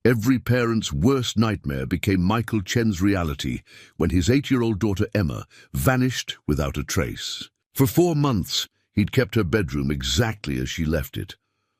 Every parent's worst nightmare became Michael Chen's reality when his 8-year-old daughter Emma vanished without a trace. For 4 months, he'd kept her bedroom exactly as she left it,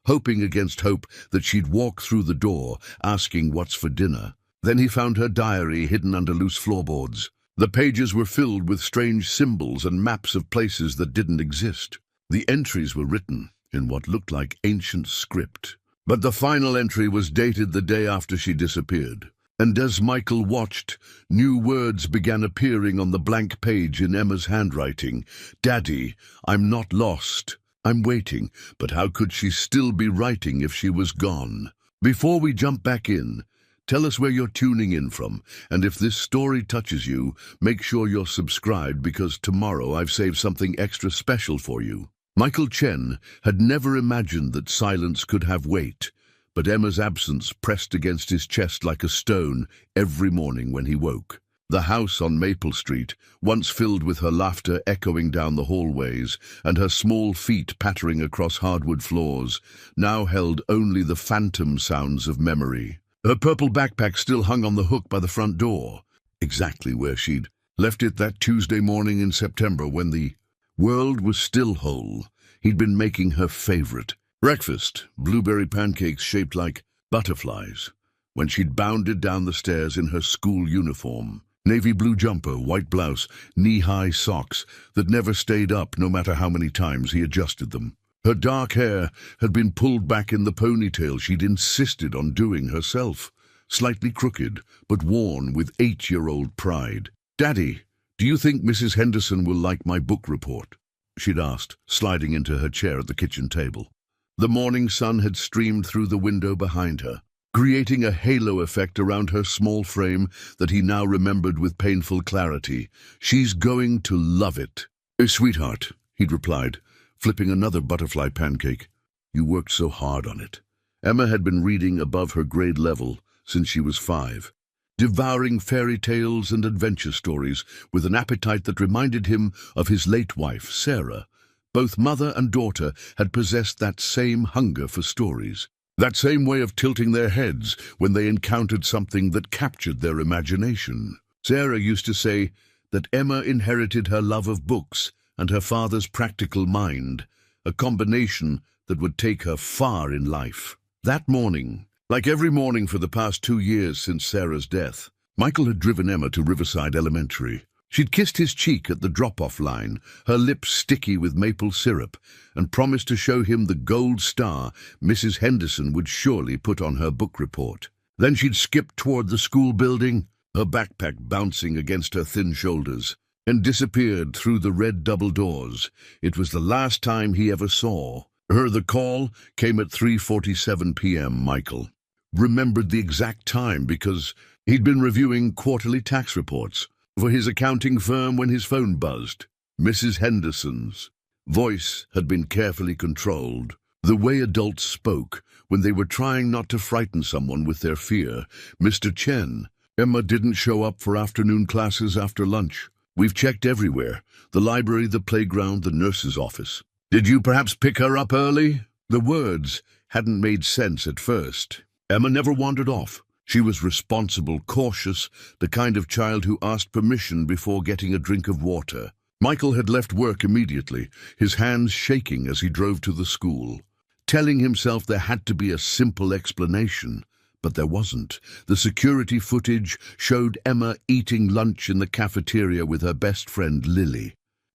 hoping against hope that she'd walk through the door, asking what's for dinner. Then he found her diary hidden under loose floorboards. The pages were filled with strange symbols and maps of places that didn't exist. The entries were written in what looked like ancient script. But the final entry was dated the day after she disappeared. And as Michael watched, new words began appearing on the blank page in Emma's handwriting. "Daddy, I'm not lost. I'm waiting." But how could she still be writing if she was gone? Before we jump back in, tell us where you're tuning in from, and if this story touches you, make sure you're subscribed because tomorrow I've saved something extra special for you. Michael Chen had never imagined that silence could have weight, but Emma's absence pressed against his chest like a stone every morning when he woke. The house on Maple Street, once filled with her laughter echoing down the hallways and her small feet pattering across hardwood floors, now held only the phantom sounds of memory. Her purple backpack still hung on the hook by the front door, exactly where she'd left it that Tuesday morning in September when the world was still whole. He'd been making her favorite breakfast, blueberry pancakes shaped like butterflies, when she'd bounded down the stairs in her school uniform. Navy blue jumper, white blouse, knee-high socks that never stayed up no matter how many times he adjusted them. Her dark hair had been pulled back in the ponytail she'd insisted on doing herself, slightly crooked but worn with 8-year-old pride. "Daddy, do you think Mrs. Henderson will like my book report?" she'd asked, sliding into her chair at the kitchen table. The morning sun had streamed through the window behind her, creating a halo effect around her small frame that he now remembered with painful clarity. "She's going to love it." "Oh, sweetheart," he'd replied, flipping another butterfly pancake. "You worked so hard on it." Emma had been reading above her grade level since she was 5, devouring fairy tales and adventure stories with an appetite that reminded him of his late wife, Sarah. Both mother and daughter had possessed that same hunger for stories, that same way of tilting their heads when they encountered something that captured their imagination. Sarah used to say that Emma inherited her love of books and her father's practical mind, a combination that would take her far in life. That morning, like every morning for the past 2 years since Sarah's death, Michael had driven Emma to Riverside Elementary. She'd kissed his cheek at the drop-off line, her lips sticky with maple syrup, and promised to show him the gold star Mrs. Henderson would surely put on her book report. Then she'd skipped toward the school building, her backpack bouncing against her thin shoulders, and disappeared through the red double doors. It was the last time he ever saw her. The call came at 3:47 p.m. Michael remembered the exact time because he'd been reviewing quarterly tax reports for his accounting firm when his phone buzzed. Mrs. Henderson's voice had been carefully controlled, the way adults spoke when they were trying not to frighten someone with their fear. "Mr. Chen, Emma didn't show up for afternoon classes after lunch. We've checked everywhere, the library, the playground, the nurse's office. Did you perhaps pick her up early?" The words hadn't made sense at first. Emma never wandered off. She was responsible, cautious, the kind of child who asked permission before getting a drink of water. Michael had left work immediately, his hands shaking as he drove to the school, telling himself there had to be a simple explanation. But there wasn't. The security footage showed Emma eating lunch in the cafeteria with her best friend Lily,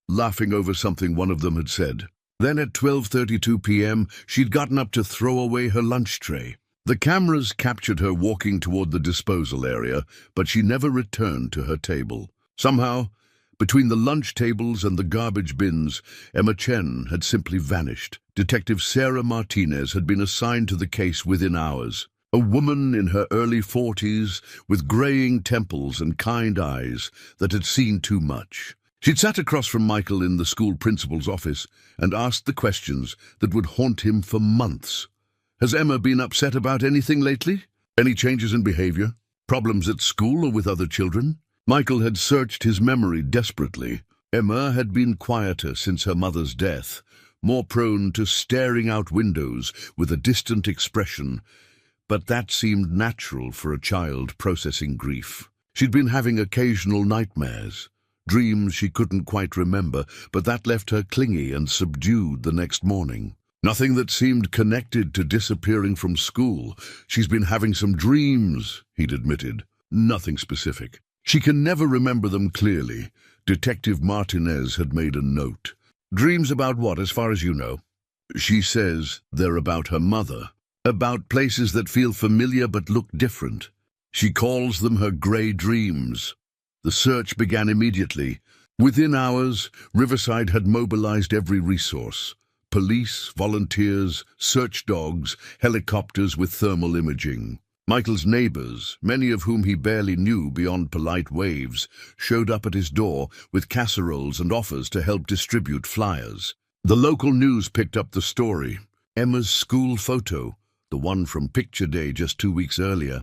laughing over something one of them had said. Then at 12:32 p.m., she'd gotten up to throw away her lunch tray. The cameras captured her walking toward the disposal area, but she never returned to her table. Somehow, between the lunch tables and the garbage bins, Emma Chen had simply vanished. Detective Sarah Martinez had been assigned to the case within hours. A woman in her early 40s, with graying temples and kind eyes that had seen too much. She'd sat across from Michael in the school principal's office and asked the questions that would haunt him for months. "Has Emma been upset about anything lately? Any changes in behavior? Problems at school or with other children?" Michael had searched his memory desperately. Emma had been quieter since her mother's death, more prone to staring out windows with a distant expression. but that seemed natural for a child processing grief. She'd been having occasional nightmares, dreams she couldn't quite remember, but that left her clingy and subdued the next morning. Nothing that seemed connected to disappearing from school. She's been having some dreams, he'd admitted. Nothing specific. She can never remember them clearly. Detective Martinez had made a note. Dreams about what, as far as you know? She says they're about her mother, about places that feel familiar but look different. She calls them her grey dreams. The search began immediately. Within hours, Riverside had mobilized every resource. Police, volunteers, search dogs, helicopters with thermal imaging. Michael's neighbors, many of whom he barely knew beyond polite waves, showed up at his door with casseroles and offers to help distribute flyers. The local news picked up the story. Emma's school photo, the one from picture day just 2 weeks earlier,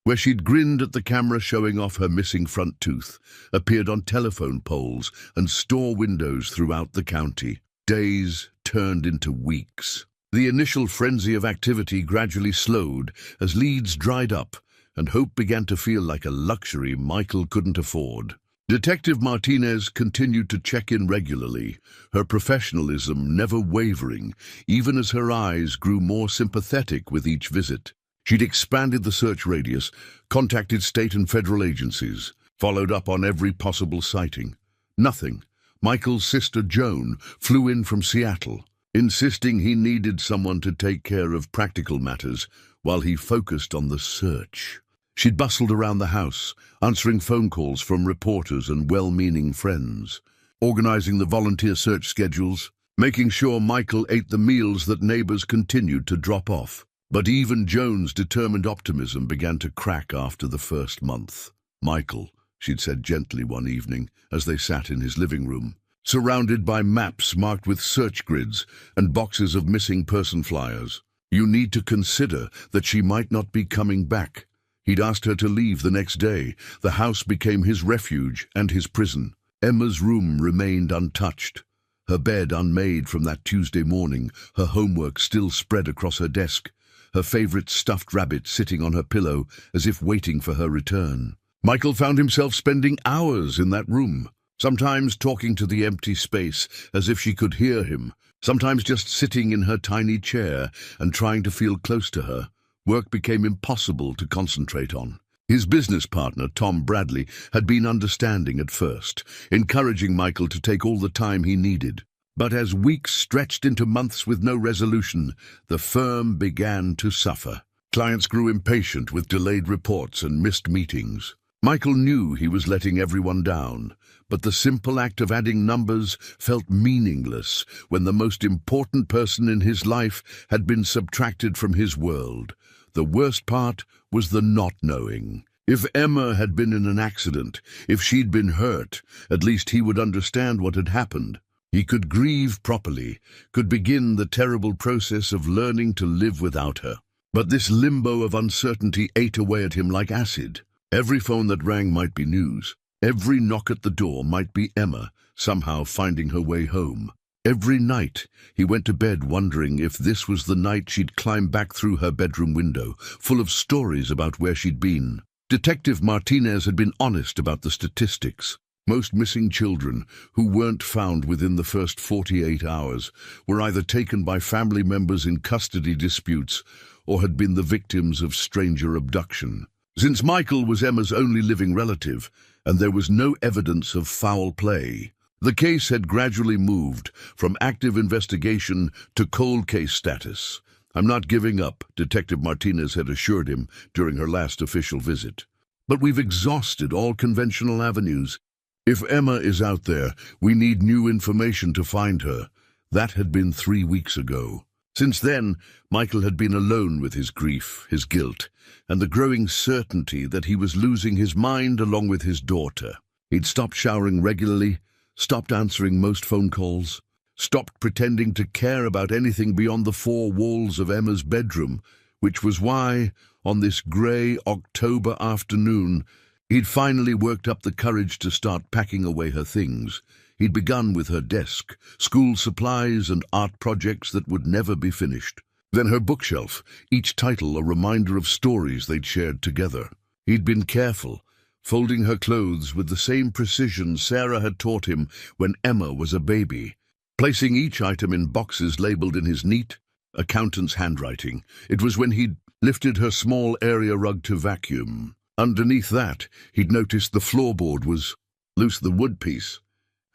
where she'd grinned at the camera showing off her missing front tooth, appeared on telephone poles and store windows throughout the county. Days turned into weeks. The initial frenzy of activity gradually slowed as leads dried up and hope began to feel like a luxury Michael couldn't afford. Detective Martinez continued to check in regularly, her professionalism never wavering, even as her eyes grew more sympathetic with each visit. She'd expanded the search radius, contacted state and federal agencies, followed up on every possible sighting. Nothing. Michael's sister Joan flew in from Seattle, insisting he needed someone to take care of practical matters while he focused on the search. She'd bustled around the house, answering phone calls from reporters and well-meaning friends, organizing the volunteer search schedules, making sure Michael ate the meals that neighbors continued to drop off. But even Joan's determined optimism began to crack after the first month. "Michael," she'd said gently one evening as they sat in his living room, surrounded by maps marked with search grids and boxes of missing person flyers, "you need to consider that she might not be coming back." He'd asked her to leave the next day. The house became his refuge and his prison. Emma's room remained untouched, her bed unmade from that Tuesday morning, her homework still spread across her desk, her favorite stuffed rabbit sitting on her pillow as if waiting for her return. Michael found himself spending hours in that room, sometimes talking to the empty space as if she could hear him, sometimes just sitting in her tiny chair and trying to feel close to her. Work became impossible to concentrate on. His business partner, Tom Bradley, had been understanding at first, encouraging Michael to take all the time he needed. But as weeks stretched into months with no resolution, the firm began to suffer. Clients grew impatient with delayed reports and missed meetings. Michael knew he was letting everyone down, but the simple act of adding numbers felt meaningless when the most important person in his life had been subtracted from his world. The worst part was the not knowing. If Emma had been in an accident, if she'd been hurt, at least he would understand what had happened. He could grieve properly, could begin the terrible process of learning to live without her. But this limbo of uncertainty ate away at him like acid. Every phone that rang might be news. Every knock at the door might be Emma, somehow finding her way home. Every night he went to bed wondering if this was the night she'd climb back through her bedroom window, full of stories about where she'd been. Detective Martinez had been honest about the statistics. Most missing children who weren't found within the first 48 hours were either taken by family members in custody disputes or had been the victims of stranger abduction. Since Michael was Emma's only living relative, and there was no evidence of foul play, the case had gradually moved from active investigation to cold case status. "I'm not giving up," Detective Martinez had assured him during her last official visit. "But we've exhausted all conventional avenues. If Emma is out there, we need new information to find her." That had been 3 weeks ago. Since then, Michael had been alone with his grief, his guilt, and the growing certainty that he was losing his mind along with his daughter. He'd stopped showering regularly, stopped answering most phone calls, stopped pretending to care about anything beyond the four walls of Emma's bedroom, which was why, on this grey October afternoon, he'd finally worked up the courage to start packing away her things. He'd begun with her desk, school supplies and art projects that would never be finished. Then her bookshelf, each title a reminder of stories they'd shared together. He'd been careful, folding her clothes with the same precision Sarah had taught him when Emma was a baby, placing each item in boxes labeled in his neat, accountant's handwriting. It was when he'd lifted her small area rug to vacuum. Underneath that, he'd noticed the floorboard was loose. The wood piece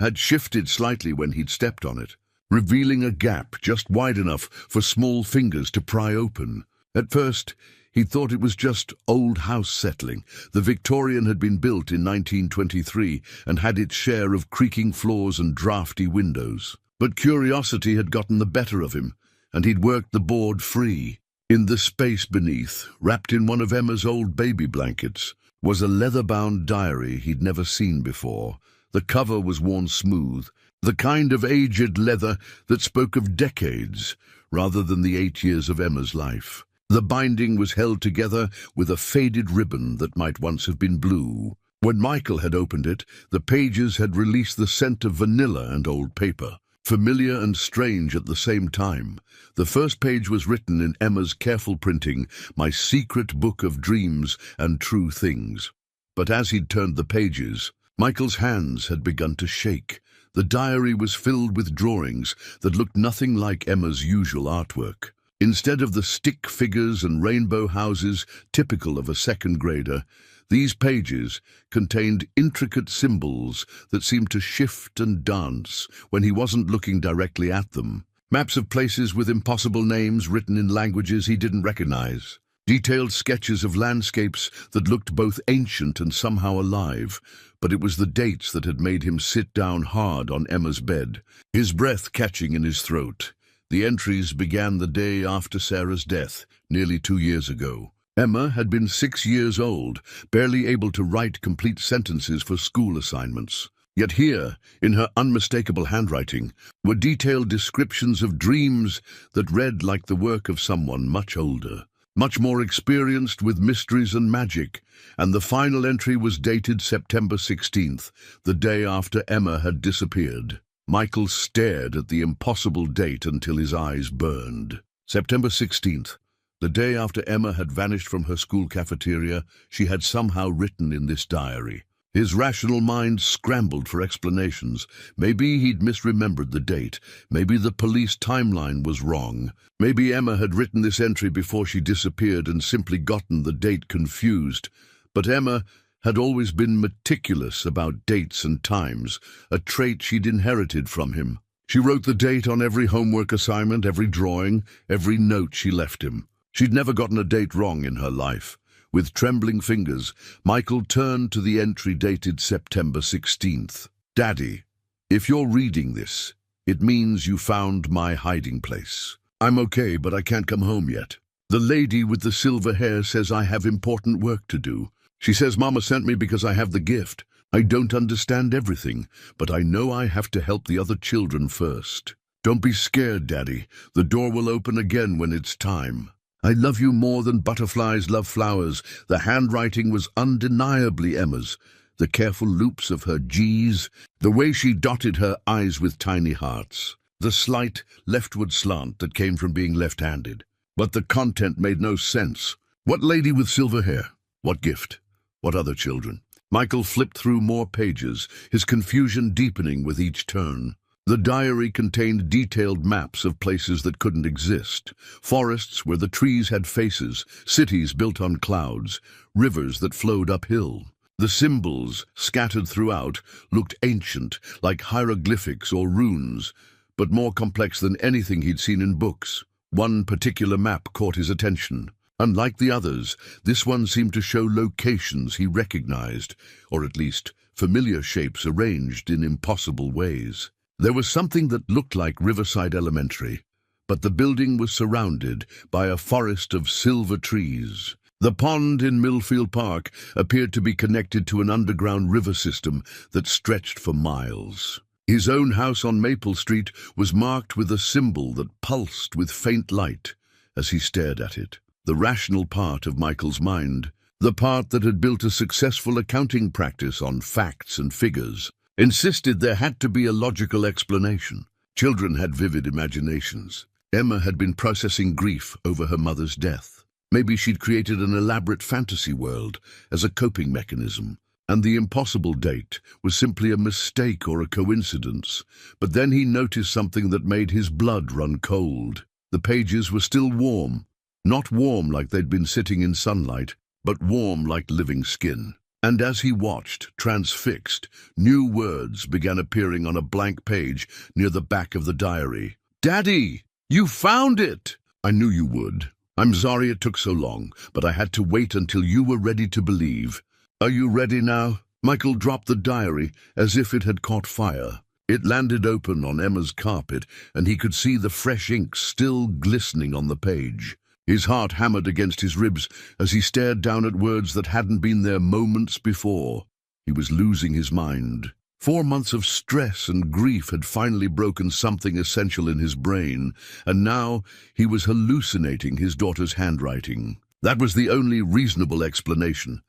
had shifted slightly when he'd stepped on it, revealing a gap just wide enough for small fingers to pry open. At first, he'd thought it was just old house settling. The Victorian had been built in 1923 and had its share of creaking floors and drafty windows. But curiosity had gotten the better of him, and he'd worked the board free. In the space beneath, wrapped in one of Emma's old baby blankets, was a leather-bound diary he'd never seen before. The cover was worn smooth, the kind of aged leather that spoke of decades rather than the 8 years of Emma's life. The binding was held together with a faded ribbon that might once have been blue. When Michael had opened it, the pages had released the scent of vanilla and old paper, familiar and strange at the same time. The first page was written in Emma's careful printing, "My secret book of dreams and true things." But as he'd turned the pages, Michael's hands had begun to shake. The diary was filled with drawings that looked nothing like Emma's usual artwork. Instead of the stick figures and rainbow houses typical of a second grader, these pages contained intricate symbols that seemed to shift and dance when he wasn't looking directly at them. Maps of places with impossible names written in languages he didn't recognize. Detailed sketches of landscapes that looked both ancient and somehow alive, but it was the dates that had made him sit down hard on Emma's bed, his breath catching in his throat. The entries began the day after Sarah's death, nearly 2 years ago. Emma had been 6 years old, barely able to write complete sentences for school assignments. Yet here, in her unmistakable handwriting, were detailed descriptions of dreams that read like the work of someone much older, much more experienced with mysteries and magic, and the final entry was dated September 16th, the day after Emma had disappeared. Michael stared at the impossible date until his eyes burned. September 16th, the day after Emma had vanished from her school cafeteria, she had somehow written in this diary. His rational mind scrambled for explanations. Maybe he'd misremembered the date. Maybe the police timeline was wrong. Maybe Emma had written this entry before she disappeared and simply gotten the date confused. But Emma had always been meticulous about dates and times, a trait she'd inherited from him. She wrote the date on every homework assignment, every drawing, every note she left him. She'd never gotten a date wrong in her life. With trembling fingers, Michael turned to the entry dated September 16th. "Daddy, if you're reading this, it means you found my hiding place. I'm okay, but I can't come home yet. The lady with the silver hair says I have important work to do. She says Mama sent me because I have the gift. I don't understand everything, but I know I have to help the other children first. Don't be scared, Daddy. The door will open again when it's time. I love you more than butterflies love flowers." The handwriting was undeniably Emma's. The careful loops of her G's, the way she dotted her I's with tiny hearts, the slight leftward slant that came from being left-handed. But the content made no sense. What lady with silver hair? What gift? What other children? Michael flipped through more pages, his confusion deepening with each turn. The diary contained detailed maps of places that couldn't exist, forests where the trees had faces, cities built on clouds, rivers that flowed uphill. The symbols, scattered throughout, looked ancient, like hieroglyphics or runes, but more complex than anything he'd seen in books. One particular map caught his attention. Unlike the others, this one seemed to show locations he recognized, or at least familiar shapes arranged in impossible ways. There was something that looked like Riverside Elementary, but the building was surrounded by a forest of silver trees. The pond in Millfield Park appeared to be connected to an underground river system that stretched for miles. His own house on Maple Street was marked with a symbol that pulsed with faint light as he stared at it. The rational part of Michael's mind, the part that had built a successful accounting practice on facts and figures, insisted there had to be a logical explanation. Children had vivid imaginations. Emma had been processing grief over her mother's death. Maybe she'd created an elaborate fantasy world as a coping mechanism, and the impossible date was simply a mistake or a coincidence. But then he noticed something that made his blood run cold. The pages were still warm. Not warm like they'd been sitting in sunlight, but warm like living skin. And as he watched, transfixed, new words began appearing on a blank page near the back of the diary. "Daddy, you found it!" "I knew you would. I'm sorry it took so long, but I had to wait until you were ready to believe. Are you ready now?" Michael dropped the diary as if it had caught fire. It landed open on Emma's carpet, and he could see the fresh ink still glistening on the page. His heart hammered against his ribs as he stared down at words that hadn't been there moments before. He was losing his mind. 4 months of stress and grief had finally broken something essential in his brain, and now he was hallucinating his daughter's handwriting. That was the only reasonable explanation.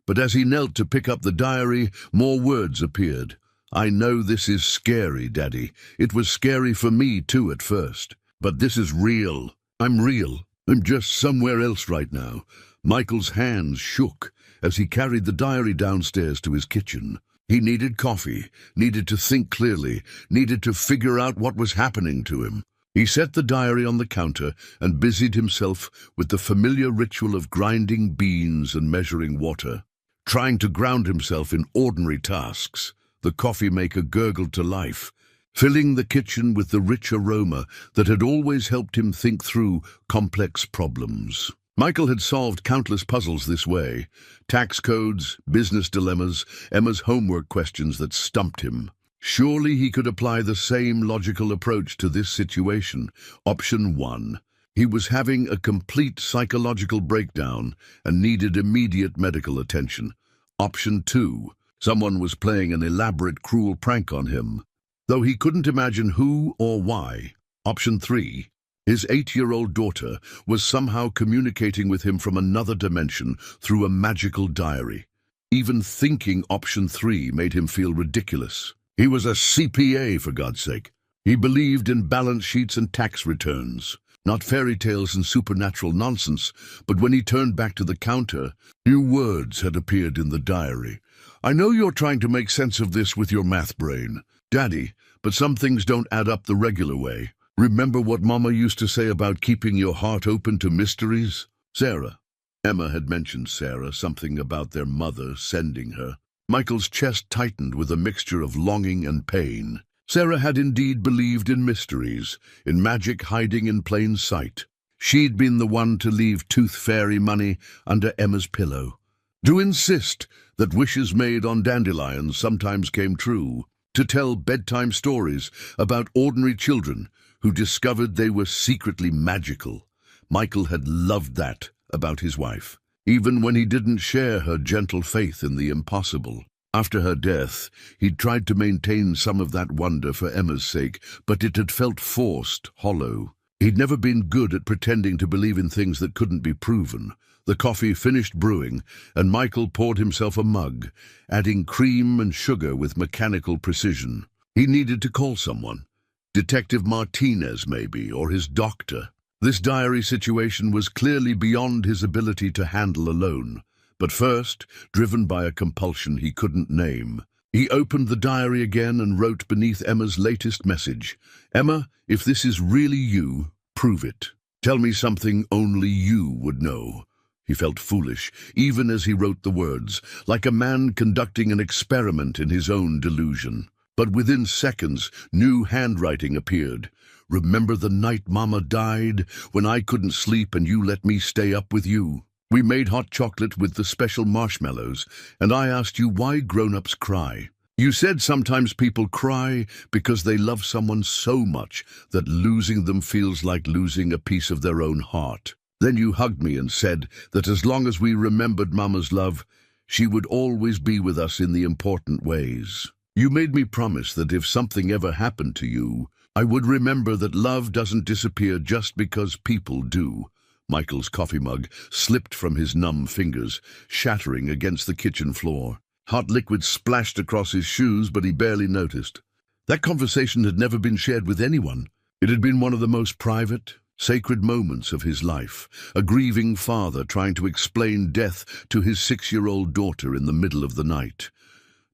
But as he knelt to pick up the diary, more words appeared. "I know this is scary, Daddy. It was scary for me too at first. But this is real. I'm real. I'm just somewhere else right now." Michael's hands shook as he carried the diary downstairs to his kitchen. He needed coffee, needed to think clearly, needed to figure out what was happening to him. He set the diary on the counter and busied himself with the familiar ritual of grinding beans and measuring water, trying to ground himself in ordinary tasks. The coffee maker gurgled to life, filling the kitchen with the rich aroma that had always helped him think through complex problems. Michael had solved countless puzzles this way: tax codes, business dilemmas, Emma's homework questions that stumped him. Surely he could apply the same logical approach to this situation. Option 1. He was having a complete psychological breakdown and needed immediate medical attention. Option 2. Someone was playing an elaborate, cruel prank on him, though he couldn't imagine who or why. Option 3. His 8-year-old daughter was somehow communicating with him from another dimension through a magical diary. Even thinking option 3 made him feel ridiculous. He was a CPA, for God's sake. He believed in balance sheets and tax returns, not fairy tales and supernatural nonsense. But when he turned back to the counter, new words had appeared in the diary. "I know you're trying to make sense of this with your math brain, Daddy, but some things don't add up the regular way. Remember what Mama used to say about keeping your heart open to mysteries?" Sarah. Emma had mentioned Sarah, something about their mother sending her. Michael's chest tightened with a mixture of longing and pain. Sarah had indeed believed in mysteries, in magic hiding in plain sight. She'd been the one to leave tooth fairy money under Emma's pillow, to insist that wishes made on dandelions sometimes came true, to tell bedtime stories about ordinary children who discovered they were secretly magical. Michael had loved that about his wife, even when he didn't share her gentle faith in the impossible. After her death, he'd tried to maintain some of that wonder for Emma's sake, but it had felt forced, hollow. He'd never been good at pretending to believe in things that couldn't be proven. The coffee finished brewing, and Michael poured himself a mug, adding cream and sugar with mechanical precision. He needed to call someone. Detective Martinez, maybe, or his doctor. This diary situation was clearly beyond his ability to handle alone. But first, driven by a compulsion he couldn't name, he opened the diary again and wrote beneath Emma's latest message, "Emma, if this is really you, prove it. Tell me something only you would know." He felt foolish, even as he wrote the words, like a man conducting an experiment in his own delusion. But within seconds, new handwriting appeared. "Remember the night Mama died, when I couldn't sleep and you let me stay up with you? We made hot chocolate with the special marshmallows, and I asked you why grown-ups cry. You said sometimes people cry because they love someone so much that losing them feels like losing a piece of their own heart. Then you hugged me and said that as long as we remembered Mama's love, she would always be with us in the important ways. You made me promise that if something ever happened to you, I would remember that love doesn't disappear just because people do." Michael's coffee mug slipped from his numb fingers, shattering against the kitchen floor. Hot liquid splashed across his shoes, but he barely noticed. That conversation had never been shared with anyone. It had been one of the most private, sacred moments of his life, a grieving father trying to explain death to his 6-year-old daughter in the middle of the night.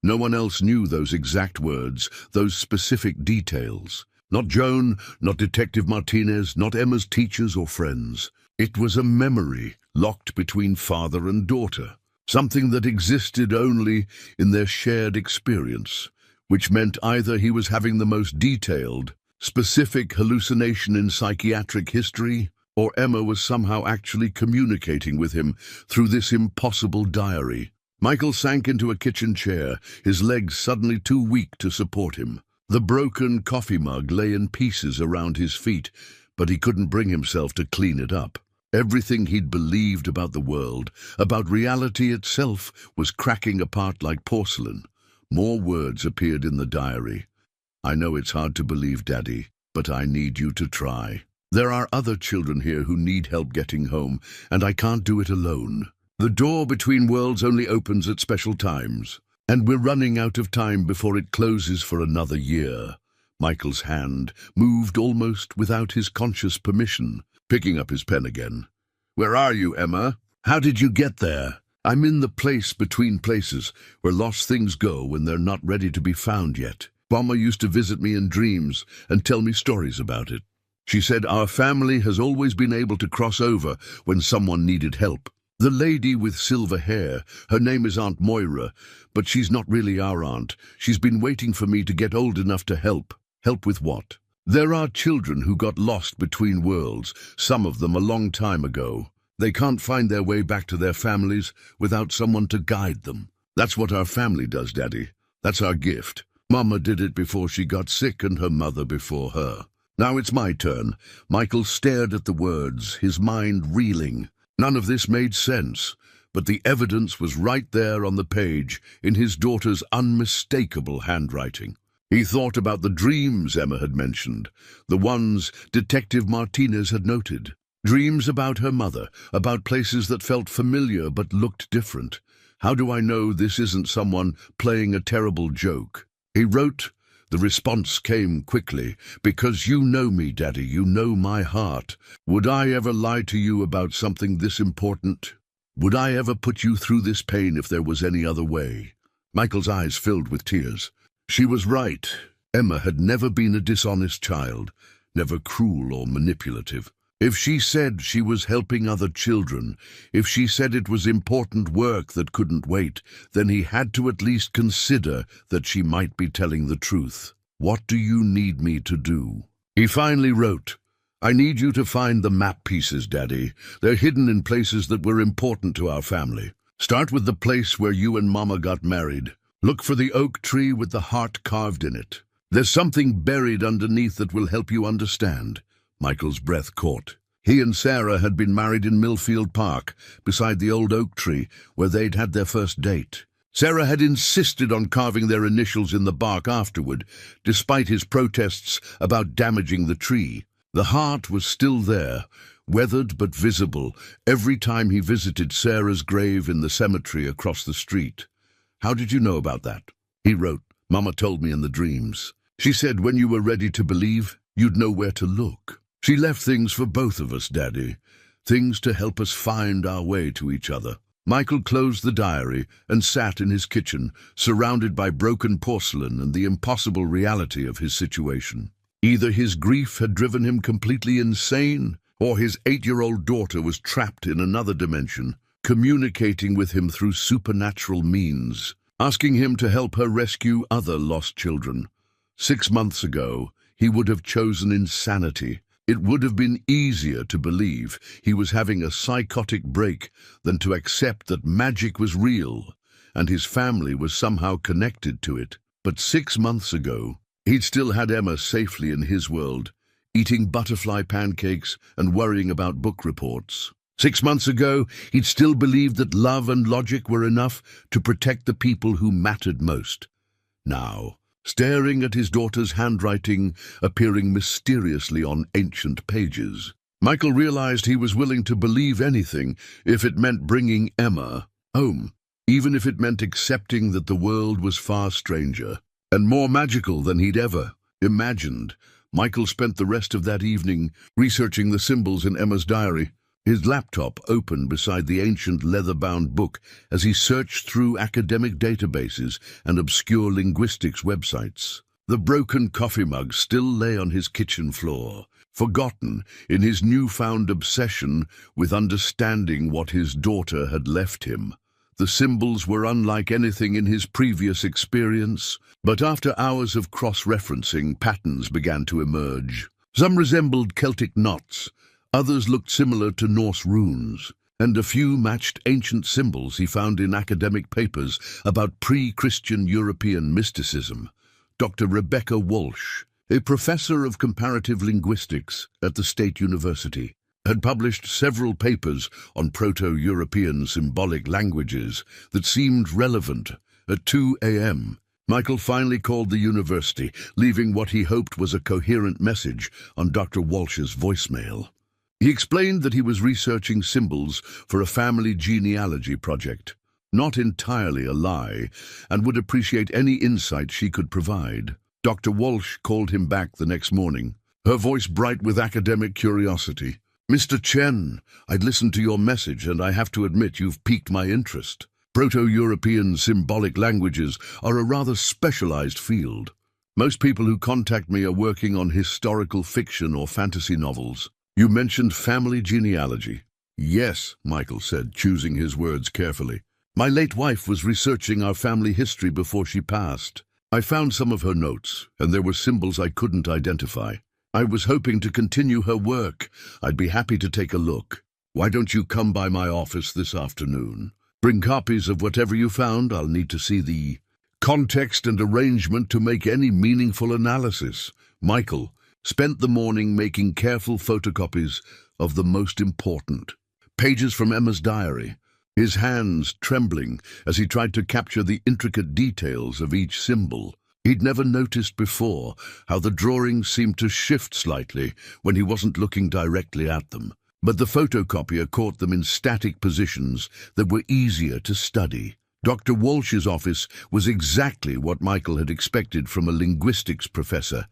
No one else knew those exact words, those specific details. Not Joan, not Detective Martinez, not Emma's teachers or friends. It was a memory locked between father and daughter, something that existed only in their shared experience, which meant either he was having the most detailed, specific hallucination in psychiatric history, or Emma was somehow actually communicating with him through this impossible diary. Michael sank into a kitchen chair, his legs suddenly too weak to support him. The broken coffee mug lay in pieces around his feet, but he couldn't bring himself to clean it up. Everything he'd believed about the world, about reality itself, was cracking apart like porcelain. More words appeared in the diary. "I know it's hard to believe, Daddy, but I need you to try. There are other children here who need help getting home, and I can't do it alone. The door between worlds only opens at special times, and we're running out of time before it closes for another year." Michael's hand moved almost without his conscious permission, picking up his pen again. "Where are you, Emma? How did you get there?" "I'm in the place between places, where lost things go when they're not ready to be found yet. Mama used to visit me in dreams and tell me stories about it. She said our family has always been able to cross over when someone needed help. The lady with silver hair, her name is Aunt Moira, but she's not really our aunt. She's been waiting for me to get old enough to help." "Help with what?" "There are children who got lost between worlds, some of them a long time ago. They can't find their way back to their families without someone to guide them. That's what our family does, Daddy. That's our gift. Mama did it before she got sick and her mother before her. Now it's my turn." Michael stared at the words, his mind reeling. None of this made sense, but the evidence was right there on the page in his daughter's unmistakable handwriting. He thought about the dreams Emma had mentioned, the ones Detective Martinez had noted. Dreams about her mother, about places that felt familiar but looked different. "How do I know this isn't someone playing a terrible joke?" He wrote. The response came quickly. "Because you know me, Daddy, you know my heart. Would I ever lie to you about something this important? Would I ever put you through this pain if there was any other way?" Michael's eyes filled with tears. She was right. Emma had never been a dishonest child, never cruel or manipulative. If she said she was helping other children, if she said it was important work that couldn't wait, then he had to at least consider that she might be telling the truth. "What do you need me to do?" He finally wrote, "I need you to find the map pieces, Daddy. They're hidden in places that were important to our family. Start with the place where you and Mama got married. Look for the oak tree with the heart carved in it. There's something buried underneath that will help you understand." Michael's breath caught. He and Sarah had been married in Millfield Park, beside the old oak tree, where they'd had their first date. Sarah had insisted on carving their initials in the bark afterward, despite his protests about damaging the tree. The heart was still there, weathered but visible, every time he visited Sarah's grave in the cemetery across the street. "How did you know about that?" He wrote, "Mama told me in the dreams. She said when you were ready to believe, you'd know where to look. She left things for both of us, Daddy, things to help us find our way to each other." Michael closed the diary and sat in his kitchen, surrounded by broken porcelain and the impossible reality of his situation. Either his grief had driven him completely insane, or his 8-year-old daughter was trapped in another dimension, communicating with him through supernatural means, asking him to help her rescue other lost children. 6 months ago, he would have chosen insanity. It would have been easier to believe he was having a psychotic break than to accept that magic was real and his family was somehow connected to it. But 6 months ago, he'd still had Emma safely in his world, eating butterfly pancakes and worrying about book reports. 6 months ago, he'd still believed that love and logic were enough to protect the people who mattered most. Now, staring at his daughter's handwriting appearing mysteriously on ancient pages, Michael realized he was willing to believe anything if it meant bringing Emma home, even if it meant accepting that the world was far stranger and more magical than he'd ever imagined. Michael spent the rest of that evening researching the symbols in Emma's diary. His laptop opened beside the ancient leather-bound book as he searched through academic databases and obscure linguistics websites. The broken coffee mug still lay on his kitchen floor, forgotten in his newfound obsession with understanding what his daughter had left him. The symbols were unlike anything in his previous experience, but after hours of cross-referencing, patterns began to emerge. Some resembled Celtic knots, others looked similar to Norse runes, and a few matched ancient symbols he found in academic papers about pre-Christian European mysticism. Dr. Rebecca Walsh, a professor of comparative linguistics at the State University, had published several papers on Proto-European symbolic languages that seemed relevant. At 2 a.m., Michael finally called the university, leaving what he hoped was a coherent message on Dr. Walsh's voicemail. He explained that he was researching symbols for a family genealogy project, not entirely a lie, and would appreciate any insight she could provide. Dr. Walsh called him back the next morning, her voice bright with academic curiosity. "Mr. Chen, I'd listened to your message and I have to admit you've piqued my interest. Proto-European symbolic languages are a rather specialized field. Most people who contact me are working on historical fiction or fantasy novels. You mentioned family genealogy." "Yes," Michael said, choosing his words carefully. "My late wife was researching our family history before she passed. I found some of her notes, and there were symbols I couldn't identify. I was hoping to continue her work. I'd be happy to take a look. Why don't you come by my office this afternoon? Bring copies of whatever you found. I'll need to see the context and arrangement to make any meaningful analysis." Michael spent the morning making careful photocopies of the most important pages from Emma's diary, his hands trembling as he tried to capture the intricate details of each symbol. He'd never noticed before how the drawings seemed to shift slightly when he wasn't looking directly at them, but the photocopier caught them in static positions that were easier to study. Dr. Walsh's office was exactly what Michael had expected from a linguistics professor.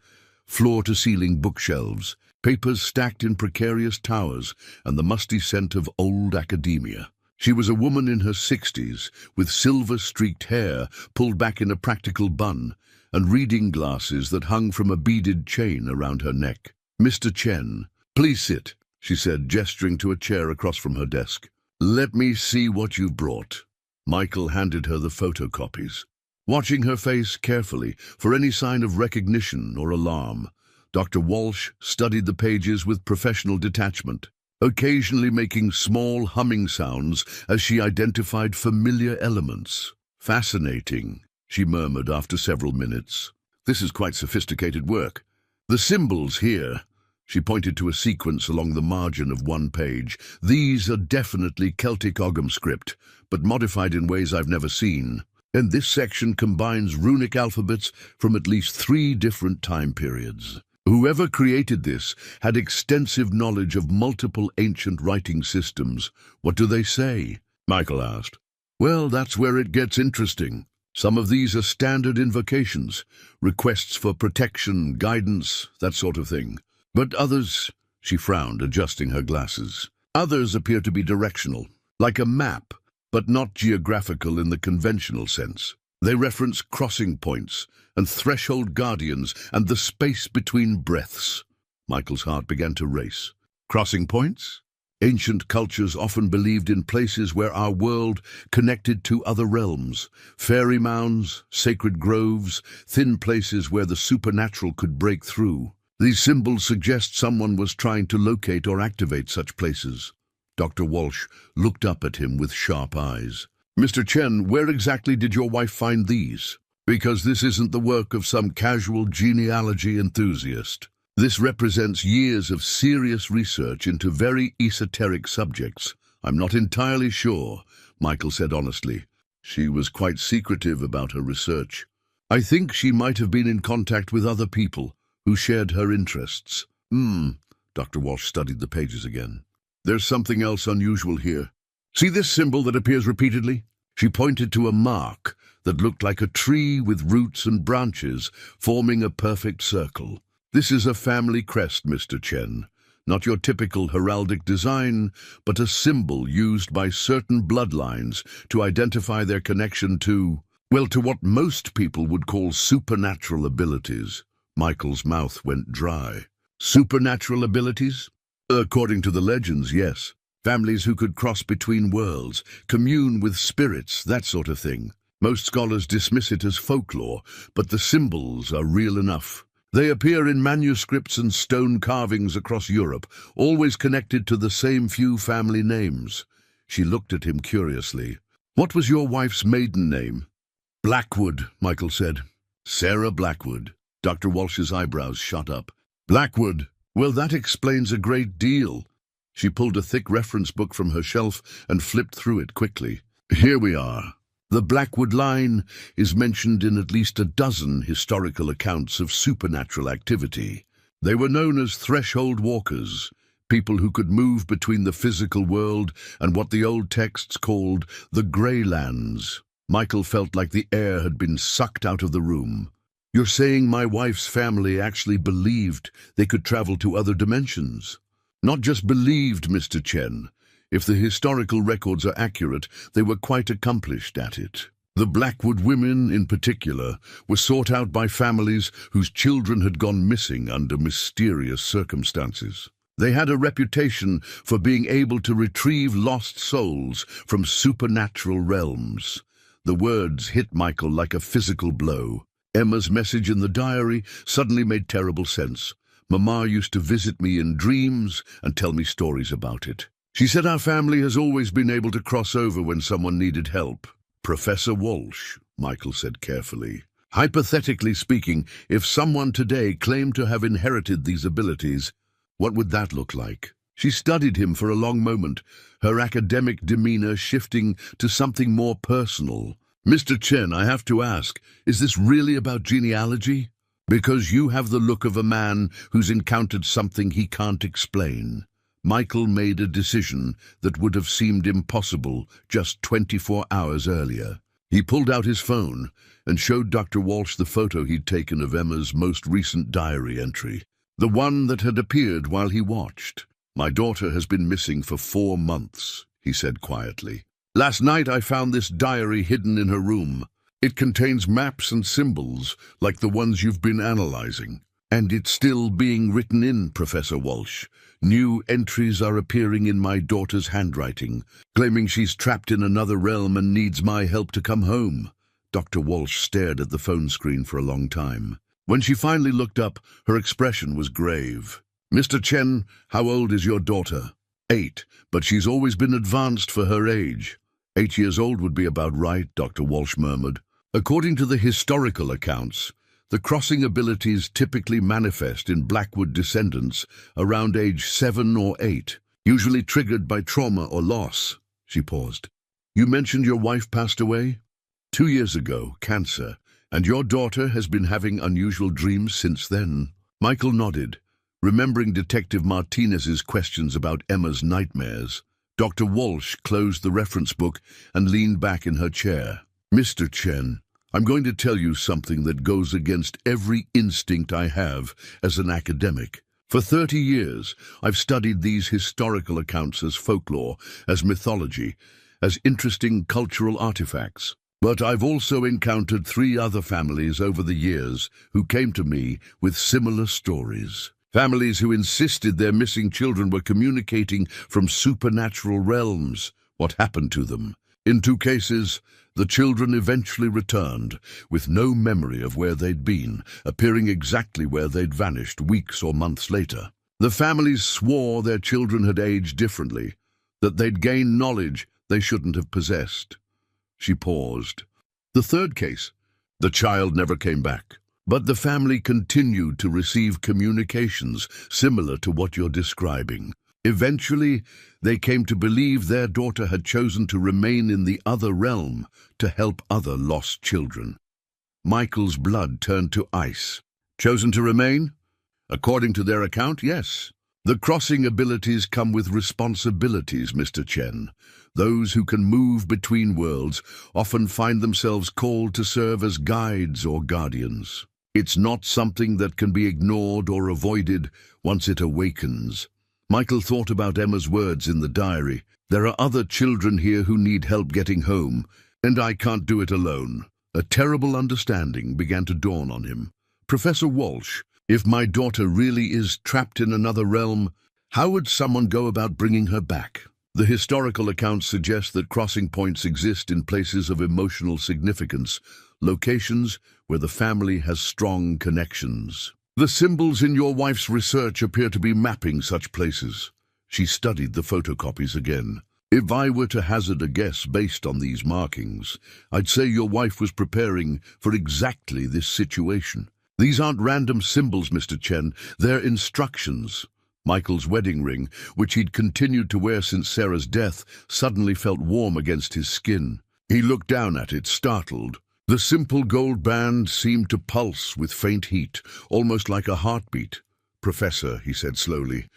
Floor-to-ceiling bookshelves, papers stacked in precarious towers, and the musty scent of old academia. She was a woman in her 60s, with silver-streaked hair pulled back in a practical bun, and reading glasses that hung from a beaded chain around her neck. "Mr. Chen, please sit," she said, gesturing to a chair across from her desk. "Let me see what you've brought." Michael handed her the photocopies. Watching her face carefully for any sign of recognition or alarm, Dr. Walsh studied the pages with professional detachment, occasionally making small humming sounds as she identified familiar elements. "Fascinating," she murmured after several minutes. "This is quite sophisticated work. The symbols here," she pointed to a sequence along the margin of one page. "These are definitely Celtic Ogham script, but modified in ways I've never seen. And this section combines runic alphabets from at least 3 different time periods. Whoever created this had extensive knowledge of multiple ancient writing systems. What do they say?" Michael asked. "Well, that's where it gets interesting. Some of these are standard invocations, requests for protection, guidance, that sort of thing. But others," she frowned, adjusting her glasses, "others appear to be directional, like a map, but not geographical in the conventional sense. They reference crossing points and threshold guardians and the space between breaths." Michael's heart began to race. Crossing points? Ancient cultures often believed in places where our world connected to other realms. Fairy mounds, sacred groves, thin places where the supernatural could break through. These symbols suggest someone was trying to locate or activate such places. Dr. Walsh looked up at him with sharp eyes. "Mr. Chen, where exactly did your wife find these? Because this isn't the work of some casual genealogy enthusiast. This represents years of serious research into very esoteric subjects. I'm not entirely sure," Michael said honestly. "She was quite secretive about her research. I think she might have been in contact with other people who shared her interests." Dr. Walsh studied the pages again. "There's something else unusual here. See this symbol that appears repeatedly?" She pointed to a mark that looked like a tree with roots and branches forming a perfect circle. This is a family crest, Mr. Chen. Not your typical heraldic design, but a symbol used by certain bloodlines to identify their connection to, well, to what most people would call supernatural abilities. Michael's mouth went dry. Supernatural abilities? According to the legends, yes. Families who could cross between worlds, commune with spirits, that sort of thing. Most scholars dismiss it as folklore, but the symbols are real enough. They appear in manuscripts and stone carvings across Europe, always connected to the same few family names. She looked at him curiously. What was your wife's maiden name? Blackwood, Michael said. Sarah Blackwood. Dr. Walsh's eyebrows shot up. Blackwood. Well, that explains a great deal. She pulled a thick reference book from her shelf and flipped through it quickly. Here we are. The Blackwood line is mentioned in at least a dozen historical accounts of supernatural activity. They were known as threshold walkers, people who could move between the physical world and what the old texts called the Grey Lands. Michael felt like the air had been sucked out of the room. You're saying my wife's family actually believed they could travel to other dimensions? Not just believed, Mr. Chen. If the historical records are accurate, they were quite accomplished at it. The Blackwood women, in particular, were sought out by families whose children had gone missing under mysterious circumstances. They had a reputation for being able to retrieve lost souls from supernatural realms. The words hit Michael like a physical blow. Emma's message in the diary suddenly made terrible sense. Mama used to visit me in dreams and tell me stories about it. She said our family has always been able to cross over when someone needed help. Professor Walsh, Michael said carefully. Hypothetically speaking, if someone today claimed to have inherited these abilities, what would that look like? She studied him for a long moment, her academic demeanor shifting to something more personal. Mr. Chen, I have to ask, is this really about genealogy? Because you have the look of a man who's encountered something he can't explain. Michael made a decision that would have seemed impossible just 24 hours earlier. He pulled out his phone and showed Dr. Walsh the photo he'd taken of Emma's most recent diary entry, the one that had appeared while he watched. My daughter has been missing for 4 months, he said quietly. Last night I found this diary hidden in her room. It contains maps and symbols like the ones you've been analyzing. And it's still being written in, Professor Walsh. New entries are appearing in my daughter's handwriting, claiming she's trapped in another realm and needs my help to come home. Dr. Walsh stared at the phone screen for a long time. When she finally looked up, her expression was grave. Mr. Chen, how old is your daughter? 8, but she's always been advanced for her age. 8 years old would be about right, Dr. Walsh murmured. According to the historical accounts, the crossing abilities typically manifest in Blackwood descendants around age 7 or 8, usually triggered by trauma or loss. She paused. You mentioned your wife passed away? 2 years ago, cancer, and your daughter has been having unusual dreams since then. Michael nodded, remembering Detective Martinez's questions about Emma's nightmares. Dr. Walsh closed the reference book and leaned back in her chair. Mr. Chen, I'm going to tell you something that goes against every instinct I have as an academic. For 30 years, I've studied these historical accounts as folklore, as mythology, as interesting cultural artifacts. But I've also encountered 3 other families over the years who came to me with similar stories. Families who insisted their missing children were communicating from supernatural realms. What happened to them? In 2 cases, the children eventually returned, with no memory of where they'd been, appearing exactly where they'd vanished weeks or months later. The families swore their children had aged differently, that they'd gained knowledge they shouldn't have possessed. She paused. The 3rd case, the child never came back, but the family continued to receive communications similar to what you're describing. Eventually, they came to believe their daughter had chosen to remain in the other realm to help other lost children. Michael's blood turned to ice. Chosen to remain? According to their account, yes. The crossing abilities come with responsibilities, Mr. Chen. Those who can move between worlds often find themselves called to serve as guides or guardians. It's not something that can be ignored or avoided once it awakens. Michael thought about Emma's words in the diary. There are other children here who need help getting home, and I can't do it alone. A terrible understanding began to dawn on him. Professor Walsh, if my daughter really is trapped in another realm, how would someone go about bringing her back? The historical accounts suggest that crossing points exist in places of emotional significance, locations where the family has strong connections. The symbols in your wife's research appear to be mapping such places. She studied the photocopies again. If I were to hazard a guess based on these markings, I'd say your wife was preparing for exactly this situation. These aren't random symbols, Mr. Chen. They're instructions. Michael's wedding ring, which he'd continued to wear since Sarah's death, suddenly felt warm against his skin. He looked down at it, startled. The simple gold band seemed to pulse with faint heat, almost like a heartbeat. "Professor," he said slowly,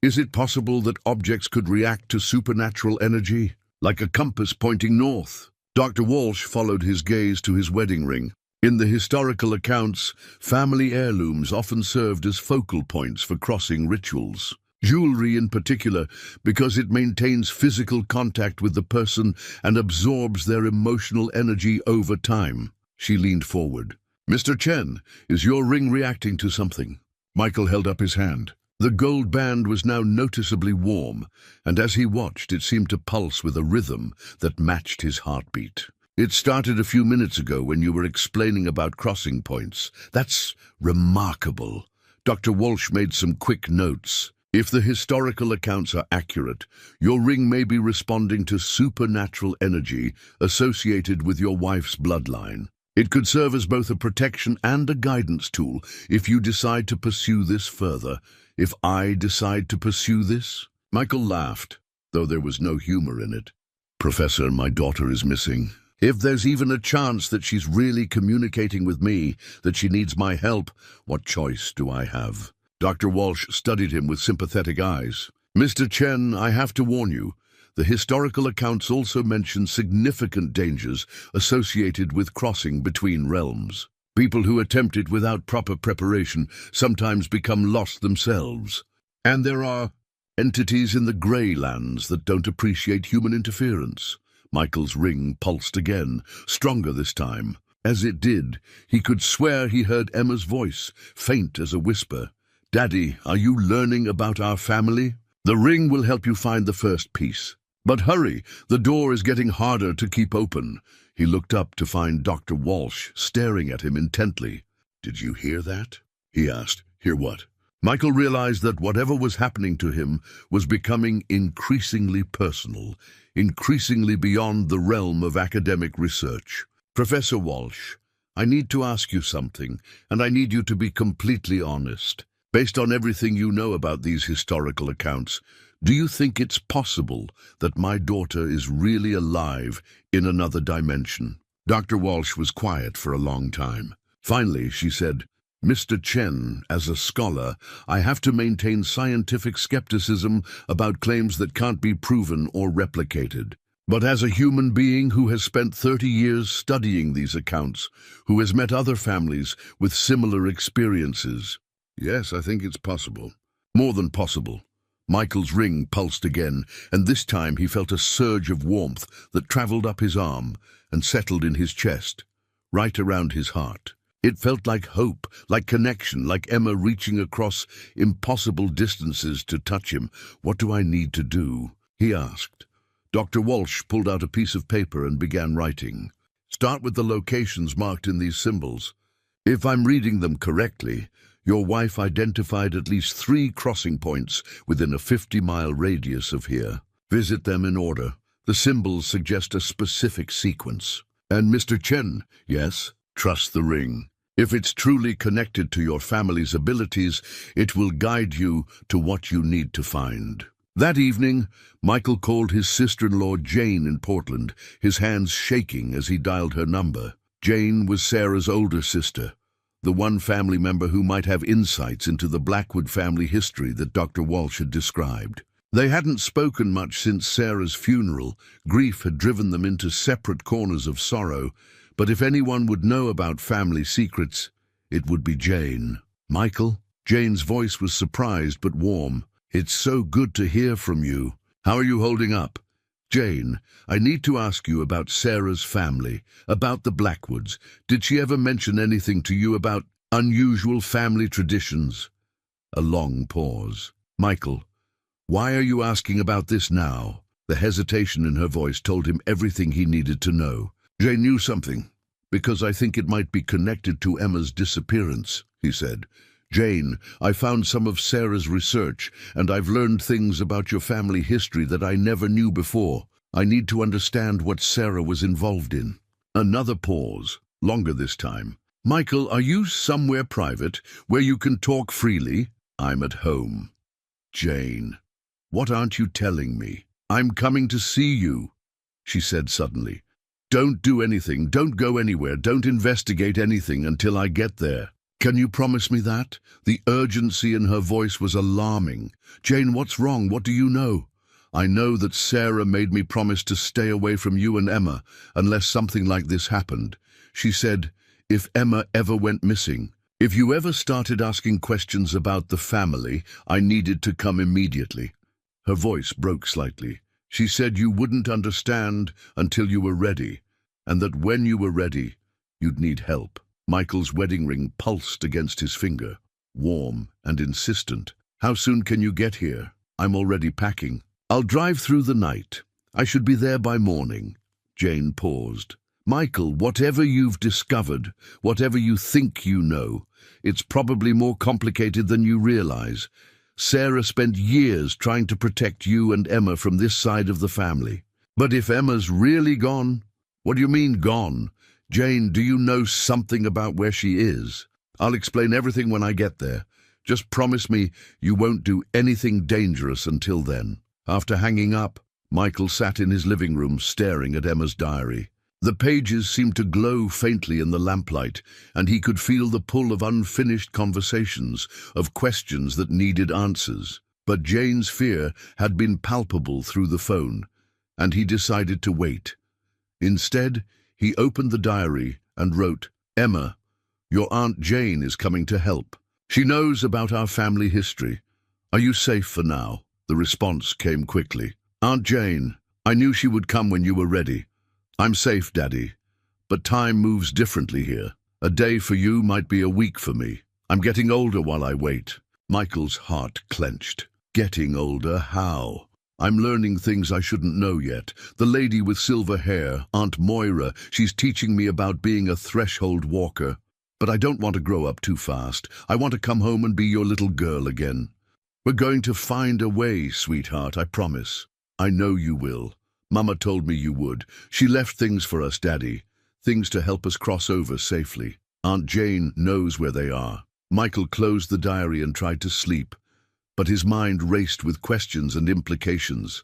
"is it possible that objects could react to supernatural energy, like a compass pointing north?" Dr. Walsh followed his gaze to his wedding ring. In the historical accounts, family heirlooms often served as focal points for crossing rituals. Jewelry in particular, because it maintains physical contact with the person and absorbs their emotional energy over time. She leaned forward. "Mr. Chen, is your ring reacting to something?" Michael held up his hand. The gold band was now noticeably warm, and as he watched, it seemed to pulse with a rhythm that matched his heartbeat. "It started a few minutes ago when you were explaining about crossing points. That's remarkable." Dr. Walsh made some quick notes. "If the historical accounts are accurate, your ring may be responding to supernatural energy associated with your wife's bloodline. It could serve as both a protection and a guidance tool if you decide to pursue this further. If I decide to pursue this?" Michael laughed, though there was no humor in it. "Professor, my daughter is missing. If there's even a chance that she's really communicating with me, that she needs my help, what choice do I have?" Dr. Walsh studied him with sympathetic eyes. "Mr. Chen, I have to warn you. The historical accounts also mention significant dangers associated with crossing between realms. People who attempt it without proper preparation sometimes become lost themselves. And there are entities in the grey lands that don't appreciate human interference." Michael's ring pulsed again, stronger this time. As it did, he could swear he heard Emma's voice, faint as a whisper. "Daddy, are you learning about our family? The ring will help you find the first piece. But hurry, the door is getting harder to keep open." He looked up to find Dr. Walsh staring at him intently. "Did you hear that?" he asked. "Hear what?" Michael realized that whatever was happening to him was becoming increasingly personal, increasingly beyond the realm of academic research. "Professor Walsh, I need to ask you something, and I need you to be completely honest. Based on everything you know about these historical accounts, do you think it's possible that my daughter is really alive in another dimension?" Dr. Walsh was quiet for a long time. Finally, she said, "Mr. Chen, as a scholar, I have to maintain scientific skepticism about claims that can't be proven or replicated. But as a human being who has spent 30 years studying these accounts, who has met other families with similar experiences, yes, I think it's possible. More than possible." Michael's ring pulsed again, and this time he felt a surge of warmth that traveled up his arm and settled in his chest, right around his heart. It felt like hope, like connection, like Emma reaching across impossible distances to touch him. "What do I need to do?" he asked. Dr. Walsh pulled out a piece of paper and began writing. "Start with the locations marked in these symbols. If I'm reading them correctly, your wife identified at least 3 crossing points within a 50-mile radius of here. Visit them in order. The symbols suggest a specific sequence. And Mr. Chen, yes, trust the ring. If it's truly connected to your family's abilities, it will guide you to what you need to find." That evening, Michael called his sister-in-law Jane in Portland, his hands shaking as he dialed her number. Jane was Sarah's older sister, the one family member who might have insights into the Blackwood family history that Dr. Walsh had described. They hadn't spoken much since Sarah's funeral. Grief had driven them into separate corners of sorrow, but if anyone would know about family secrets, It would be Jane. "Michael?" Jane's voice was surprised but warm. "It's so good to hear from you. How are you holding up?" "Jane, I need to ask you about Sarah's family, about the Blackwoods. Did she ever mention anything to you about unusual family traditions?" A long pause. "Michael, why are you asking about this now?" The hesitation in her voice told him everything he needed to know. "Jane knew something, because I think it might be connected to Emma's disappearance," he said. "Jane, I found some of Sarah's research, and I've learned things about your family history that I never knew before. I need to understand what Sarah was involved in." Another pause, longer this time. "Michael, are you somewhere private, where you can talk freely?" "I'm at home." "Jane, what aren't you telling me?" "I'm coming to see you," she said suddenly. "Don't do anything, don't go anywhere, don't investigate anything until I get there. Can you promise me that?" The urgency in her voice was alarming. "Jane, what's wrong? What do you know?" "I know that Sarah made me promise to stay away from you and Emma unless something like this happened. She said, if Emma ever went missing, if you ever started asking questions about the family, I needed to come immediately." Her voice broke slightly. "She said you wouldn't understand until you were ready, and that when you were ready, you'd need help." Michael's wedding ring pulsed against his finger, warm and insistent. "How soon can you get here?" "I'm already packing." "I'll drive through the night. I should be there by morning." Jane paused. "Michael, whatever you've discovered, whatever you think you know, it's probably more complicated than you realize. Sarah spent years trying to protect you and Emma from this side of the family. But if Emma's really gone—" "What do you mean, gone? Jane, do you know something about where she is?" "I'll explain everything when I get there. Just promise me you won't do anything dangerous until then." After hanging up, Michael sat in his living room staring at Emma's diary. The pages seemed to glow faintly in the lamplight, and he could feel the pull of unfinished conversations, of questions that needed answers. But Jane's fear had been palpable through the phone, and he decided to wait. Instead, he opened the diary and wrote, "Emma, your Aunt Jane is coming to help. She knows about our family history. Are you safe for now?" The response came quickly. "Aunt Jane, I knew she would come when you were ready. I'm safe, Daddy. But time moves differently here. A day for you might be a week for me. I'm getting older while I wait." Michael's heart clenched. "Getting older? How?" "I'm learning things I shouldn't know yet. The lady with silver hair, Aunt Moira, she's teaching me about being a threshold walker. But I don't want to grow up too fast. I want to come home and be your little girl again. We're going to find a way, sweetheart, I promise." "I know you will. Mama told me you would. She left things for us, Daddy. Things to help us cross over safely. Aunt Jane knows where they are." Michael closed the diary and tried to sleep, but his mind raced with questions and implications.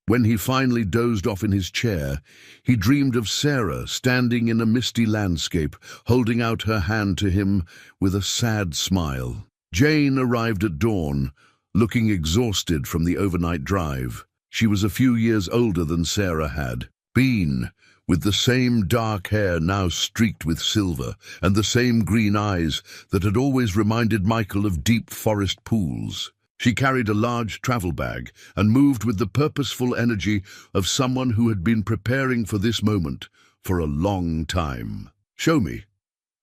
When he finally dozed off in his chair, he dreamed of Sarah standing in a misty landscape, holding out her hand to him with a sad smile. Jane arrived at dawn, looking exhausted from the overnight drive. She was a few years older than Sarah had been, with the same dark hair now streaked with silver, and the same green eyes that had always reminded Michael of deep forest pools. She carried a large travel bag and moved with the purposeful energy of someone who had been preparing for this moment for a long time. "Show me,"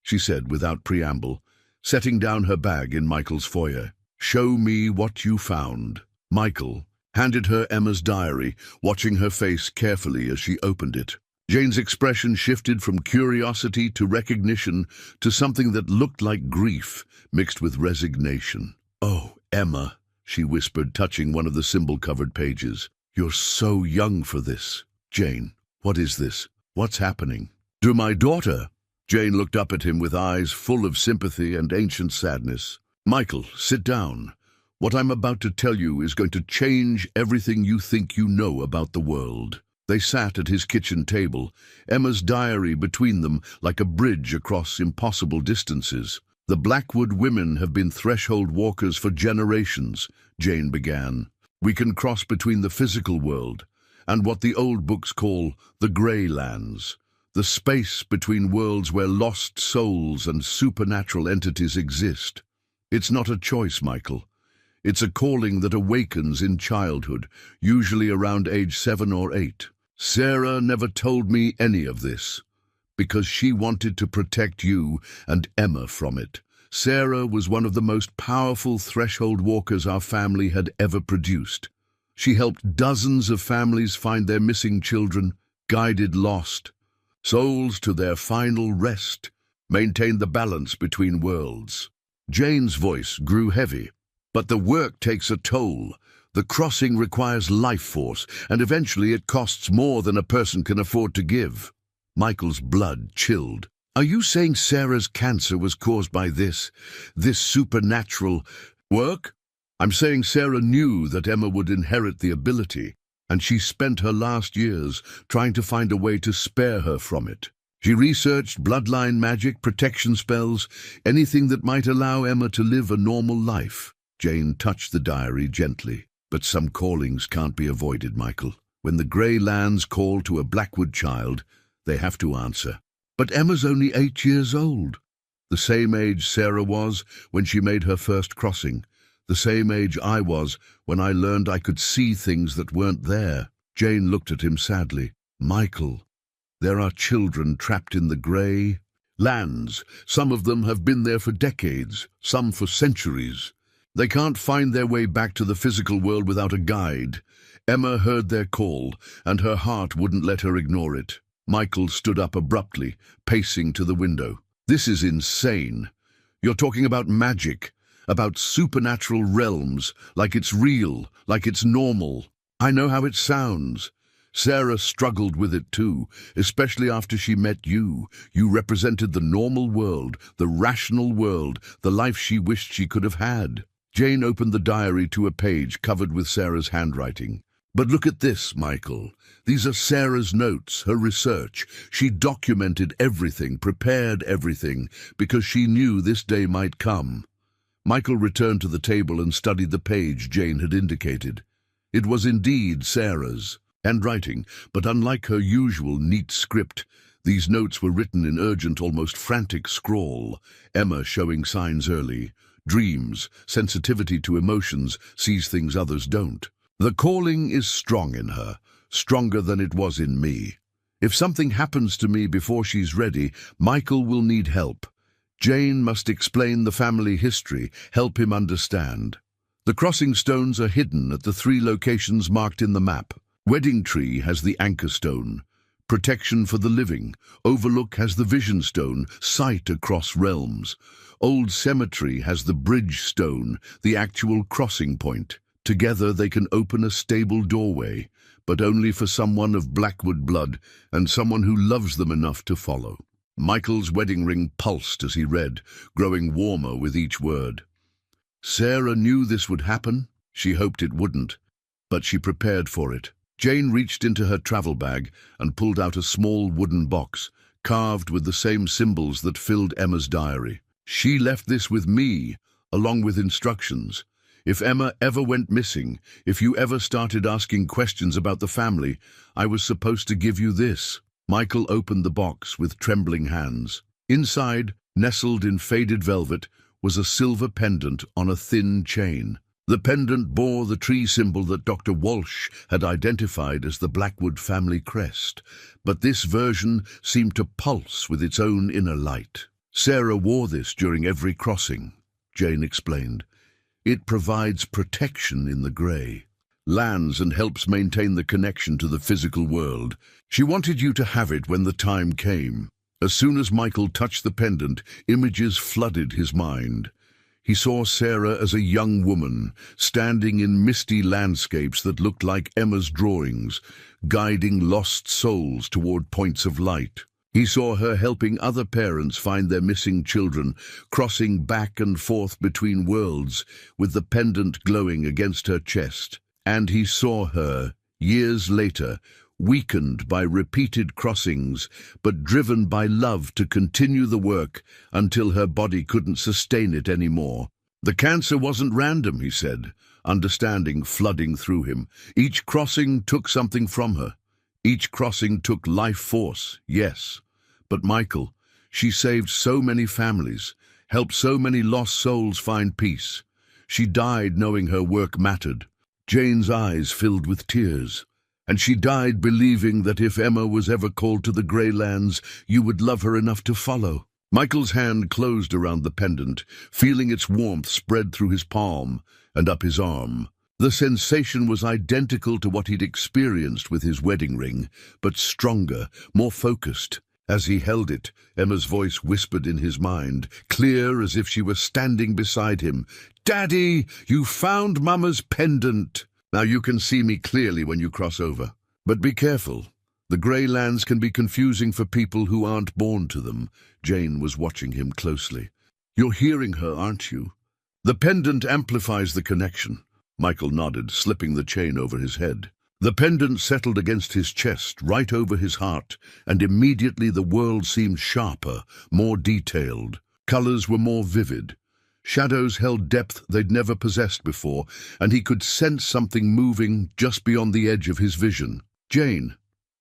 she said without preamble, setting down her bag in Michael's foyer. "Show me what you found." Michael handed her Emma's diary, watching her face carefully as she opened it. Jane's expression shifted from curiosity to recognition to something that looked like grief mixed with resignation. "Oh, Emma," she whispered, touching one of the symbol-covered pages. "You're so young for this." "Jane, what is this? What's happening?" "To my daughter." Jane looked up at him with eyes full of sympathy and ancient sadness. "Michael, sit down. What I'm about to tell you is going to change everything you think you know about the world." They sat at his kitchen table, Emma's diary between them like a bridge across impossible distances. "The Blackwood women have been threshold walkers for generations," Jane began. "We can cross between the physical world and what the old books call the grey lands. the space between worlds where lost souls and supernatural entities exist. It's not a choice, Michael. It's a calling that awakens in childhood, usually around age 7 or 8. Sarah never told me any of this, because she wanted to protect you and Emma from it. Sarah was one of the most powerful threshold walkers our family had ever produced. She helped dozens of families find their missing children, guided lost souls to their final rest, maintained the balance between worlds. Jane's voice grew heavy. But the work takes a toll. The crossing requires life force, and eventually it costs more than a person can afford to give. Michael's blood chilled. Are you saying Sarah's cancer was caused by this supernatural work? I'm saying Sarah knew that Emma would inherit the ability, and she spent her last years trying to find a way to spare her from it. She researched bloodline magic, protection spells, anything that might allow Emma to live a normal life. Jane touched the diary gently. But some callings can't be avoided, Michael. When the grey lands call to a Blackwood child, they have to answer. But Emma's only 8 years old. The same age Sarah was when she made her first crossing. The same age I was when I learned I could see things that weren't there. Jane looked at him sadly. Michael, there are children trapped in the grey lands. Some of them have been there for decades, some for centuries. They can't find their way back to the physical world without a guide. Emma heard their call, and her heart wouldn't let her ignore it. Michael stood up abruptly, pacing to the window. This is insane. You're talking about magic, about supernatural realms, like it's real, like it's normal. I know how it sounds. Sarah struggled with it too, especially after she met you. You represented the normal world, the rational world, the life she wished she could have had. Jane opened the diary to a page covered with Sarah's handwriting. But look at this, Michael. These are Sarah's notes, her research. She documented everything, prepared everything, because she knew this day might come. Michael returned to the table and studied the page Jane had indicated. It was indeed Sarah's handwriting, but unlike her usual neat script, these notes were written in urgent, almost frantic scrawl. Emma showing signs early. Dreams, sensitivity to emotions, sees things others don't. The calling is strong in her, stronger than it was in me. If something happens to me before she's ready, Michael will need help. Jane must explain the family history, help him understand. The crossing stones are hidden at the 3 locations marked in the map. Wedding Tree has the anchor stone, protection for the living. Overlook has the vision stone, sight across realms. Old Cemetery has the bridge stone, the actual crossing point. Together they can open a stable doorway, but only for someone of Blackwood blood and someone who loves them enough to follow. Michael's wedding ring pulsed as he read, growing warmer with each word. Sarah knew this would happen. She hoped it wouldn't, but she prepared for it. Jane reached into her travel bag and pulled out a small wooden box, carved with the same symbols that filled Emma's diary. She left this with me, along with instructions. If Emma ever went missing, if you ever started asking questions about the family, I was supposed to give you this. Michael opened the box with trembling hands. Inside, nestled in faded velvet, was a silver pendant on a thin chain. The pendant bore the tree symbol that Dr. Walsh had identified as the Blackwood family crest, but this version seemed to pulse with its own inner light. Sarah wore this during every crossing, Jane explained. It provides protection in the grey, lands and helps maintain the connection to the physical world. She wanted you to have it when the time came. As soon as Michael touched the pendant, images flooded his mind. He saw Sarah as a young woman, standing in misty landscapes that looked like Emma's drawings, guiding lost souls toward points of light. He saw her helping other parents find their missing children, crossing back and forth between worlds, with the pendant glowing against her chest. And he saw her, years later, weakened by repeated crossings, but driven by love to continue the work until her body couldn't sustain it anymore. The cancer wasn't random, he said, understanding flooding through him. Each crossing took something from her. Each crossing took life force, yes. But Michael, she saved so many families, helped so many lost souls find peace. She died knowing her work mattered. Jane's eyes filled with tears. And she died believing that if Emma was ever called to the Grey Lands, you would love her enough to follow. Michael's hand closed around the pendant, feeling its warmth spread through his palm and up his arm. The sensation was identical to what he'd experienced with his wedding ring, but stronger, more focused. As he held it, Emma's voice whispered in his mind, clear as if she were standing beside him. "Daddy, you found Mama's pendant. Now you can see me clearly when you cross over. But be careful. The Grey Lands can be confusing for people who aren't born to them." Jane was watching him closely. "You're hearing her, aren't you? The pendant amplifies the connection." Michael nodded, slipping the chain over his head. The pendant settled against his chest, right over his heart, and immediately the world seemed sharper, more detailed. Colors were more vivid. Shadows held depth they'd never possessed before, and he could sense something moving just beyond the edge of his vision. "Jane,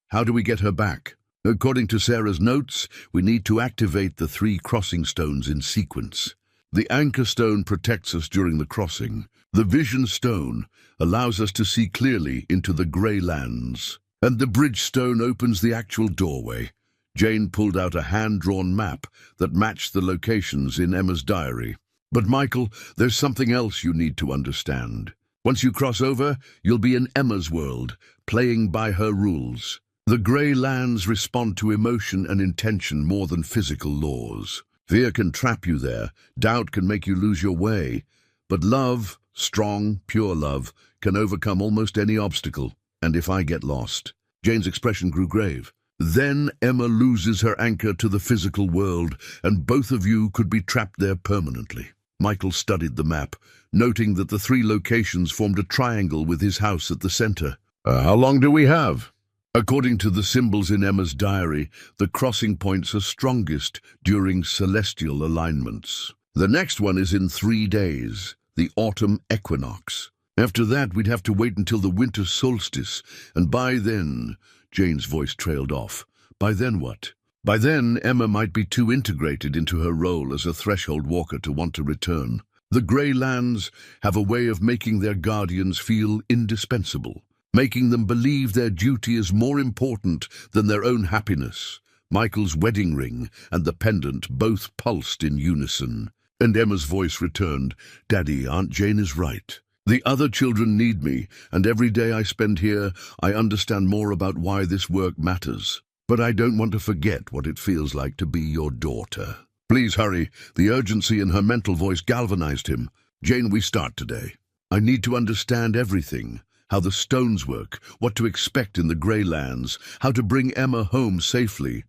how do we get her back?" "According to Sarah's notes, we need to activate the 3 crossing stones in sequence. The anchor stone protects us during the crossing. The vision stone allows us to see clearly into the Grey Lands. And the bridge stone opens the actual doorway." Jane pulled out a hand-drawn map that matched the locations in Emma's diary. "But Michael, there's something else you need to understand. Once you cross over, you'll be in Emma's world, playing by her rules. The Grey Lands respond to emotion and intention more than physical laws. Fear can trap you there, doubt can make you lose your way, but love, strong, pure love, can overcome almost any obstacle. And if I get lost..." Jane's expression grew grave. "Then Emma loses her anchor to the physical world, and both of you could be trapped there permanently." Michael studied the map, noting that the 3 locations formed a triangle with his house at the center. How long do we have?" "According to the symbols in Emma's diary, the crossing points are strongest during celestial alignments. The next one is in 3 days, the autumn equinox. After that, we'd have to wait until the winter solstice, and by then..." Jane's voice trailed off. "By then what?" "By then, Emma might be too integrated into her role as a threshold walker to want to return. The Grey Lands have a way of making their guardians feel indispensable, making them believe their duty is more important than their own happiness." Michael's wedding ring and the pendant both pulsed in unison, and Emma's voice returned, "Daddy, Aunt Jane is right. The other children need me, and every day I spend here, I understand more about why this work matters. But I don't want to forget what it feels like to be your daughter." "Please hurry." The urgency in her mental voice galvanized him. "Jane, we start today. I need to understand everything. How the stones work, what to expect in the Grey Lands, how to bring Emma home safely."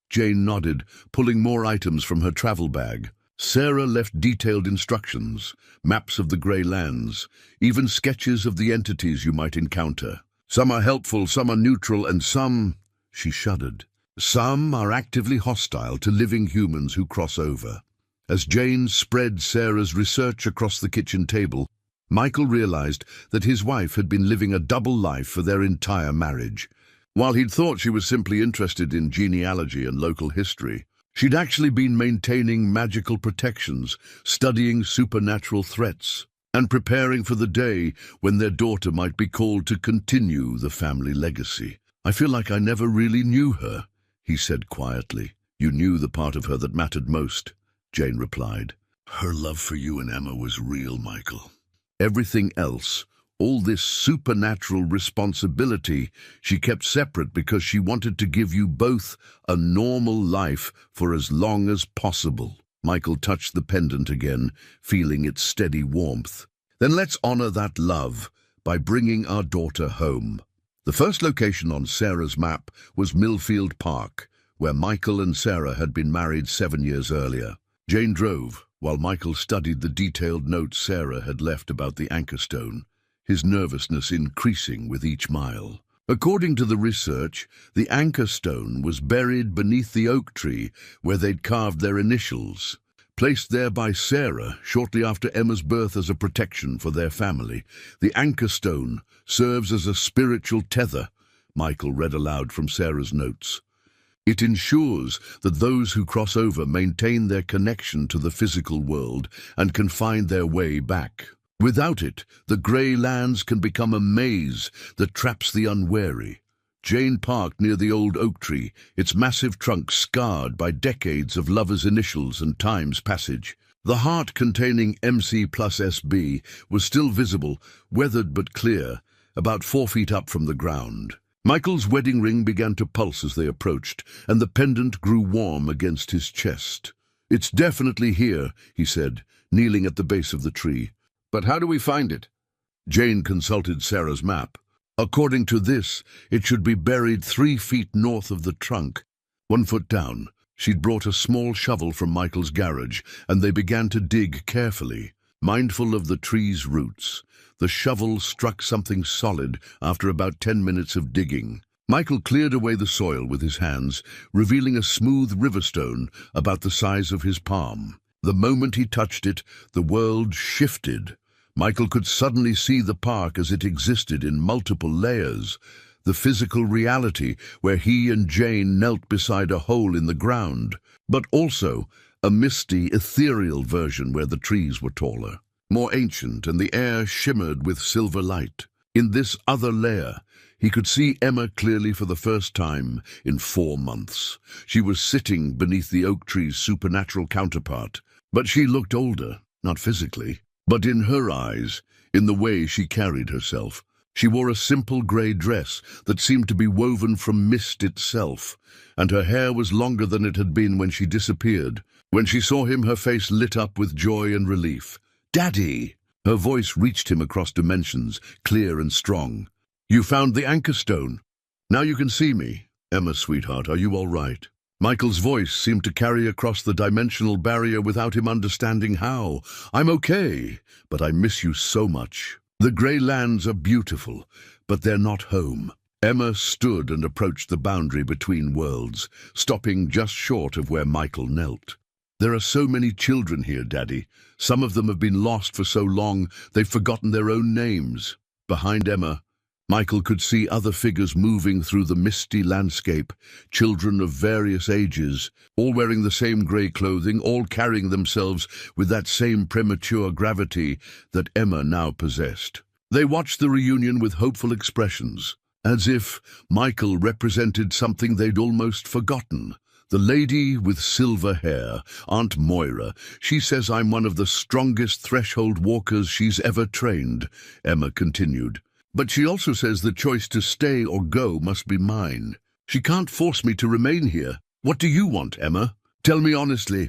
Jane nodded, pulling more items from her travel bag. Sarah left detailed instructions, maps of the Grey Lands, even sketches of the entities you might encounter. "Some are helpful, some are neutral, and some..." She shuddered. "Some are actively hostile to living humans who cross over." As Jane spread Sarah's research across the kitchen table, Michael realized that his wife had been living a double life for their entire marriage. While he'd thought she was simply interested in genealogy and local history, she'd actually been maintaining magical protections, studying supernatural threats, and preparing for the day when their daughter might be called to continue the family legacy. "I feel like I never really knew her," he said quietly. "You knew the part of her that mattered most," Jane replied. "Her love for you and Emma was real, Michael. Everything else, all this supernatural responsibility, she kept separate because she wanted to give you both a normal life for as long as possible." Michael touched the pendant again, feeling its steady warmth. "Then let's honor that love by bringing our daughter home." The first location on Sarah's map was Millfield Park, where Michael and Sarah had been married 7 years earlier. Jane drove, while Michael studied the detailed notes Sarah had left about the anchor stone, his nervousness increasing with each mile. According to the research, the anchor stone was buried beneath the oak tree where they'd carved their initials. Placed there by Sarah shortly after Emma's birth as a protection for their family, the anchor stone serves as a spiritual tether, Michael read aloud from Sarah's notes. It ensures that those who cross over maintain their connection to the physical world and can find their way back. Without it, the grey lands can become a maze that traps the unwary. Jane parked near the old oak tree, its massive trunk scarred by decades of lovers' initials and time's passage. The heart containing MC plus SB was still visible, weathered but clear, about 4 feet up from the ground. Michael's wedding ring began to pulse as they approached, and the pendant grew warm against his chest. "It's definitely here," he said, kneeling at the base of the tree. "But how do we find it?" Jane consulted Sarah's map. "According to this, it should be buried 3 feet north of the trunk, 1 foot down." She'd brought a small shovel from Michael's garage, and they began to dig carefully, mindful of the tree's roots. The shovel struck something solid after about 10 minutes of digging. Michael cleared away the soil with his hands, revealing a smooth riverstone about the size of his palm. The moment he touched it, the world shifted. Michael could suddenly see the park as it existed in multiple layers. The physical reality where he and Jane knelt beside a hole in the ground, but also a misty, ethereal version where the trees were taller, more ancient, and the air shimmered with silver light. In this other layer, he could see Emma clearly for the first time in 4 months. She was sitting beneath the oak tree's supernatural counterpart, but she looked older, not physically, but in her eyes, in the way she carried herself. She wore a simple grey dress that seemed to be woven from mist itself, and her hair was longer than it had been when she disappeared. When she saw him, her face lit up with joy and relief. "Daddy!" Her voice reached him across dimensions, clear and strong. "You found the anchor stone. Now you can see me. Emma, sweetheart, are you all right?" Michael's voice seemed to carry across the dimensional barrier without him understanding how. "I'm okay, but I miss you so much. The grey lands are beautiful, but they're not home." Emma stood and approached the boundary between worlds, stopping just short of where Michael knelt. "There are so many children here, Daddy. Some of them have been lost for so long they've forgotten their own names." Behind Emma, Michael could see other figures moving through the misty landscape, children of various ages, all wearing the same grey clothing, all carrying themselves with that same premature gravity that Emma now possessed. They watched the reunion with hopeful expressions, as if Michael represented something they'd almost forgotten. "The lady with silver hair, Aunt Moira, she says I'm one of the strongest threshold walkers she's ever trained," Emma continued. "But she also says the choice to stay or go must be mine. She can't force me to remain here. What do you want, Emma? Tell me honestly."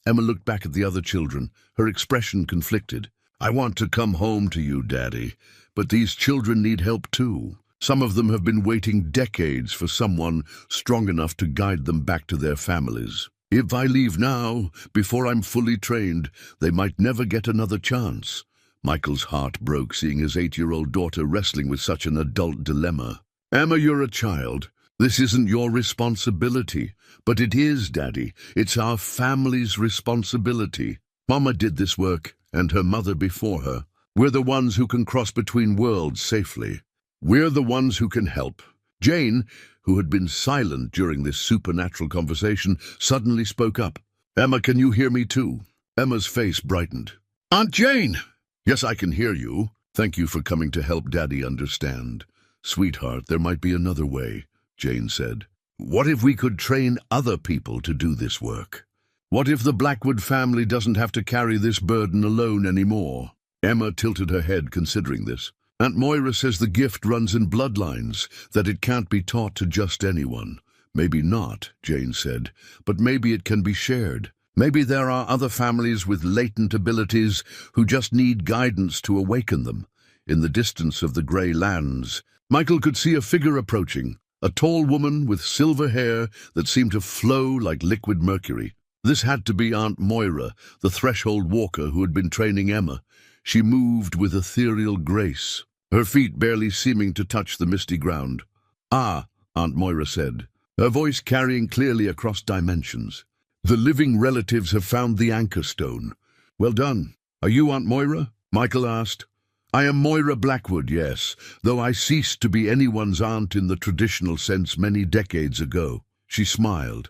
Emma looked back at the other children, her expression conflicted. "I want to come home to you, Daddy, but these children need help too. Some of them have been waiting decades for someone strong enough to guide them back to their families. If I leave now, before I'm fully trained, they might never get another chance." Michael's heart broke seeing his 8-year-old daughter wrestling with such an adult dilemma. "Emma, you're a child. This isn't your responsibility. But it is, Daddy. It's our family's responsibility. Mama did this work, and her mother before her. We're the ones who can cross between worlds safely. We're the ones who can help." Jane, who had been silent during this supernatural conversation, suddenly spoke up. "Emma, can you hear me too?" Emma's face brightened. "Aunt Jane!" "Yes, I can hear you. Thank you for coming to help Daddy understand." "Sweetheart, there might be another way," Jane said. "What if we could train other people to do this work? What if the Blackwood family doesn't have to carry this burden alone anymore?" Emma tilted her head, considering this. "Aunt Moira says the gift runs in bloodlines, that it can't be taught to just anyone." "Maybe not," Jane said, "but maybe it can be shared. Maybe there are other families with latent abilities who just need guidance to awaken them." In the distance of the grey lands, Michael could see a figure approaching, a tall woman with silver hair that seemed to flow like liquid mercury. This had to be Aunt Moira, the threshold walker who had been training Emma. She moved with ethereal grace, her feet barely seeming to touch the misty ground. "Ah," Aunt Moira said, her voice carrying clearly across dimensions. "The living relatives have found the anchor stone." "Well done. Are you Aunt Moira?" Michael asked. "I am Moira Blackwood, yes, though I ceased to be anyone's aunt in the traditional sense many decades ago." She smiled,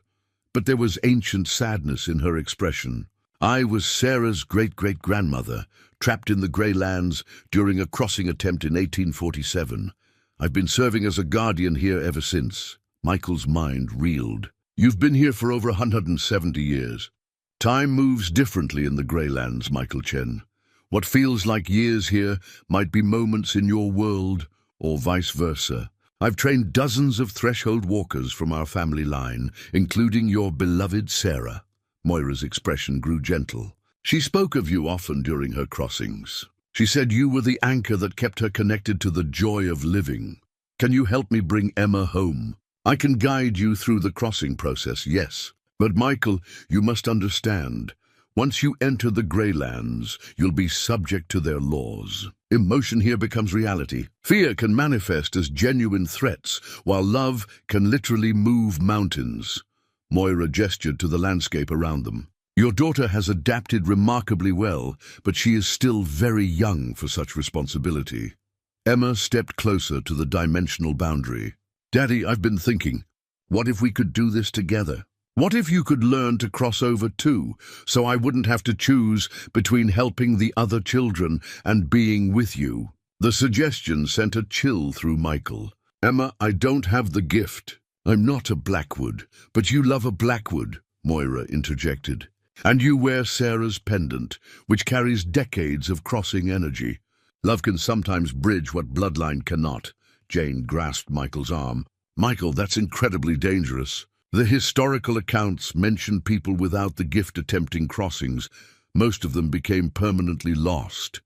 but there was ancient sadness in her expression. I was Sarah's great-great-grandmother, trapped in the Grey Lands during a crossing attempt in 1847. I've been serving as a guardian here ever since. Michael's mind reeled. You've been here for over 170 years. Time moves differently in the Grey Lands, Michael Chen. What feels like years here might be moments in your world, or vice versa. I've trained dozens of threshold walkers from our family line, including your beloved Sarah. Moira's expression grew gentle. She spoke of you often during her crossings. She said you were the anchor that kept her connected to the joy of living. Can you help me bring Emma home? I can guide you through the crossing process, yes. But Michael, you must understand, once you enter the Grey Lands, you'll be subject to their laws. Emotion here becomes reality. Fear can manifest as genuine threats, while love can literally move mountains. Moira gestured to the landscape around them. Your daughter has adapted remarkably well, but she is still very young for such responsibility. Emma stepped closer to the dimensional boundary. Daddy, I've been thinking, what if we could do this together? What if you could learn to cross over too, so I wouldn't have to choose between helping the other children and being with you? The suggestion sent a chill through Michael. Emma, I don't have the gift. I'm not a Blackwood, but you love a Blackwood, Moira interjected. And you wear Sarah's pendant, which carries decades of crossing energy. Love can sometimes bridge what bloodline cannot. Jane grasped Michael's arm. Michael, that's incredibly dangerous. The historical accounts mention people without the gift attempting crossings. Most of them became permanently lost.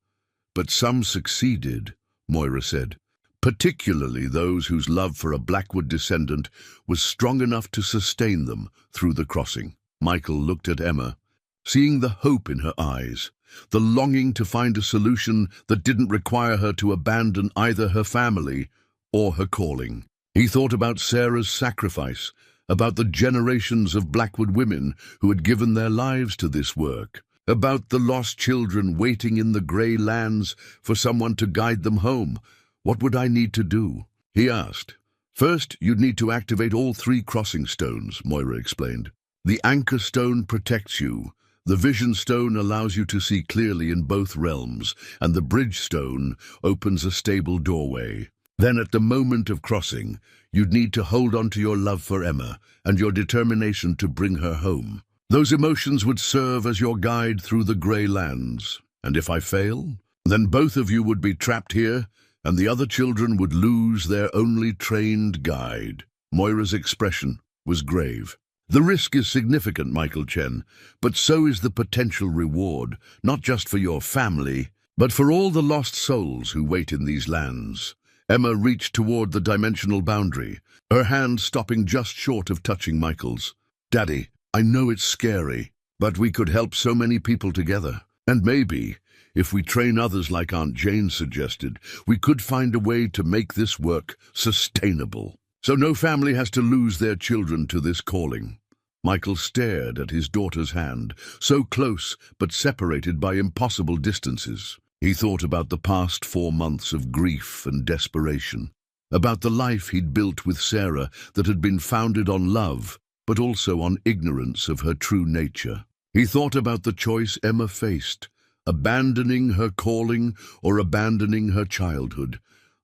But some succeeded, Moira said, particularly those whose love for a Blackwood descendant was strong enough to sustain them through the crossing. Michael looked at Emma, seeing the hope in her eyes, the longing to find a solution that didn't require her to abandon either her family or her calling. He thought about Sarah's sacrifice, about the generations of Blackwood women who had given their lives to this work, about the lost children waiting in the Grey Lands for someone to guide them home. What would I need to do? He asked. First, you'd need to activate all 3 crossing stones, Moira explained. The anchor stone protects you. The vision stone allows you to see clearly in both realms, and the bridge stone opens a stable doorway. Then at the moment of crossing, you'd need to hold on to your love for Emma and your determination to bring her home. Those emotions would serve as your guide through the Grey Lands. And if I fail, then both of you would be trapped here, and the other children would lose their only trained guide. Moira's expression was grave. The risk is significant, Michael Chen, but so is the potential reward, not just for your family, but for all the lost souls who wait in these lands. Emma reached toward the dimensional boundary, her hand stopping just short of touching Michael's. Daddy, I know it's scary, but we could help so many people together. And maybe, if we train others like Aunt Jane suggested, we could find a way to make this work sustainable. So no family has to lose their children to this calling. Michael stared at his daughter's hand, so close but separated by impossible distances. He thought about the past 4 months of grief and desperation, about the life he'd built with Sarah that had been founded on love, but also on ignorance of her true nature. He thought about the choice Emma faced, abandoning her calling or abandoning her childhood.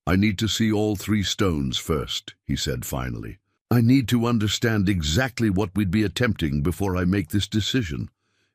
I need to see all 3 stones first, he said finally. I need to understand exactly what we'd be attempting before I make this decision.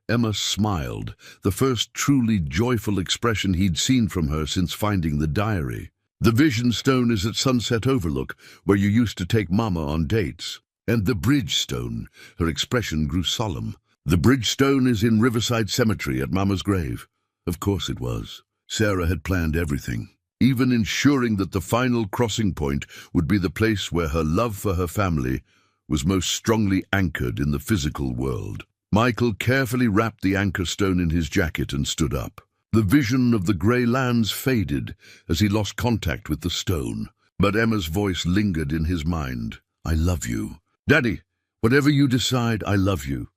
Emma smiled, the first truly joyful expression he'd seen from her since finding the diary. The vision stone is at Sunset Overlook, where you used to take Mama on dates. And the bridge stone, her expression grew solemn. The bridge stone is in Riverside Cemetery at Mama's grave. Of course it was. Sarah had planned everything, even ensuring that the final crossing point would be the place where her love for her family was most strongly anchored in the physical world. Michael carefully wrapped the anchor stone in his jacket and stood up. The vision of the Grey Lands faded as he lost contact with the stone, but Emma's voice lingered in his mind. I love you. Daddy, whatever you decide, I love you.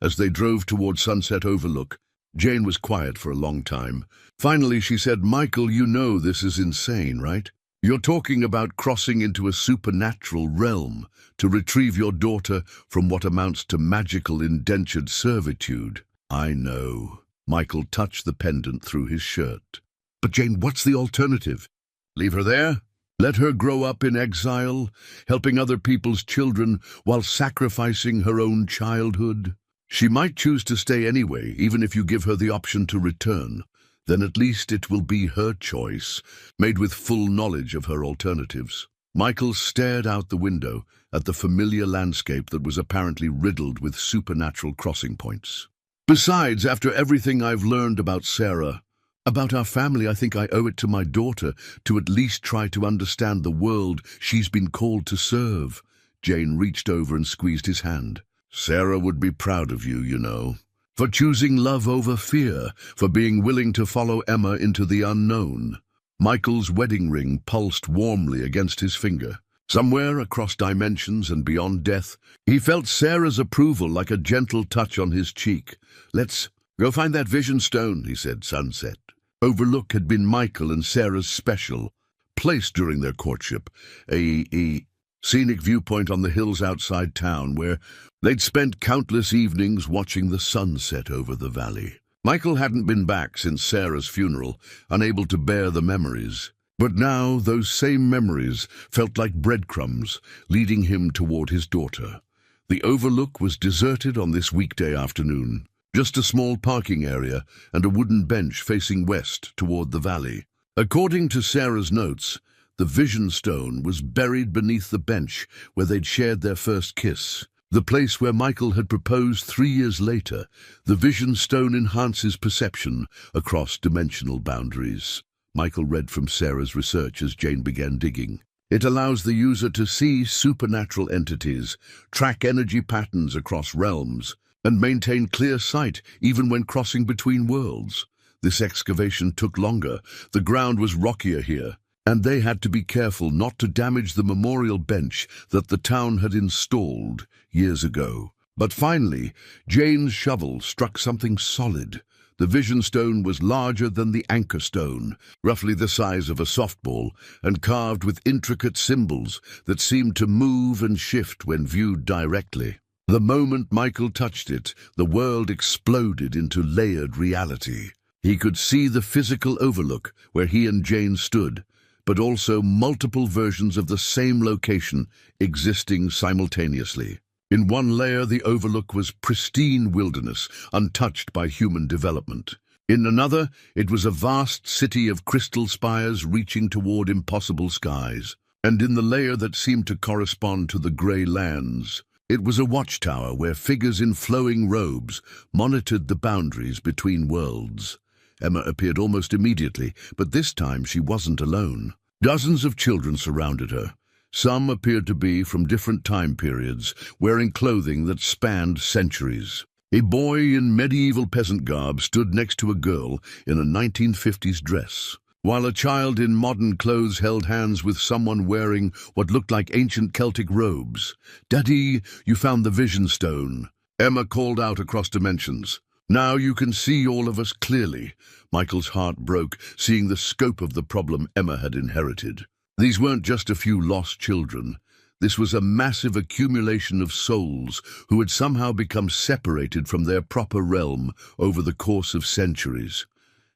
As they drove toward Sunset Overlook, Jane was quiet for a long time. Finally, she said, Michael, you know this is insane, right? You're talking about crossing into a supernatural realm to retrieve your daughter from what amounts to magical indentured servitude. I know. Michael touched the pendant through his shirt. But Jane, what's the alternative? Leave her there? Let her grow up in exile, helping other people's children while sacrificing her own childhood? She might choose to stay anyway, even if you give her the option to return. Then at least it will be her choice, made with full knowledge of her alternatives. Michael stared out the window at the familiar landscape that was apparently riddled with supernatural crossing points. Besides, after everything I've learned about Sarah, about our family, I think I owe it to my daughter to at least try to understand the world she's been called to serve. Jane reached over and squeezed his hand. Sarah would be proud of you, you know, for choosing love over fear, for being willing to follow Emma into the unknown. Michael's wedding ring pulsed warmly against his finger. Somewhere across dimensions and beyond death, he felt Sarah's approval like a gentle touch on his cheek. Let's go find that vision stone, he said, sunset. Overlook had been Michael and Sarah's special place during their courtship, a scenic viewpoint on the hills outside town where they'd spent countless evenings watching the sunset over the valley. Michael hadn't been back since Sarah's funeral, unable to bear the memories. But now those same memories felt like breadcrumbs, leading him toward his daughter. The overlook was deserted on this weekday afternoon. Just a small parking area and a wooden bench facing west toward the valley. According to Sarah's notes, the vision stone was buried beneath the bench where they'd shared their first kiss. The place where Michael had proposed 3 years later. The vision stone enhances perception across dimensional boundaries. Michael read from Sarah's research as Jane began digging. It allows the user to see supernatural entities, track energy patterns across realms, and maintain clear sight even when crossing between worlds. This excavation took longer. The ground was rockier here, and they had to be careful not to damage the memorial bench that the town had installed years ago. But finally, Jane's shovel struck something solid. The vision stone was larger than the anchor stone, roughly the size of a softball, and carved with intricate symbols that seemed to move and shift when viewed directly. The moment Michael touched it, the world exploded into layered reality. He could see the physical overlook where he and Jane stood, but also multiple versions of the same location existing simultaneously. In one layer, the overlook was pristine wilderness, untouched by human development. In another, it was a vast city of crystal spires reaching toward impossible skies. And in the layer that seemed to correspond to the grey lands, it was a watchtower where figures in flowing robes monitored the boundaries between worlds. Emma appeared almost immediately, but this time she wasn't alone. Dozens of children surrounded her. Some appeared to be from different time periods, wearing clothing that spanned centuries. A boy in medieval peasant garb stood next to a girl in a 1950s dress, while a child in modern clothes held hands with someone wearing what looked like ancient Celtic robes. "Daddy, you found the vision stone," Emma called out across dimensions. "Now you can see all of us clearly." Michael's heart broke, seeing the scope of the problem Emma had inherited. These weren't just a few lost children. This was a massive accumulation of souls who had somehow become separated from their proper realm over the course of centuries.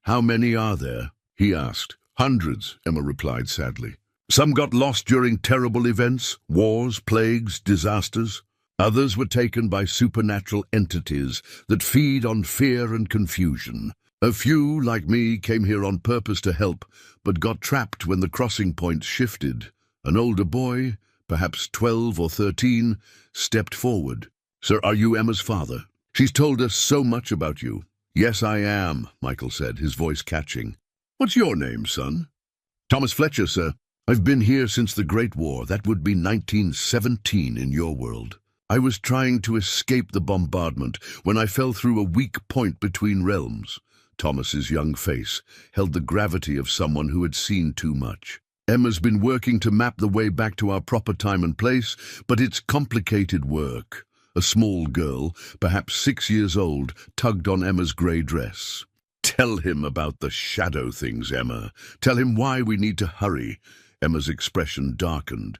"How many are there?" he asked. "Hundreds," Emma replied sadly. "Some got lost during terrible events, wars, plagues, disasters. Others were taken by supernatural entities that feed on fear and confusion. A few, like me, came here on purpose to help, but got trapped when the crossing points shifted. An older boy, perhaps 12 or 13, stepped forward. Sir, are you Emma's father? She's told us so much about you." "Yes, I am," Michael said, his voice catching. "What's your name, son?" "Thomas Fletcher, sir. I've been here since the Great War. That would be 1917 in your world. I was trying to escape the bombardment when I fell through a weak point between realms." Thomas's young face held the gravity of someone who had seen too much. "Emma's been working to map the way back to our proper time and place, but it's complicated work." A small girl, perhaps 6 years old, tugged on Emma's grey dress. "Tell him about the shadow things, Emma. Tell him why we need to hurry." Emma's expression darkened.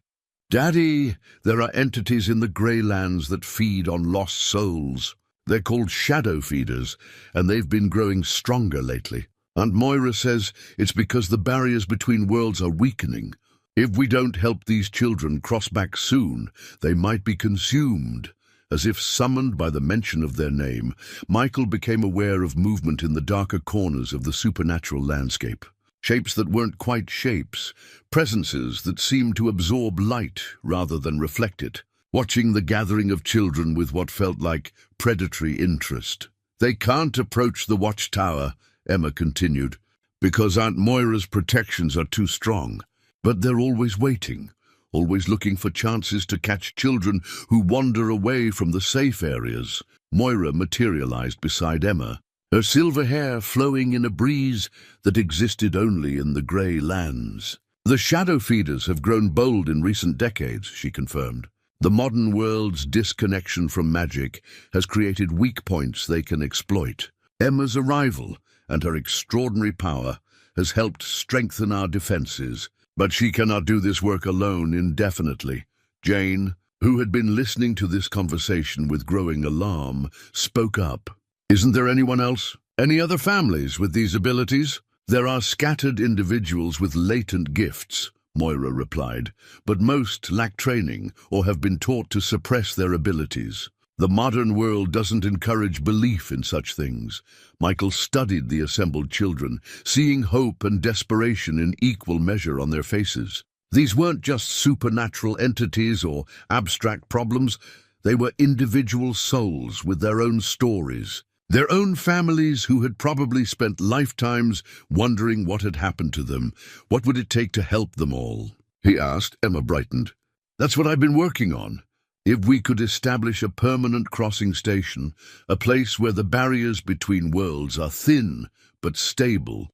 "Daddy, there are entities in the grey lands that feed on lost souls. They're called shadow feeders, and they've been growing stronger lately. Aunt Moira says it's because the barriers between worlds are weakening. If we don't help these children cross back soon, they might be consumed." As if summoned by the mention of their name, Michael became aware of movement in the darker corners of the supernatural landscape. Shapes that weren't quite shapes, presences that seemed to absorb light rather than reflect it, watching the gathering of children with what felt like predatory interest. "They can't approach the watchtower," Emma continued, "because Aunt Moira's protections are too strong. But they're always waiting, always looking for chances to catch children who wander away from the safe areas." Moira materialized beside Emma, her silver hair flowing in a breeze that existed only in the grey lands. "The shadow feeders have grown bold in recent decades," she confirmed. "The modern world's disconnection from magic has created weak points they can exploit. Emma's arrival and her extraordinary power has helped strengthen our defenses. But she cannot do this work alone indefinitely." Jane, who had been listening to this conversation with growing alarm, spoke up. "Isn't there anyone else? Any other families with these abilities?" "There are scattered individuals with latent gifts," Moira replied, "but most lack training or have been taught to suppress their abilities. The modern world doesn't encourage belief in such things." Michael studied the assembled children, seeing hope and desperation in equal measure on their faces. These weren't just supernatural entities or abstract problems. They were individual souls with their own stories, their own families who had probably spent lifetimes wondering what had happened to them. "What would it take to help them all?" he asked. Emma brightened. "That's what I've been working on. If we could establish a permanent crossing station, a place where the barriers between worlds are thin but stable,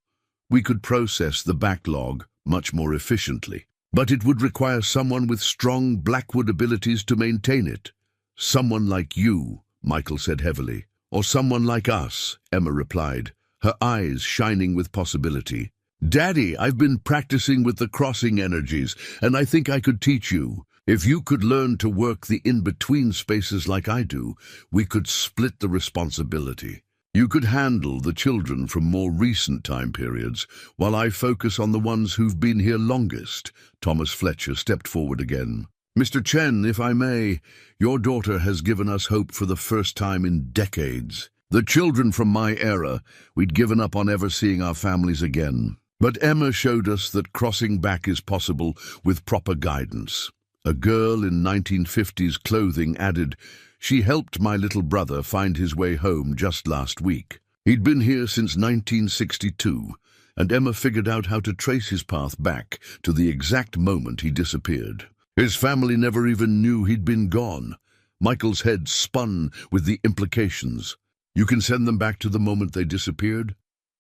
we could process the backlog much more efficiently. But it would require someone with strong Blackwood abilities to maintain it." "Someone like you," Michael said heavily. "Or someone like us," Emma replied, her eyes shining with possibility. "Daddy, I've been practicing with the crossing energies, and I think I could teach you. If you could learn to work the in-between spaces like I do, we could split the responsibility. You could handle the children from more recent time periods, while I focus on the ones who've been here longest." Thomas Fletcher stepped forward again. "Mr. Chen, if I may, your daughter has given us hope for the first time in decades. The children from my era, we'd given up on ever seeing our families again. But Emma showed us that crossing back is possible with proper guidance." A girl in 1950s clothing added, "She helped my little brother find his way home just last week. He'd been here since 1962, and Emma figured out how to trace his path back to the exact moment he disappeared. His family never even knew he'd been gone." Michael's head spun with the implications. "You can send them back to the moment they disappeared?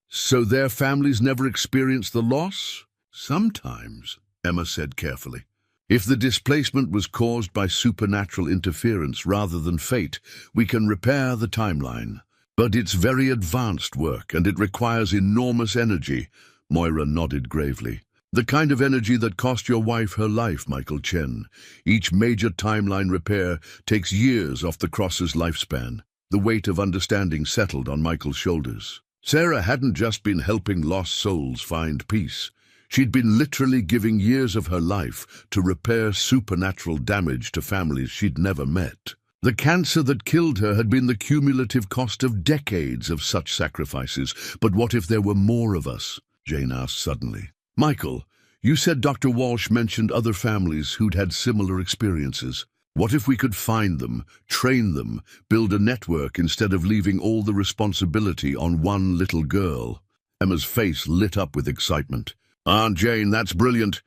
So their families never experienced the loss?" "Sometimes," Emma said carefully. "If the displacement was caused by supernatural interference rather than fate, we can repair the timeline. But it's very advanced work, and it requires enormous energy." Moira nodded gravely. "The kind of energy that cost your wife her life, Michael Chen. Each major timeline repair takes years off the Cross's lifespan." The weight of understanding settled on Michael's shoulders. Sarah hadn't just been helping lost souls find peace. She'd been literally giving years of her life to repair supernatural damage to families she'd never met. The cancer that killed her had been the cumulative cost of decades of such sacrifices. "But what if there were more of us?" Jane asked suddenly. "Michael, you said Dr. Walsh mentioned other families who'd had similar experiences. What if we could find them, train them, build a network instead of leaving all the responsibility on one little girl?" Emma's face lit up with excitement. "Aunt Jane, that's brilliant.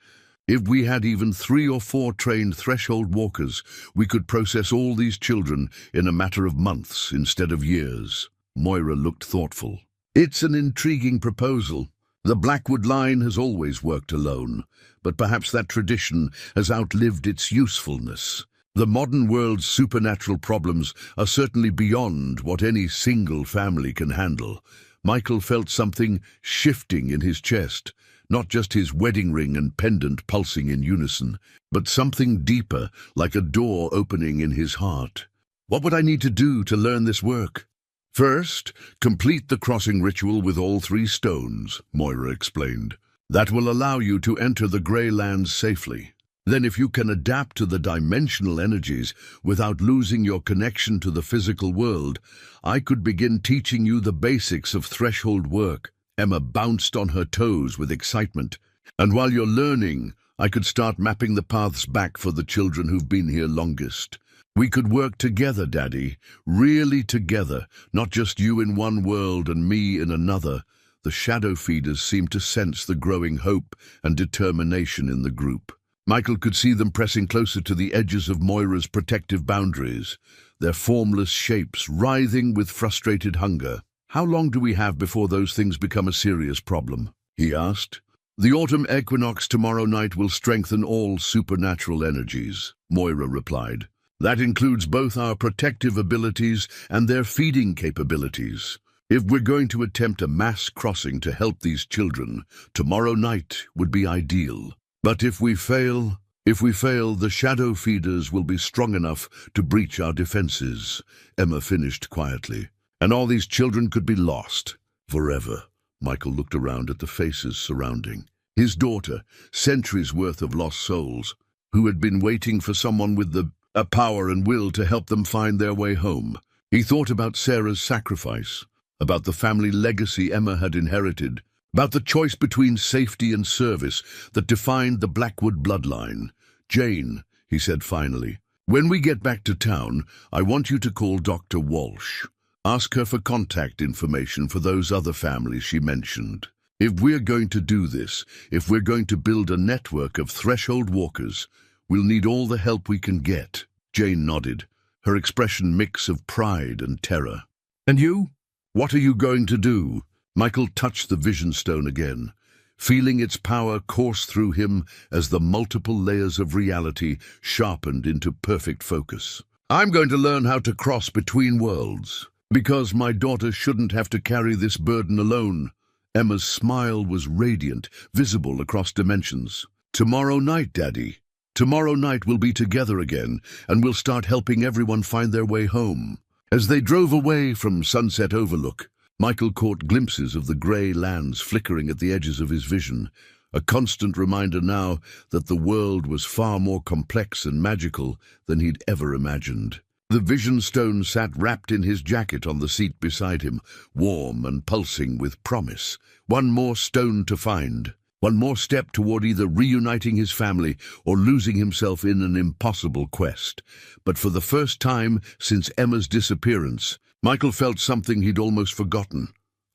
If we had even 3 or 4 trained threshold walkers, we could process all these children in a matter of months instead of years." Moira looked thoughtful. "It's an intriguing proposal. The Blackwood line has always worked alone, but perhaps that tradition has outlived its usefulness. The modern world's supernatural problems are certainly beyond what any single family can handle." Michael felt something shifting in his chest. not just his wedding ring and pendant pulsing in unison, but something deeper, like a door opening in his heart. What would I need to do to learn this work? First, complete the crossing ritual with all 3 stones, Moira explained. That will allow you to enter the Grey Lands safely. Then if you can adapt to the dimensional energies without losing your connection to the physical world, I could begin teaching you the basics of threshold work. Emma bounced on her toes with excitement. And while you're learning, I could start mapping the paths back for the children who've been here longest. We could work together, Daddy, really together, not just you in one world and me in another. The shadow feeders seemed to sense the growing hope and determination in the group. Michael could see them pressing closer to the edges of Moira's protective boundaries, their formless shapes writhing with frustrated hunger. How long do we have before those things become a serious problem? He asked. The autumn equinox tomorrow night will strengthen all supernatural energies, Moira replied. That includes both our protective abilities and their feeding capabilities. If we're going to attempt a mass crossing to help these children, tomorrow night would be ideal. But if we fail, the shadow feeders will be strong enough to breach our defenses, Emma finished quietly. And all these children could be lost forever. Michael looked around at the faces surrounding. His daughter, centuries worth of lost souls, who had been waiting for someone with the power and will to help them find their way home. He thought about Sarah's sacrifice, about the family legacy Emma had inherited, about the choice between safety and service that defined the Blackwood bloodline. Jane, he said finally, when we get back to town, I want you to call Dr. Walsh. Ask her for contact information for those other families she mentioned. If we're going to do this, if we're going to build a network of threshold walkers, we'll need all the help we can get. Jane nodded, her expression mix of pride and terror. And you? What are you going to do? Michael touched the vision stone again, feeling its power course through him as the multiple layers of reality sharpened into perfect focus. I'm going to learn how to cross between worlds. Because my daughter shouldn't have to carry this burden alone. Emma's smile was radiant, visible across dimensions. Tomorrow night, Daddy. Tomorrow night we'll be together again, and we'll start helping everyone find their way home. As they drove away from Sunset Overlook, Michael caught glimpses of the grey lands flickering at the edges of his vision, a constant reminder now that the world was far more complex and magical than he'd ever imagined. The vision stone sat wrapped in his jacket on the seat beside him, warm and pulsing with promise. One more stone to find, one more step toward either reuniting his family or losing himself in an impossible quest. But for the first time since Emma's disappearance, Michael felt something he'd almost forgotten.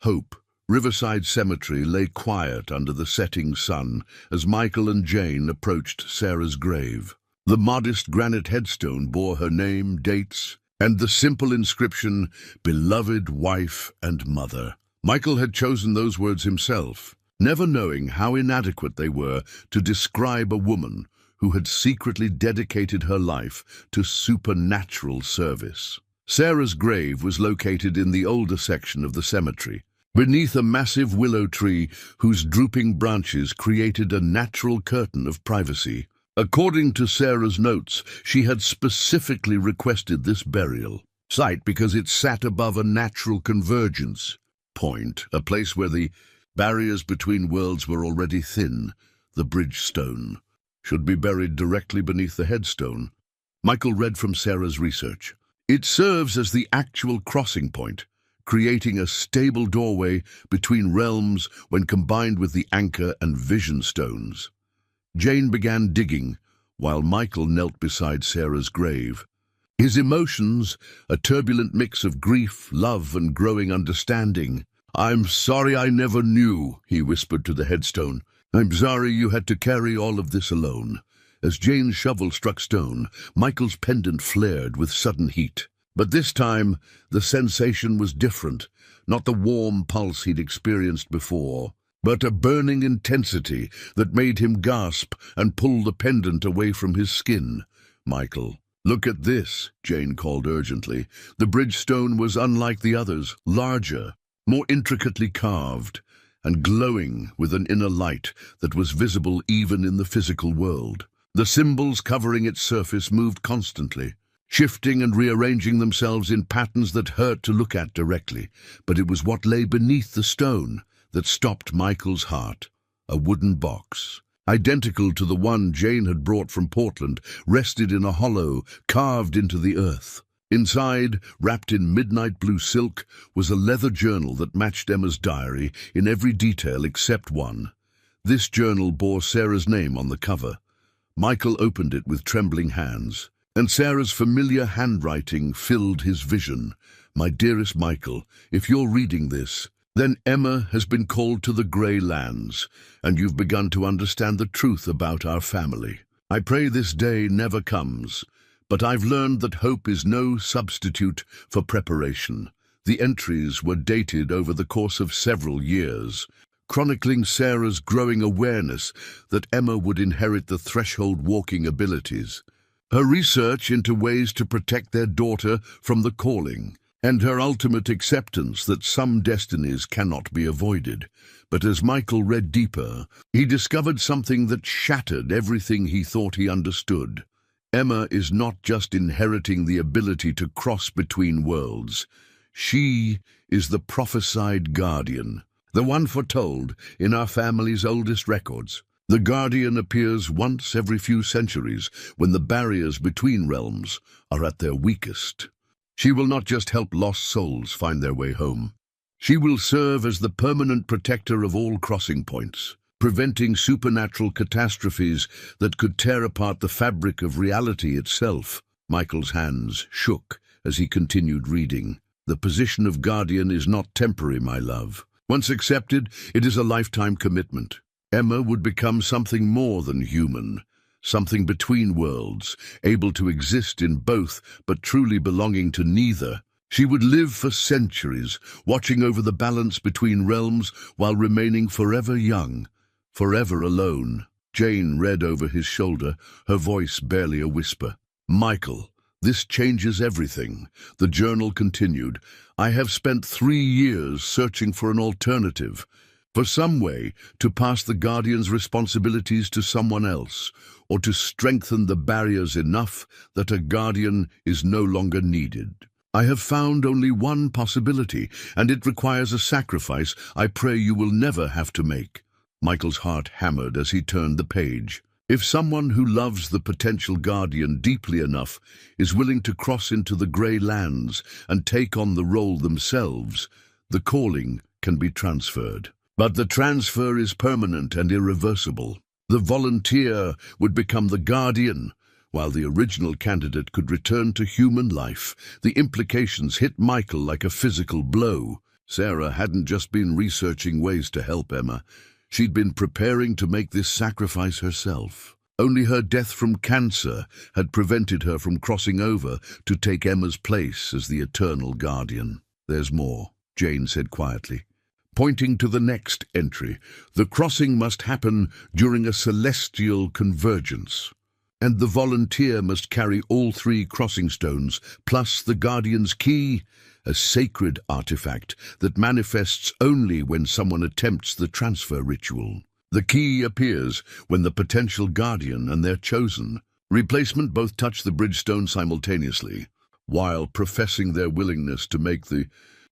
Hope. Riverside Cemetery lay quiet under the setting sun as Michael and Jane approached Sarah's grave. The modest granite headstone bore her name, dates, and the simple inscription, "Beloved Wife and Mother." Michael had chosen those words himself, never knowing how inadequate they were to describe a woman who had secretly dedicated her life to supernatural service. Sarah's grave was located in the older section of the cemetery, beneath a massive willow tree whose drooping branches created a natural curtain of privacy. According to Sarah's notes, she had specifically requested this burial site because it sat above a natural convergence point, a place where the barriers between worlds were already thin. The bridge stone should be buried directly beneath the headstone. Michael read from Sarah's research. It serves as the actual crossing point, creating a stable doorway between realms when combined with the anchor and vision stones. Jane began digging, while Michael knelt beside Sarah's grave. His emotions, a turbulent mix of grief, love, and growing understanding. "I'm sorry I never knew," he whispered to the headstone. "I'm sorry you had to carry all of this alone." As Jane's shovel struck stone, Michael's pendant flared with sudden heat. But this time, the sensation was different, not the warm pulse he'd experienced before, but a burning intensity that made him gasp and pull the pendant away from his skin. "Michael, look at this," Jane called urgently. The bridge stone was unlike the others, larger, more intricately carved, and glowing with an inner light that was visible even in the physical world. The symbols covering its surface moved constantly, shifting and rearranging themselves in patterns that hurt to look at directly, but it was what lay beneath the stone that stopped Michael's heart. A wooden box, identical to the one Jane had brought from Portland, rested in a hollow carved into the earth. Inside, wrapped in midnight blue silk, was a leather journal that matched Emma's diary in every detail except one. This journal bore Sarah's name on the cover. Michael opened it with trembling hands, and Sarah's familiar handwriting filled his vision. "My dearest Michael, if you're reading this, then Emma has been called to the Grey Lands, and you've begun to understand the truth about our family. I pray this day never comes, but I've learned that hope is no substitute for preparation." The entries were dated over the course of several years, chronicling Sarah's growing awareness that Emma would inherit the threshold walking abilities, her research into ways to protect their daughter from the calling, and her ultimate acceptance that some destinies cannot be avoided. But as Michael read deeper, he discovered something that shattered everything he thought he understood. Emma is not just inheriting the ability to cross between worlds. She is the prophesied guardian, the one foretold in our family's oldest records. The guardian appears once every few centuries when the barriers between realms are at their weakest. She will not just help lost souls find their way home. She will serve as the permanent protector of all crossing points, preventing supernatural catastrophes that could tear apart the fabric of reality itself. Michael's hands shook as he continued reading. "The position of guardian is not temporary, my love. Once accepted, it is a lifetime commitment. Emma would become something more than human, something between worlds, able to exist in both, but truly belonging to neither. She would live for centuries, watching over the balance between realms while remaining forever young, forever alone." Jane read over his shoulder, her voice barely a whisper. "Michael, this changes everything." The journal continued. "I have spent 3 years searching for an alternative, for some way to pass the guardian's responsibilities to someone else, or to strengthen the barriers enough that a guardian is no longer needed. I have found only one possibility, and it requires a sacrifice I pray you will never have to make." Michael's heart hammered as he turned the page. If someone who loves the potential guardian deeply enough is willing to cross into the Grey Lands and take on the role themselves, the calling can be transferred. But the transfer is permanent and irreversible. The volunteer would become the guardian, while the original candidate could return to human life. The implications hit Michael like a physical blow. Sarah hadn't just been researching ways to help Emma. She'd been preparing to make this sacrifice herself. Only her death from cancer had prevented her from crossing over to take Emma's place as the eternal guardian. "There's more," Jane said quietly, pointing to the next entry. "The crossing must happen during a celestial convergence, and the volunteer must carry all 3 crossing stones, plus the guardian's key, a sacred artifact that manifests only when someone attempts the transfer ritual. The key appears when the potential guardian and their chosen replacement both touch the bridge stone simultaneously, while professing their willingness to make the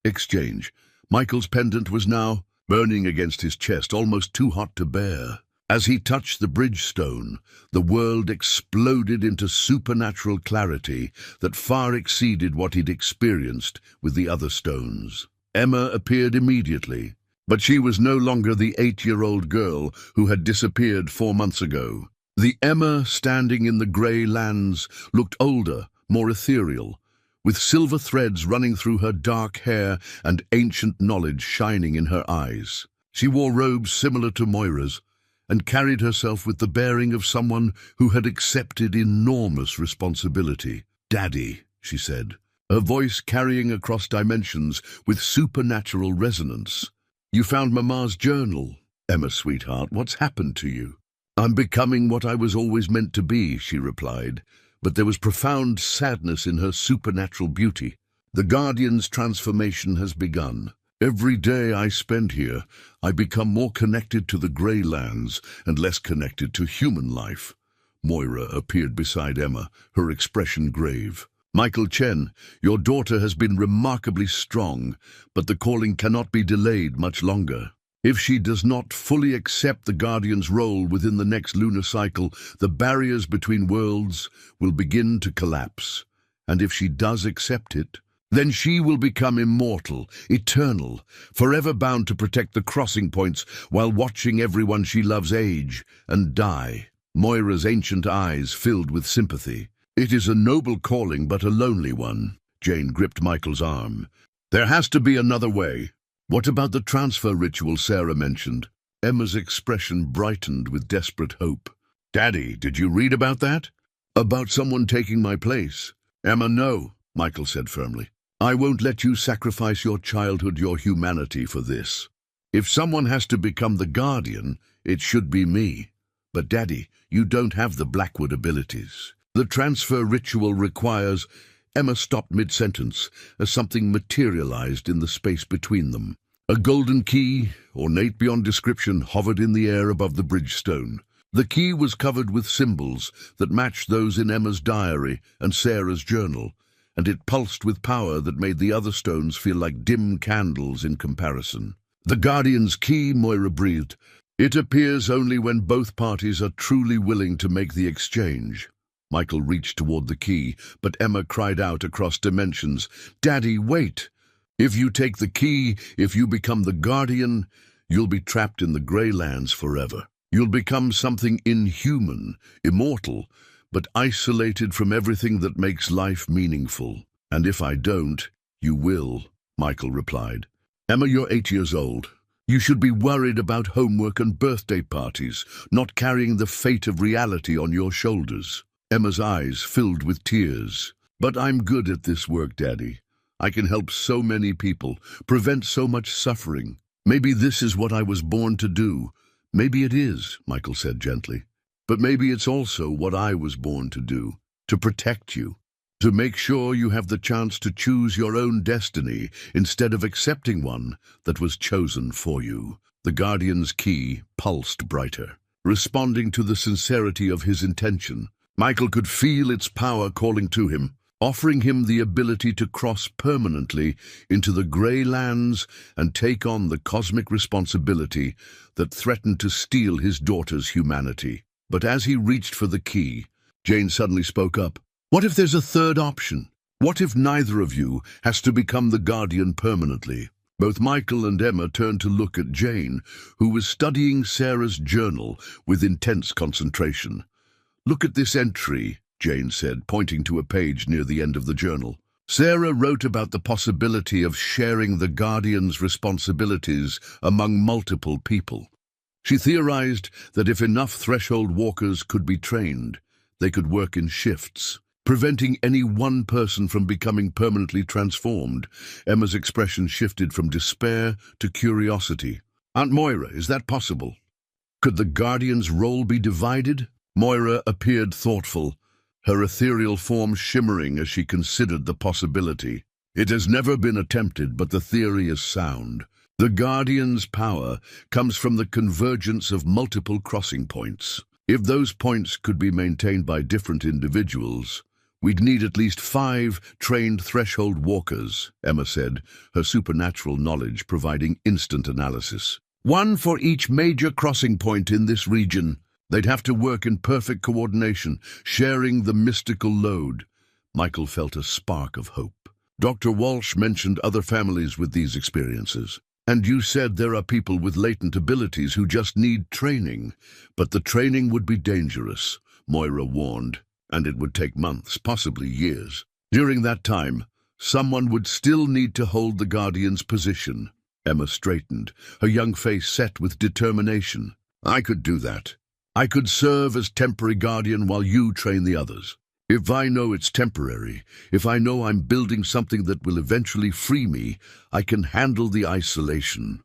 exchange." Michael's pendant was now burning against his chest, almost too hot to bear. As he touched the bridge stone, the world exploded into supernatural clarity that far exceeded what he'd experienced with the other stones. Emma appeared immediately, but she was no longer the 8-year-old girl who had disappeared 4 months ago. The Emma standing in the Grey Lands looked older, more ethereal, with silver threads running through her dark hair and ancient knowledge shining in her eyes. She wore robes similar to Moira's, and carried herself with the bearing of someone who had accepted enormous responsibility. "Daddy," she said, her voice carrying across dimensions with supernatural resonance. "You found Mama's journal. Emma, sweetheart, what's happened to you?" "I'm becoming what I was always meant to be," she replied, but there was profound sadness in her supernatural beauty. "The Guardian's transformation has begun. Every day I spend here, I become more connected to the grey lands and less connected to human life. Moira appeared beside Emma, her expression grave. Michael Chen, your daughter has been remarkably strong, but the calling cannot be delayed much longer. If she does not fully accept the Guardian's role within the next lunar cycle, the barriers between worlds will begin to collapse. And if she does accept it, then she will become immortal, eternal, forever bound to protect the crossing points while watching everyone she loves age and die. Moira's ancient eyes filled with sympathy. It is a noble calling, but a lonely one. Jane gripped Michael's arm. There has to be another way. What about the transfer ritual Sarah mentioned? Emma's expression brightened with desperate hope. Daddy, did you read about that? About someone taking my place? Emma, no, Michael said firmly. I won't let you sacrifice your childhood, your humanity for this. If someone has to become the Guardian, it should be me. But Daddy, you don't have the Blackwood abilities. The transfer ritual requires... Emma stopped mid-sentence as something materialized in the space between them. A golden key, ornate beyond description, hovered in the air above the bridge stone. The key was covered with symbols that matched those in Emma's diary and Sarah's journal, and it pulsed with power that made the other stones feel like dim candles in comparison. The Guardian's key, Moira breathed. It appears only when both parties are truly willing to make the exchange. Michael reached toward the key, but Emma cried out across dimensions, Daddy, wait! If you take the key, if you become the Guardian, you'll be trapped in the grey lands forever. You'll become something inhuman, immortal, but isolated from everything that makes life meaningful. And if I don't, you will, Michael replied. Emma, you're 8 years old. You should be worried about homework and birthday parties, not carrying the fate of reality on your shoulders. Emma's eyes filled with tears. But I'm good at this work, Daddy. I can help so many people, prevent so much suffering. Maybe this is what I was born to do. Maybe it is, Michael said gently. But maybe it's also what I was born to do, to protect you, to make sure you have the chance to choose your own destiny instead of accepting one that was chosen for you. The Guardian's key pulsed brighter, responding to the sincerity of his intention. Michael could feel its power calling to him, offering him the ability to cross permanently into the grey lands and take on the cosmic responsibility that threatened to steal his daughter's humanity. But as he reached for the key, Jane suddenly spoke up. What if there's a third option? What if neither of you has to become the Guardian permanently? Both Michael and Emma turned to look at Jane, who was studying Sarah's journal with intense concentration. Look at this entry, Jane said, pointing to a page near the end of the journal. Sarah wrote about the possibility of sharing the Guardian's responsibilities among multiple people. She theorized that if enough threshold walkers could be trained, they could work in shifts, preventing any one person from becoming permanently transformed. Emma's expression shifted from despair to curiosity. Aunt Moira, is that possible? Could the Guardian's role be divided? Moira appeared thoughtful, her ethereal form shimmering as she considered the possibility. It has never been attempted, but the theory is sound. The Guardian's power comes from the convergence of multiple crossing points. If those points could be maintained by different individuals, we'd need at least 5 trained threshold walkers, Emma said, her supernatural knowledge providing instant analysis. 1 for each major crossing point in this region. They'd have to work in perfect coordination, sharing the mystical load. Michael felt a spark of hope. Dr. Walsh mentioned other families with these experiences. And you said there are people with latent abilities who just need training. But the training would be dangerous, Moira warned, and it would take months, possibly years. During that time, someone would still need to hold the Guardian's position. Emma straightened, her young face set with determination. I could do that. I could serve as temporary Guardian while you train the others. If I know it's temporary, if I know I'm building something that will eventually free me, I can handle the isolation.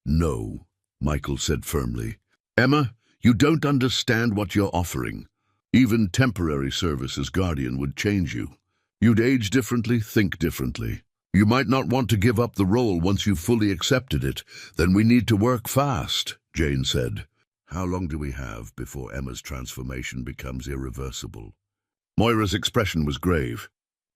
No, Michael said firmly. Emma, you don't understand what you're offering. Even temporary service as Guardian would change you. You'd age differently, think differently. You might not want to give up the role once you've fully accepted it. Then we need to work fast, Jane said. How long do we have before Emma's transformation becomes irreversible? Moira's expression was grave.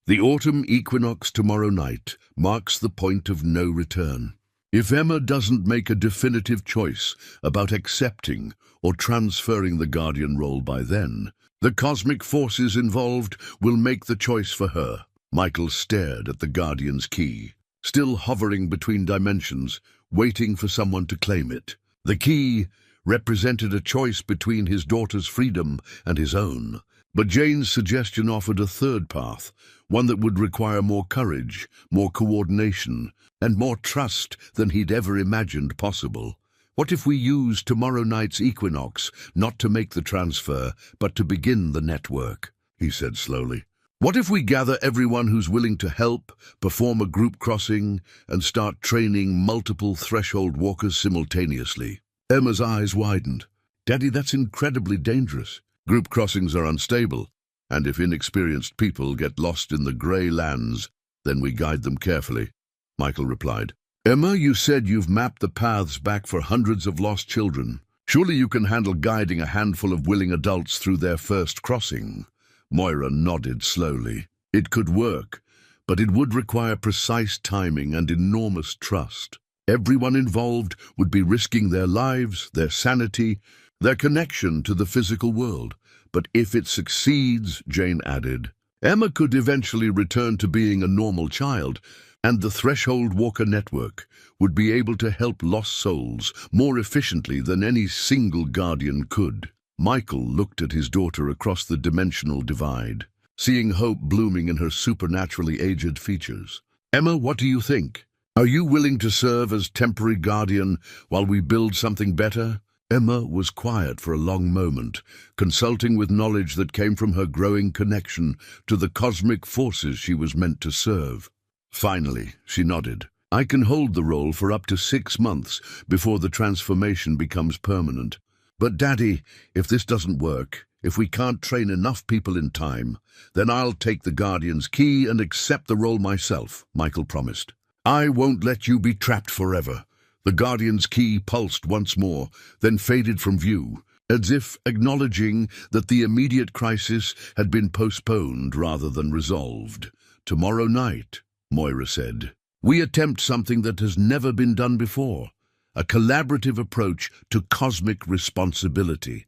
The autumn equinox tomorrow night marks the point of no return. If Emma doesn't make a definitive choice about accepting or transferring the guardian role by then, the cosmic forces involved will make the choice for her. Michael stared at the guardian's key, still hovering between dimensions, waiting for someone to claim it. The key represented a choice between his daughter's freedom and his own. But Jane's suggestion offered a third path, one that would require more courage, more coordination, and more trust than he'd ever imagined possible. What if we use tomorrow night's equinox not to make the transfer, but to begin the network? He said slowly. What if we gather everyone who's willing to help, perform a group crossing, and start training multiple threshold walkers simultaneously? Emma's eyes widened. Daddy, that's incredibly dangerous. Group crossings are unstable, and if inexperienced people get lost in the grey lands, then we guide them carefully, Michael replied. Emma, you said you've mapped the paths back for hundreds of lost children. Surely you can handle guiding a handful of willing adults through their first crossing. Moira nodded slowly. It could work, but it would require precise timing and enormous trust. Everyone involved would be risking their lives, their sanity, their connection to the physical world. But if it succeeds, Jane added, Emma could eventually return to being a normal child, and the Threshold Walker Network would be able to help lost souls more efficiently than any single guardian could. Michael looked at his daughter across the dimensional divide, seeing hope blooming in her supernaturally aged features. Emma, what do you think? Are you willing to serve as temporary guardian while we build something better? Emma was quiet for a long moment, consulting with knowledge that came from her growing connection to the cosmic forces she was meant to serve. Finally, she nodded. I can hold the role for up to 6 months before the transformation becomes permanent. But Daddy, if this doesn't work, if we can't train enough people in time, then I'll take the Guardian's key and accept the role myself, Michael promised. I won't let you be trapped forever. The Guardian's key pulsed once more, then faded from view, as if acknowledging that the immediate crisis had been postponed rather than resolved. Tomorrow night, Moira said, we attempt something that has never been done before, a collaborative approach to cosmic responsibility.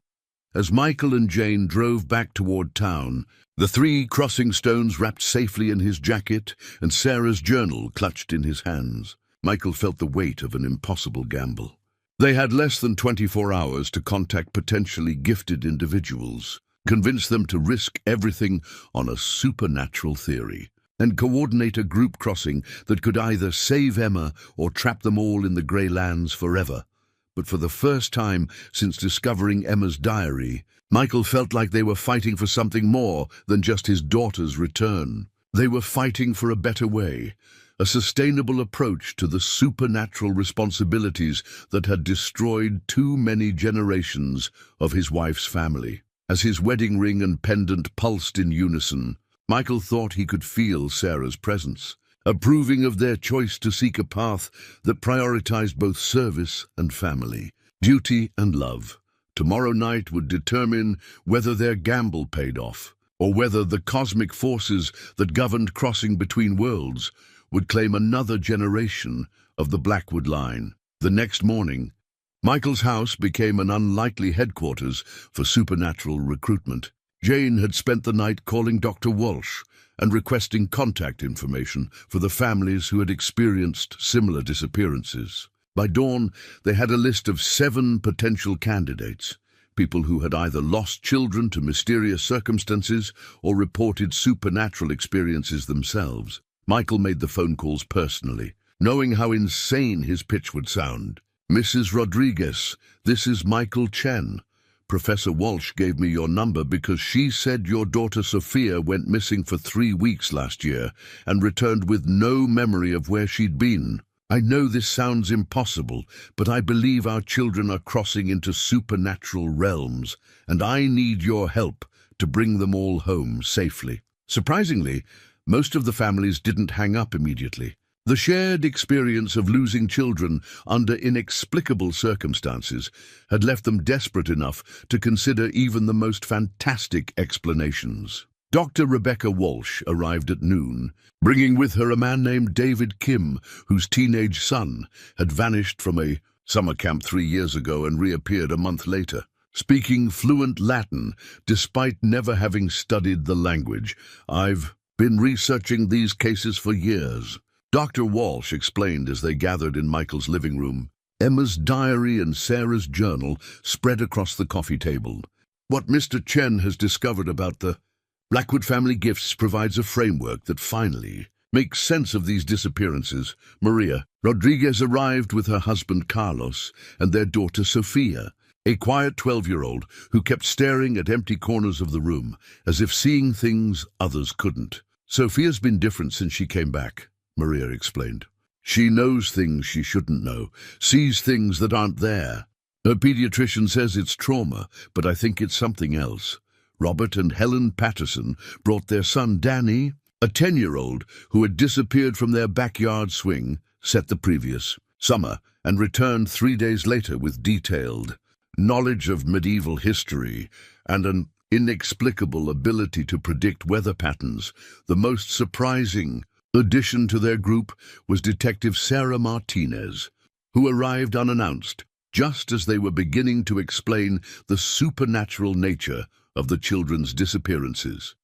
As Michael and Jane drove back toward town, the 3 crossing stones wrapped safely in his jacket and Sarah's journal clutched in his hands, Michael felt the weight of an impossible gamble. They had less than 24 hours to contact potentially gifted individuals, convince them to risk everything on a supernatural theory, and coordinate a group crossing that could either save Emma or trap them all in the grey lands forever. But for the first time since discovering Emma's diary, Michael felt like they were fighting for something more than just his daughter's return. They were fighting for a better way, a sustainable approach to the supernatural responsibilities that had destroyed too many generations of his wife's family. As his wedding ring and pendant pulsed in unison, Michael thought he could feel Sarah's presence, approving of their choice to seek a path that prioritized both service and family, duty and love. Tomorrow night would determine whether their gamble paid off, or whether the cosmic forces that governed crossing between worlds would claim another generation of the Blackwood line. The next morning, Michael's house became an unlikely headquarters for supernatural recruitment. Jane had spent the night calling Dr. Walsh and requesting contact information for the families who had experienced similar disappearances. By dawn, they had a list of 7 potential candidates, people who had either lost children to mysterious circumstances or reported supernatural experiences themselves. Michael made the phone calls personally, knowing how insane his pitch would sound. Mrs. Rodriguez, this is Michael Chen. Professor Walsh gave me your number because she said your daughter Sophia went missing for 3 weeks last year and returned with no memory of where she'd been. I know this sounds impossible, but I believe our children are crossing into supernatural realms, and I need your help to bring them all home safely. Surprisingly, Most of the families didn't hang up immediately. The shared experience of losing children under inexplicable circumstances had left them desperate enough to consider even the most fantastic explanations. Dr. Rebecca Walsh arrived at noon, bringing with her a man named David Kim, whose teenage son had vanished from a summer camp 3 years ago and reappeared a month later. Speaking fluent Latin, despite never having studied the language, "I've been researching these cases for years," Dr. Walsh explained as they gathered in Michael's living room. Emma's diary and Sarah's journal spread across the coffee table. What Mr. Chen has discovered about the Blackwood family gifts provides a framework that finally makes sense of these disappearances. Maria Rodriguez arrived with her husband Carlos and their daughter Sofia, a quiet 12-year-old who kept staring at empty corners of the room, as if seeing things others couldn't. "Sofia's been different since she came back," Maria explained. "She knows things she shouldn't know, sees things that aren't there. Her pediatrician says it's trauma, but I think it's something else." Robert and Helen Patterson brought their son Danny, a 10-year-old who had disappeared from their backyard swing set the previous summer and returned 3 days later with detailed knowledge of medieval history and an inexplicable ability to predict weather patterns. The most surprising addition to their group was Detective Sarah Martinez, who arrived unannounced, just as they were beginning to explain the supernatural nature of the children's disappearances.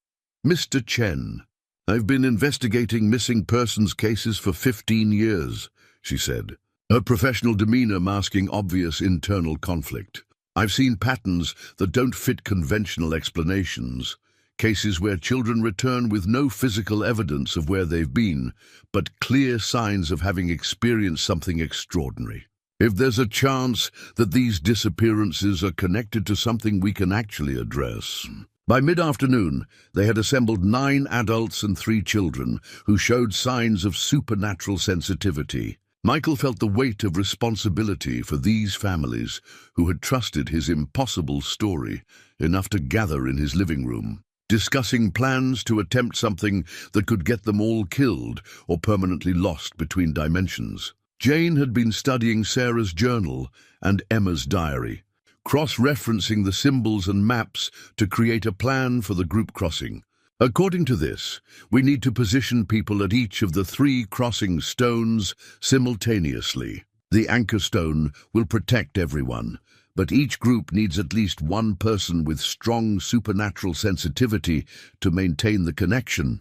"Mr. Chen, I've been investigating missing persons cases for 15 years, she said, her professional demeanor masking obvious internal conflict. "I've seen patterns that don't fit conventional explanations. Cases where children return with no physical evidence of where they've been, but clear signs of having experienced something extraordinary. If there's a chance that these disappearances are connected to something we can actually address." By mid-afternoon, they had assembled 9 adults and 3 children who showed signs of supernatural sensitivity. Michael felt the weight of responsibility for these families who had trusted his impossible story enough to gather in his living room, discussing plans to attempt something that could get them all killed or permanently lost between dimensions. Jane had been studying Sarah's journal and Emma's diary, cross-referencing the symbols and maps to create a plan for the group crossing. "According to this, we need to position people at each of the 3 crossing stones simultaneously. The anchor stone will protect everyone, but each group needs at least one person with strong supernatural sensitivity to maintain the connection."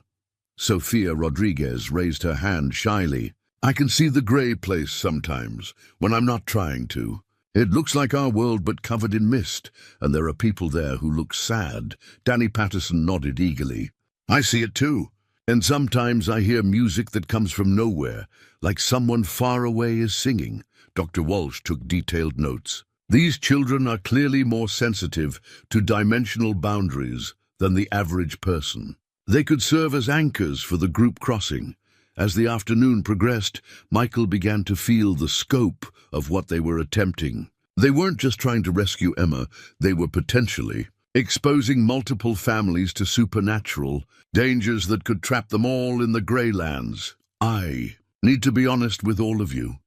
Sofia Rodriguez raised her hand shyly. "I can see the grey place sometimes, when I'm not trying to. It looks like our world but covered in mist, and there are people there who look sad." Danny Patterson nodded eagerly. "I see it too. And sometimes I hear music that comes from nowhere, like someone far away is singing." Dr. Walsh took detailed notes. "These children are clearly more sensitive to dimensional boundaries than the average person. They could serve as anchors for the group crossing." As the afternoon progressed, Michael began to feel the scope of what they were attempting. They weren't just trying to rescue Emma, they were potentially exposing multiple families to supernatural dangers that could trap them all in the grey lands. "I need to be honest with all of you,"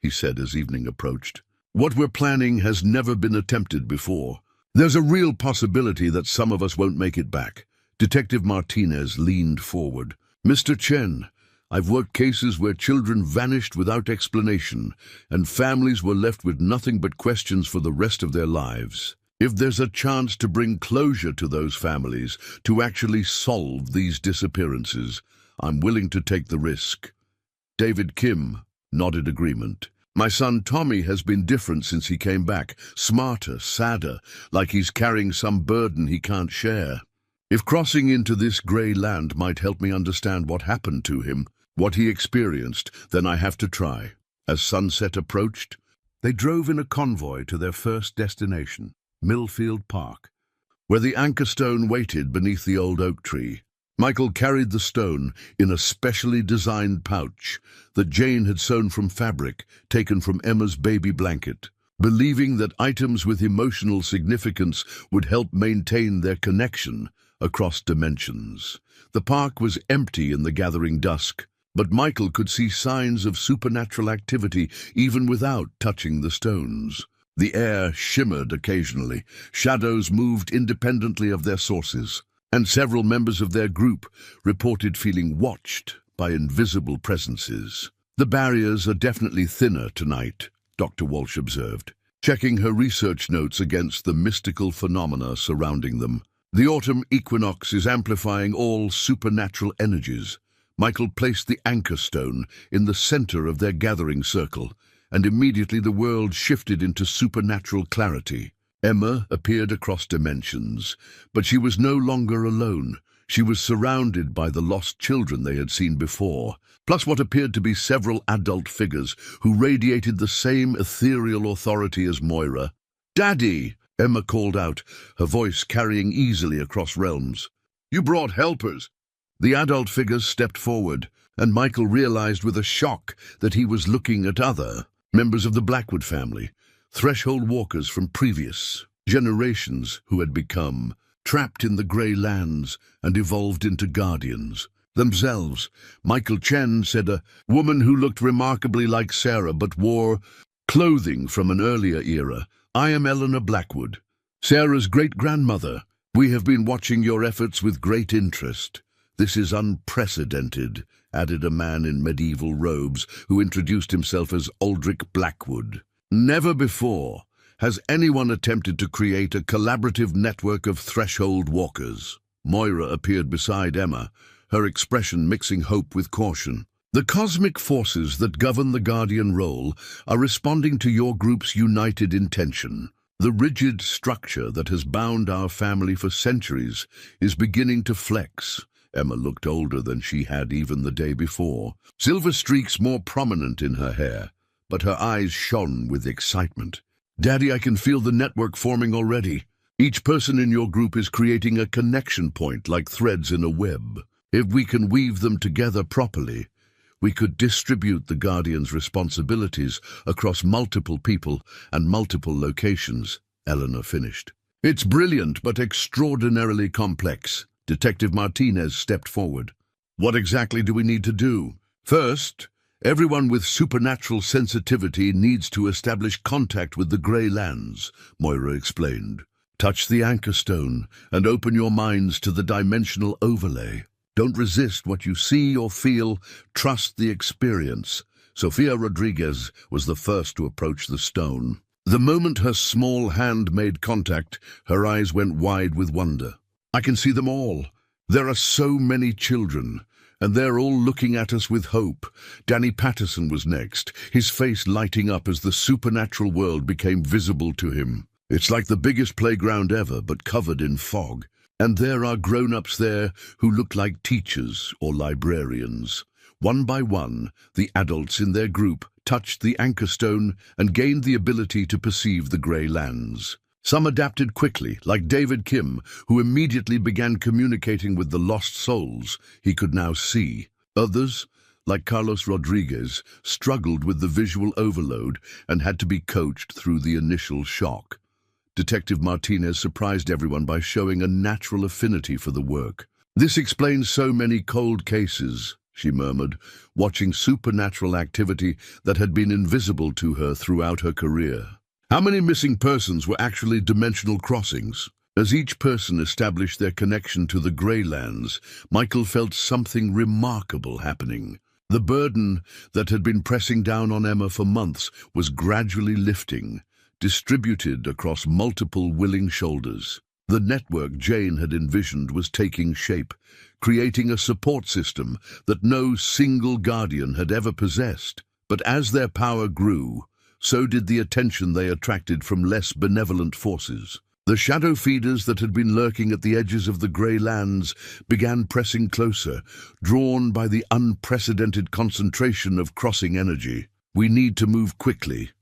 he said as evening approached. "What we're planning has never been attempted before. There's a real possibility that some of us won't make it back." Detective Martinez leaned forward. "Mr. Chen, I've worked cases where children vanished without explanation, and families were left with nothing but questions for the rest of their lives. If there's a chance to bring closure to those families, to actually solve these disappearances, I'm willing to take the risk." David Kim nodded agreement. "My son Tommy has been different since he came back, smarter, sadder, like he's carrying some burden he can't share. If crossing into this grey land might help me understand what happened to him, what he experienced, then I have to try." As sunset approached, they drove in a convoy to their first destination, Millfield Park, where the anchor stone waited beneath the old oak tree. Michael carried the stone in a specially designed pouch that Jane had sewn from fabric taken from Emma's baby blanket, believing that items with emotional significance would help maintain their connection across dimensions. The park was empty in the gathering dusk, but Michael could see signs of supernatural activity even without touching the stones. The air shimmered occasionally, shadows moved independently of their sources, and several members of their group reported feeling watched by invisible presences. "The barriers are definitely thinner tonight," Dr. Walsh observed, checking her research notes against the mystical phenomena surrounding them. "The autumn equinox is amplifying all supernatural energies." Michael placed the anchor stone in the center of their gathering circle, and immediately the world shifted into supernatural clarity. Emma appeared across dimensions, but she was no longer alone. She was surrounded by the lost children they had seen before, plus what appeared to be several adult figures who radiated the same ethereal authority as Moira. "Daddy!" Emma called out, her voice carrying easily across realms. "You brought helpers!" The adult figures stepped forward, and Michael realized with a shock that he was looking at other members of the Blackwood family, threshold walkers from previous generations who had become trapped in the Grey Lands and evolved into guardians. Themselves, Michael Chen said, a woman who looked remarkably like Sarah but wore clothing from an earlier era. "I am Eleanor Blackwood, Sarah's great-grandmother. We have been watching your efforts with great interest. This is unprecedented," added a man in medieval robes who introduced himself as Aldrich Blackwood. "Never before has anyone attempted to create a collaborative network of threshold walkers." Moira appeared beside Emma, her expression mixing hope with caution. "The cosmic forces that govern the Guardian role are responding to your group's united intention. The rigid structure that has bound our family for centuries is beginning to flex." Emma looked older than she had even the day before, silver streaks more prominent in her hair, but her eyes shone with excitement. "Daddy, I can feel the network forming already. Each person in your group is creating a connection point like threads in a web. If we can weave them together properly, we could distribute the Guardian's responsibilities across multiple people and multiple locations," Eleanor finished. "It's brilliant but extraordinarily complex." Detective Martinez stepped forward. "What exactly do we need to do?" "First, everyone with supernatural sensitivity needs to establish contact with the Grey Lands," Moira explained. "Touch the anchor stone and open your minds to the dimensional overlay. Don't resist what you see or feel, trust the experience." Sofia Rodriguez was the first to approach the stone. The moment her small hand made contact, her eyes went wide with wonder. "I can see them all. There are so many children, and they're all looking at us with hope." Danny Patterson was next, his face lighting up as the supernatural world became visible to him. "It's like the biggest playground ever, but covered in fog. And there are grown-ups there who look like teachers or librarians." One by one, the adults in their group touched the anchor stone and gained the ability to perceive the Grey Lands. Some adapted quickly, like David Kim, who immediately began communicating with the lost souls he could now see. Others, like Carlos Rodriguez, struggled with the visual overload and had to be coached through the initial shock. Detective Martinez surprised everyone by showing a natural affinity for the work. "This explains so many cold cases," she murmured, watching supernatural activity that had been invisible to her throughout her career. "How many missing persons were actually dimensional crossings?" As each person established their connection to the Grey Lands, Michael felt something remarkable happening. The burden that had been pressing down on Emma for months was gradually lifting, distributed across multiple willing shoulders. The network Jane had envisioned was taking shape, creating a support system that no single guardian had ever possessed. But as their power grew, so did the attention they attracted from less benevolent forces. The shadow feeders that had been lurking at the edges of the Grey Lands began pressing closer, drawn by the unprecedented concentration of crossing energy. "We need to move quickly,"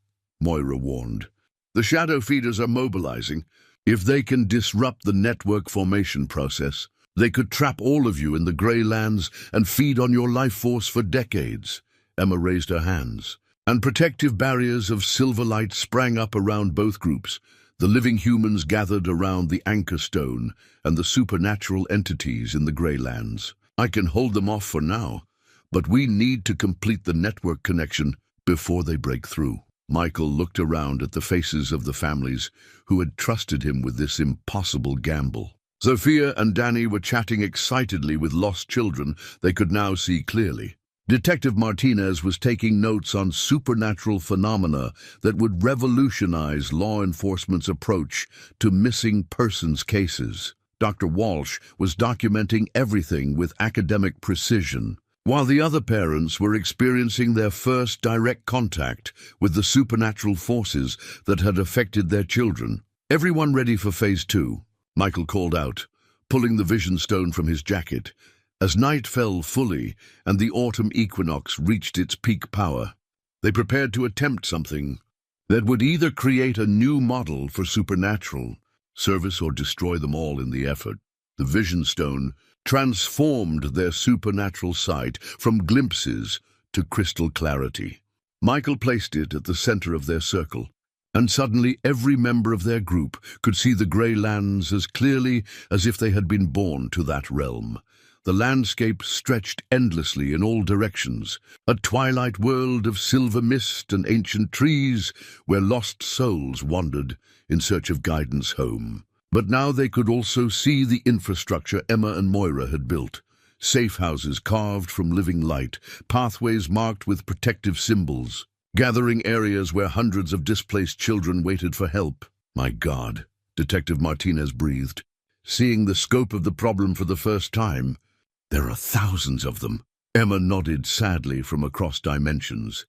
Moira warned. "The shadow feeders are mobilizing. If they can disrupt the network formation process, they could trap all of you in the Grey Lands and feed on your life force for decades." Emma raised her hands, and protective barriers of silver light sprang up around both groups. The living humans gathered around the anchor stone and the supernatural entities in the Grey Lands. I can hold them off for now, but we need to complete the network connection before they break through. Michael looked around at the faces of the families who had trusted him with this impossible gamble. Sophia and Danny were chatting excitedly with lost children they could now see clearly. Detective Martinez was taking notes on supernatural phenomena that would revolutionize law enforcement's approach to missing persons cases. Dr. Walsh was documenting everything with academic precision, while the other parents were experiencing their first direct contact with the supernatural forces that had affected their children. "Everyone ready for Phase 2? Michael called out, pulling the vision stone from his jacket. As night fell fully and the autumn equinox reached its peak power, they prepared to attempt something that would either create a new model for supernatural service or destroy them all in the effort. The vision stone transformed their supernatural sight from glimpses to crystal clarity. Michael placed it at the center of their circle, and suddenly every member of their group could see the Grey Lands as clearly as if they had been born to that realm. The landscape stretched endlessly in all directions, a twilight world of silver mist and ancient trees where lost souls wandered in search of guidance home. But now they could also see the infrastructure Emma and Moira had built. Safe houses carved from living light, pathways marked with protective symbols, gathering areas where hundreds of displaced children waited for help. "My God," Detective Martinez breathed, seeing the scope of the problem for the first time. "There are thousands of them." Emma nodded sadly from across dimensions.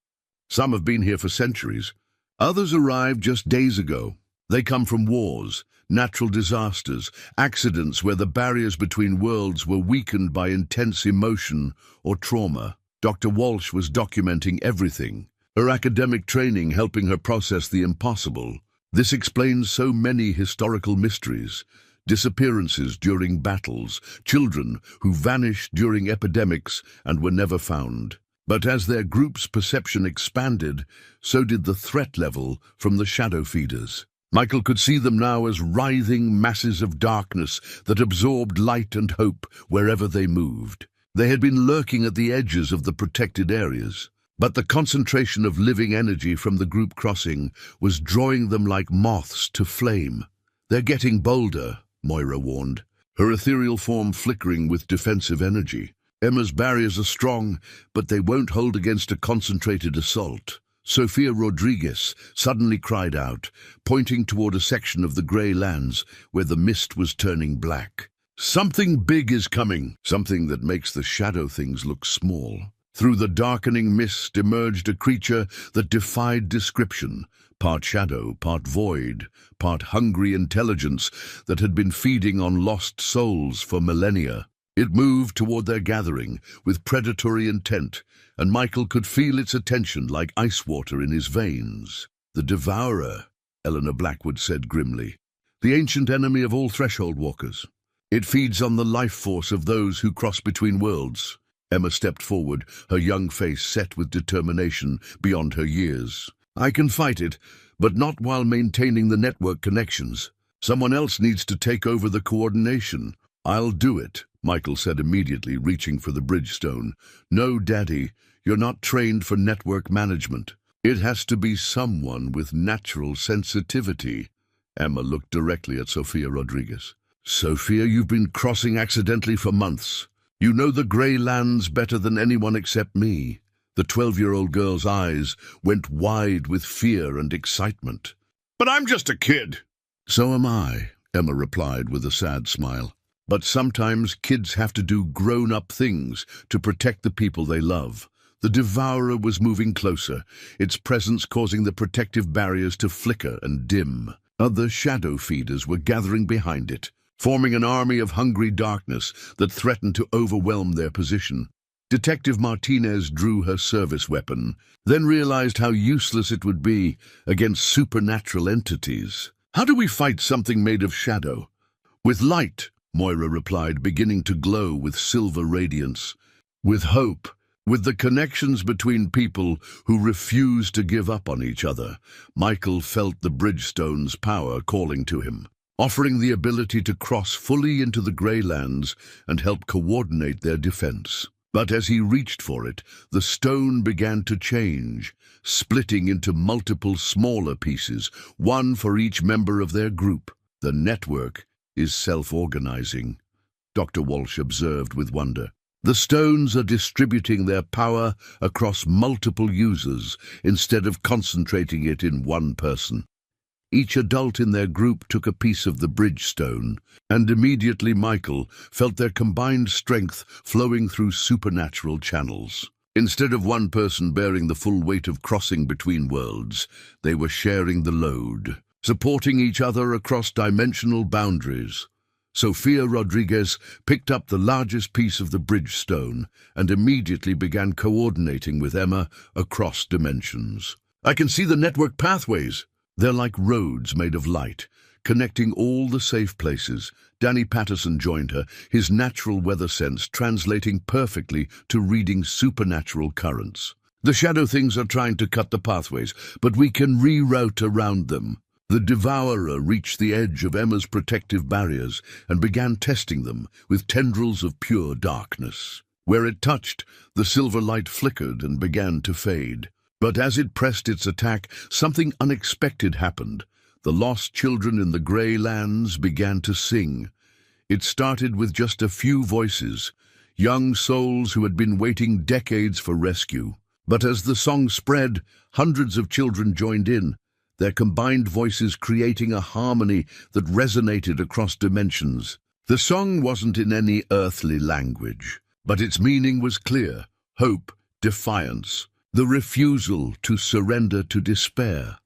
"Some have been here for centuries. Others arrived just days ago. They come from wars, natural disasters, accidents where the barriers between worlds were weakened by intense emotion or trauma." Dr. Walsh was documenting everything, her academic training helping her process the impossible. This explains so many historical mysteries. Disappearances during battles, children who vanished during epidemics and were never found. But as their group's perception expanded, so did the threat level from the shadow feeders. Michael could see them now as writhing masses of darkness that absorbed light and hope wherever they moved. They had been lurking at the edges of the protected areas, but the concentration of living energy from the group crossing was drawing them like moths to flame. "They're getting bolder," Moira warned, her ethereal form flickering with defensive energy. "Emma's barriers are strong, but they won't hold against a concentrated assault." Sophia Rodriguez suddenly cried out, pointing toward a section of the Grey Lands where the mist was turning black. "Something big is coming, something that makes the shadow things look small." Through the darkening mist emerged a creature that defied description, part shadow, part void, part hungry intelligence that had been feeding on lost souls for millennia. It moved toward their gathering with predatory intent, and Michael could feel its attention like ice water in his veins. "The Devourer," Eleanor Blackwood said grimly, "the ancient enemy of all threshold walkers. It feeds on the life force of those who cross between worlds." Emma stepped forward, her young face set with determination beyond her years. "I can fight it, but not while maintaining the network connections. Someone else needs to take over the coordination." "I'll do it," Michael said immediately, reaching for the bridgestone. "No, Daddy, you're not trained for network management. It has to be someone with natural sensitivity." Emma looked directly at Sophia Rodriguez. "Sophia, you've been crossing accidentally for months. You know the Grey Lands better than anyone except me." The 12-year-old girl's eyes went wide with fear and excitement. "But I'm just a kid." "So am I," Emma replied with a sad smile. "But sometimes kids have to do grown-up things to protect the people they love." The Devourer was moving closer, its presence causing the protective barriers to flicker and dim. Other shadow feeders were gathering behind it, forming an army of hungry darkness that threatened to overwhelm their position. Detective Martinez drew her service weapon, then realized how useless it would be against supernatural entities. "How do we fight something made of shadow?" "With light," Moira replied, beginning to glow with silver radiance. "With hope," With the connections between people who refuse to give up on each other, Michael felt the Bridgestone's power calling to him, offering the ability to cross fully into the Grey Lands and help coordinate their defense. But as he reached for it, the stone began to change, splitting into multiple smaller pieces, one for each member of their group. The network is self-organizing, Dr. Walsh observed with wonder. The stones are distributing their power across multiple users instead of concentrating it in one person. Each adult in their group took a piece of the Bridgestone, and immediately Michael felt their combined strength flowing through supernatural channels. Instead of one person bearing the full weight of crossing between worlds, they were sharing the load, supporting each other across dimensional boundaries. Sofia Rodriguez picked up the largest piece of the Bridgestone and immediately began coordinating with Emma across dimensions. "I can see the network pathways. They're like roads made of light, connecting all the safe places." Danny Patterson joined her, his natural weather sense translating perfectly to reading supernatural currents. "The shadow things are trying to cut the pathways, but we can reroute around them." The devourer reached the edge of Emma's protective barriers and began testing them with tendrils of pure darkness. Where it touched, the silver light flickered and began to fade. But as it pressed its attack, something unexpected happened. The lost children in the Grey Lands began to sing. It started with just a few voices, young souls who had been waiting decades for rescue. But as the song spread, hundreds of children joined in, their combined voices creating a harmony that resonated across dimensions. The song wasn't in any earthly language, but its meaning was clear: hope, defiance, the refusal to surrender to despair.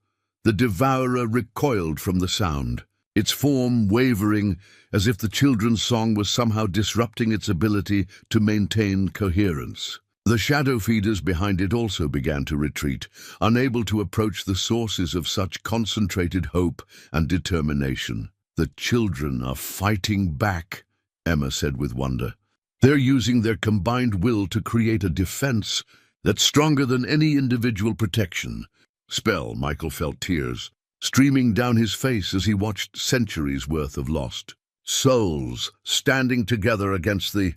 The devourer recoiled from the sound, its form wavering as if the children's song was somehow disrupting its ability to maintain coherence. The shadow feeders behind it also began to retreat, unable to approach the sources of such concentrated hope and determination. "The children are fighting back," Emma said with wonder. "They're using their combined will to create a defense that's stronger than any individual protection." Michael felt tears streaming down his face as he watched centuries' worth of lost souls standing together against the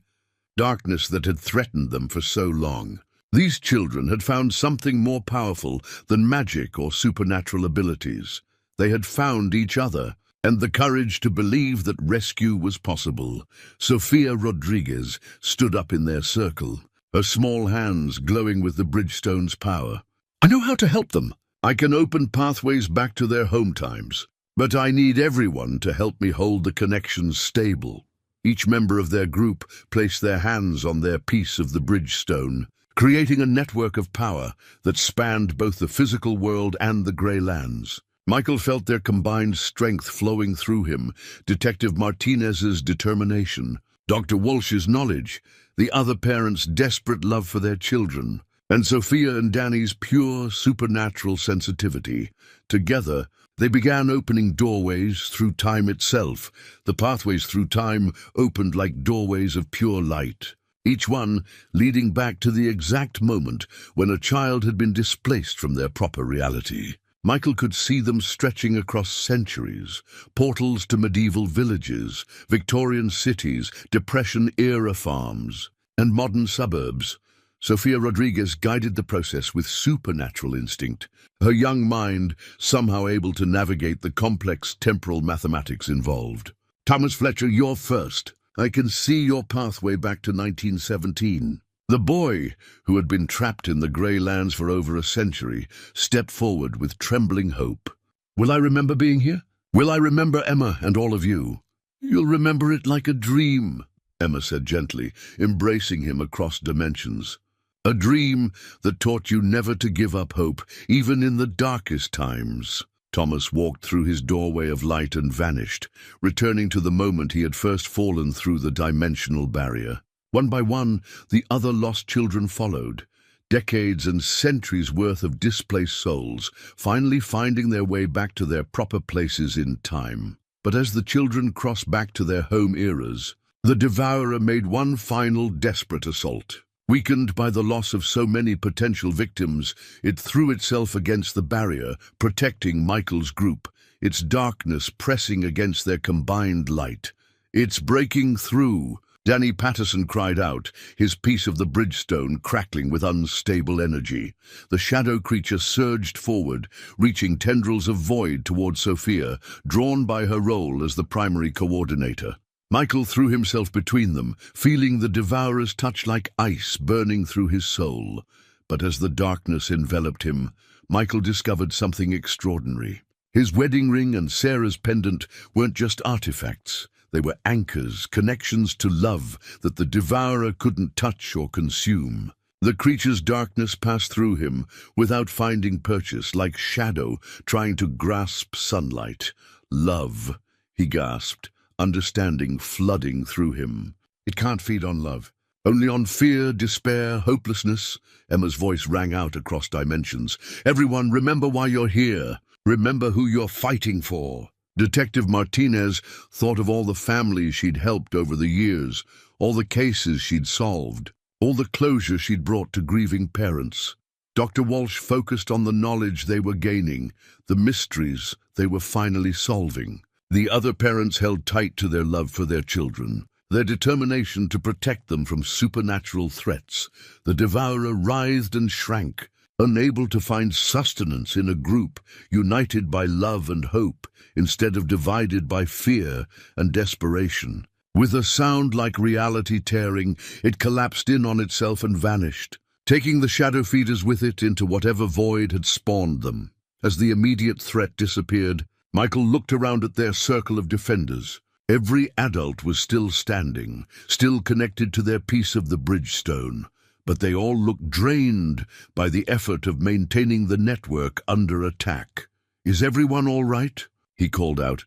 darkness that had threatened them for so long. These children had found something more powerful than magic or supernatural abilities. They had found each other and the courage to believe that rescue was possible. Sofia Rodriguez stood up in their circle, her small hands glowing with the Bridgestone's power. "I know how to help them. I can open pathways back to their home times. But I need everyone to help me hold the connections stable." Each member of their group placed their hands on their piece of the Bridgestone, creating a network of power that spanned both the physical world and the Grey Lands. Michael felt their combined strength flowing through him, Detective Martinez's determination, Dr. Walsh's knowledge, the other parents' desperate love for their children, and Sofia and Danny's pure supernatural sensitivity. Together, they began opening doorways through time itself. The pathways through time opened like doorways of pure light, each one leading back to the exact moment when a child had been displaced from their proper reality. Michael could see them stretching across centuries, portals to medieval villages, Victorian cities, Depression-era farms, and modern suburbs. Sofia Rodriguez guided the process with supernatural instinct, her young mind somehow able to navigate the complex temporal mathematics involved. "Thomas Fletcher, you're first. I can see your pathway back to 1917. The boy, who had been trapped in the Grey Lands for over a century, stepped forward with trembling hope. "Will I remember being here? Will I remember Emma and all of you?" "You'll remember it like a dream," Emma said gently, embracing him across dimensions. "A dream that taught you never to give up hope, even in the darkest times." Thomas walked through his doorway of light and vanished, returning to the moment he had first fallen through the dimensional barrier. One by one, the other lost children followed, decades and centuries worth of displaced souls, finally finding their way back to their proper places in time. But as the children crossed back to their home eras, the devourer made one final desperate assault. Weakened by the loss of so many potential victims, it threw itself against the barrier, protecting Michael's group, its darkness pressing against their combined light. "It's breaking through!" Danny Patterson cried out, his piece of the bridgestone crackling with unstable energy. The shadow creature surged forward, reaching tendrils of void toward Sophia, drawn by her role as the primary coordinator. Michael threw himself between them, feeling the devourer's touch like ice burning through his soul. But as the darkness enveloped him, Michael discovered something extraordinary. His wedding ring and Sarah's pendant weren't just artifacts. They were anchors, connections to love that the devourer couldn't touch or consume. The creature's darkness passed through him without finding purchase, like shadow trying to grasp sunlight. "Love," he gasped, understanding flooding through him. "It can't feed on love. Only on fear, despair, hopelessness." Emma's voice rang out across dimensions. "Everyone, remember why you're here. Remember who you're fighting for." Detective Martinez thought of all the families she'd helped over the years, all the cases she'd solved, all the closure she'd brought to grieving parents. Dr. Walsh focused on the knowledge they were gaining, the mysteries they were finally solving. The other parents held tight to their love for their children, their determination to protect them from supernatural threats. The devourer writhed and shrank, unable to find sustenance in a group united by love and hope, instead of divided by fear and desperation. With a sound like reality tearing, it collapsed in on itself and vanished, taking the shadow feeders with it into whatever void had spawned them. As the immediate threat disappeared, Michael looked around at their circle of defenders. Every adult was still standing, still connected to their piece of the bridgestone, but they all looked drained by the effort of maintaining the network under attack. "Is everyone all right?" he called out.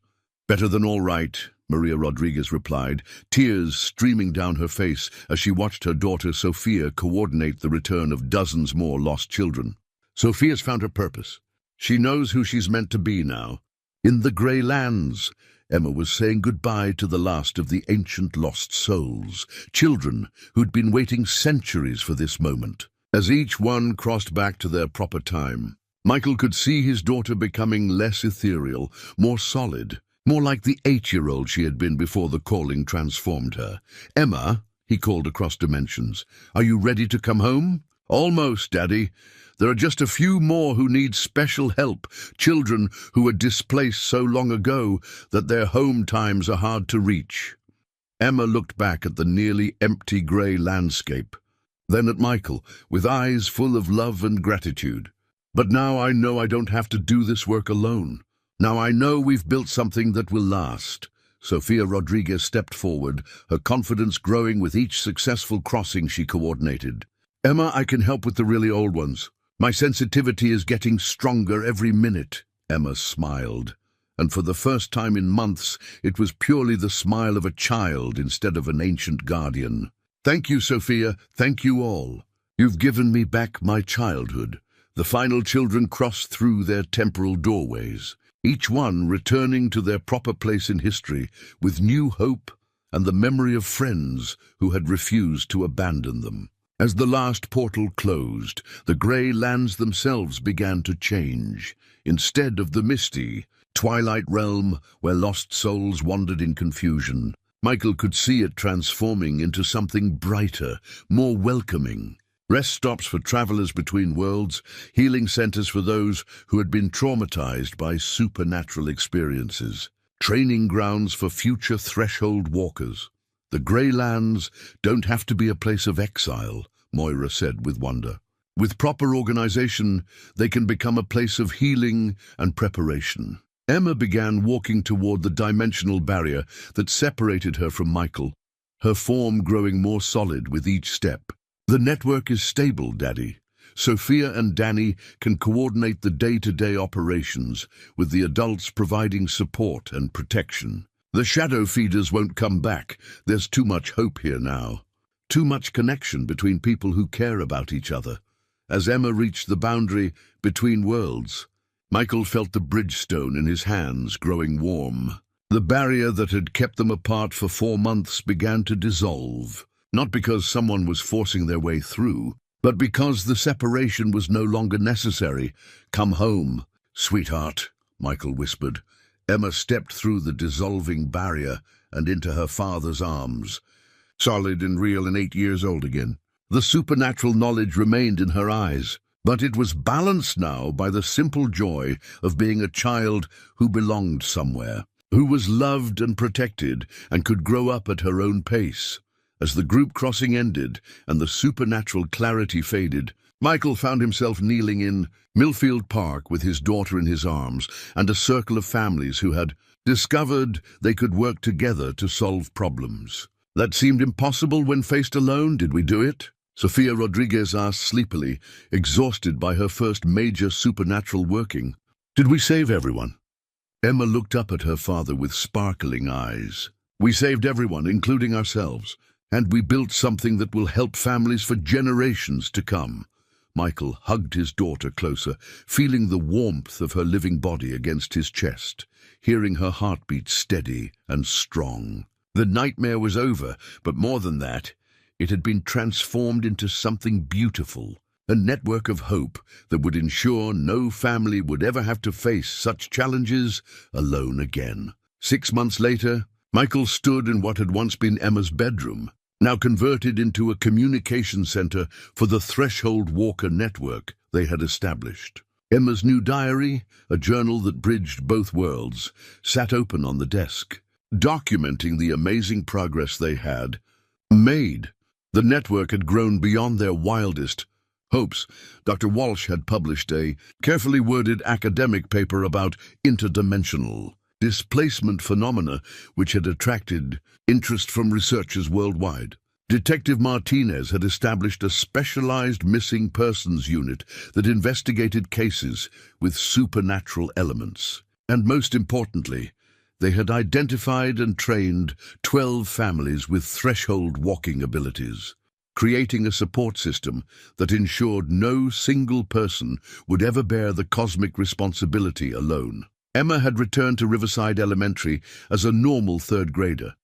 "Better than all right," Maria Rodriguez replied, tears streaming down her face as she watched her daughter Sophia coordinate the return of dozens more lost children. "Sophia's found her purpose. She knows who she's meant to be now. In the Grey Lands," Emma was saying goodbye to the last of the ancient lost souls, children who'd been waiting centuries for this moment. As each one crossed back to their proper time, Michael could see his daughter becoming less ethereal, more solid, more like the 8-year-old she had been before the calling transformed her. "Emma," he called across dimensions, "are you ready to come home?" "Almost, Daddy. There are just a few more who need special help, children who were displaced so long ago that their home times are hard to reach." Emma looked back at the nearly empty grey landscape, then at Michael, with eyes full of love and gratitude. "But now I know I don't have to do this work alone. Now I know we've built something that will last." Sophia Rodriguez stepped forward, her confidence growing with each successful crossing she coordinated. "Emma, I can help with the really old ones. My sensitivity is getting stronger every minute." Emma smiled, and for the first time in months, it was purely the smile of a child instead of an ancient guardian. "Thank you, Sophia. Thank you all. You've given me back my childhood." The final children crossed through their temporal doorways, each one returning to their proper place in history with new hope and the memory of friends who had refused to abandon them. As the last portal closed, the Grey Lands themselves began to change. Instead of the misty, twilight realm where lost souls wandered in confusion, Michael could see it transforming into something brighter, more welcoming. Rest stops for travelers between worlds, healing centers for those who had been traumatized by supernatural experiences, training grounds for future threshold walkers. "The Grey Lands don't have to be a place of exile," Moira said with wonder. "With proper organization, they can become a place of healing and preparation." Emma began walking toward the dimensional barrier that separated her from Michael, her form growing more solid with each step. "The network is stable, Daddy. Sophia and Danny can coordinate the day-to-day operations, with the adults providing support and protection. The shadow feeders won't come back. There's too much hope here now. Too much connection between people who care about each other." As Emma reached the boundary between worlds, Michael felt the bridgestone in his hands growing warm. The barrier that had kept them apart for 4 months began to dissolve. not because someone was forcing their way through, but because the separation was no longer necessary. "Come home, sweetheart," Michael whispered. Emma stepped through the dissolving barrier and into her father's arms, solid and real and 8 years old again. The supernatural knowledge remained in her eyes, but it was balanced now by the simple joy of being a child who belonged somewhere, who was loved and protected and could grow up at her own pace. As the group crossing ended and the supernatural clarity faded, Michael found himself kneeling in Millfield Park with his daughter in his arms and a circle of families who had discovered they could work together to solve problems. "That seemed impossible when faced alone. Did we do it?" Sofia Rodriguez asked sleepily, exhausted by her first major supernatural working. "Did we save everyone?" Emma looked up at her father with sparkling eyes. "We saved everyone, including ourselves, and we built something that will help families for generations to come." Michael hugged his daughter closer, feeling the warmth of her living body against his chest, hearing her heartbeat steady and strong. The nightmare was over, but more than that, it had been transformed into something beautiful, a network of hope that would ensure no family would ever have to face such challenges alone again. 6 months later, Michael stood in what had once been Emma's bedroom, now converted into a communication center for the Threshold Walker network they had established. Emma's new diary, a journal that bridged both worlds, sat open on the desk, documenting the amazing progress they had made. The network had grown beyond their wildest hopes. Dr. Walsh had published a carefully worded academic paper about interdimensional displacement phenomena, which had attracted interest from researchers worldwide. Detective Martinez had established a specialized missing persons unit that investigated cases with supernatural elements. And most importantly, they had identified and trained 12 families with threshold walking abilities, creating a support system that ensured no single person would ever bear the cosmic responsibility alone. Emma had returned to Riverside Elementary as a normal third grader,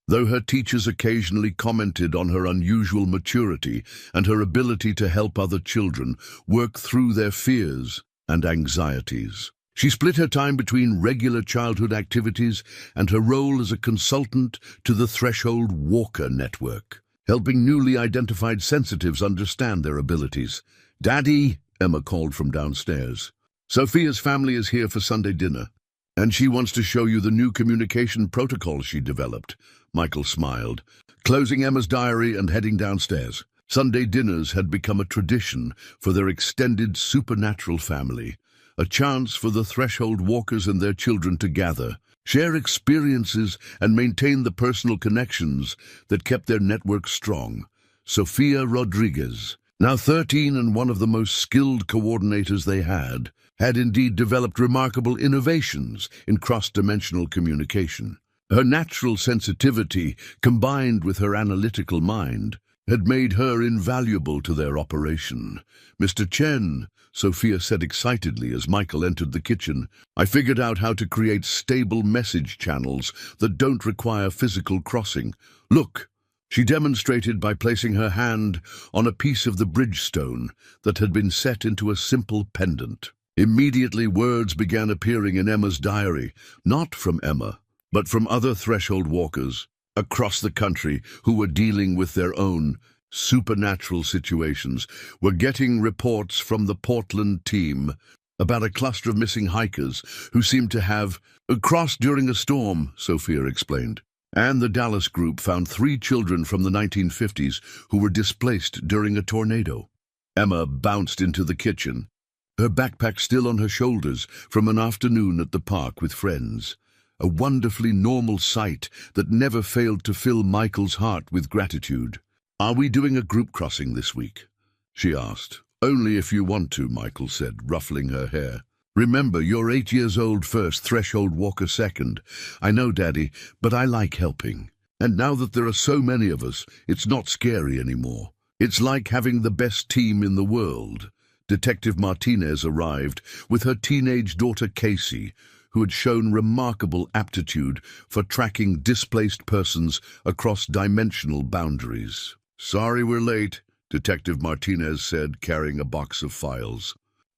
though her teachers occasionally commented on her unusual maturity and her ability to help other children work through their fears and anxieties. She split her time between regular childhood activities and her role as a consultant to the Threshold Walker network, helping newly identified sensitives understand their abilities. "Daddy," Emma called from downstairs. "Sophia's family is here for Sunday dinner, and she wants to show you the new communication protocol she developed." Michael smiled, closing Emma's diary and heading downstairs. Sunday dinners had become a tradition for their extended supernatural family, a chance for the Threshold Walkers and their children to gather, share experiences, and maintain the personal connections that kept their network strong. Sofia Rodriguez, now 13 and one of the most skilled coordinators they had indeed developed remarkable innovations in cross-dimensional communication. Her natural sensitivity, combined with her analytical mind, had made her invaluable to their operation. "Mr. Chen," Sophia said excitedly as Michael entered the kitchen, "I figured out how to create stable message channels that don't require physical crossing. Look." She demonstrated by placing her hand on a piece of the bridgestone that had been set into a simple pendant. Immediately words began appearing in Emma's diary, not from Emma, but from other Threshold Walkers across the country who were dealing with their own supernatural situations. "We're getting reports from the Portland team about a cluster of missing hikers who seemed to have crossed during a storm," Sophia explained. "And the Dallas group found 3 children from the 1950s who were displaced during a tornado." Emma bounced into the kitchen, her backpack still on her shoulders from an afternoon at the park with friends. A wonderfully normal sight that never failed to fill Michael's heart with gratitude. "Are we doing a group crossing this week?" she asked. "Only if you want to," Michael said, ruffling her hair. "Remember, you're 8 years old first, Threshold Walker second. I know, Daddy, but I like helping. And now that there are so many of us, it's not scary anymore. It's like having the best team in the world." Detective Martinez arrived with her teenage daughter Casey, who had shown remarkable aptitude for tracking displaced persons across dimensional boundaries. "Sorry we're late," Detective Martinez said, carrying a box of files.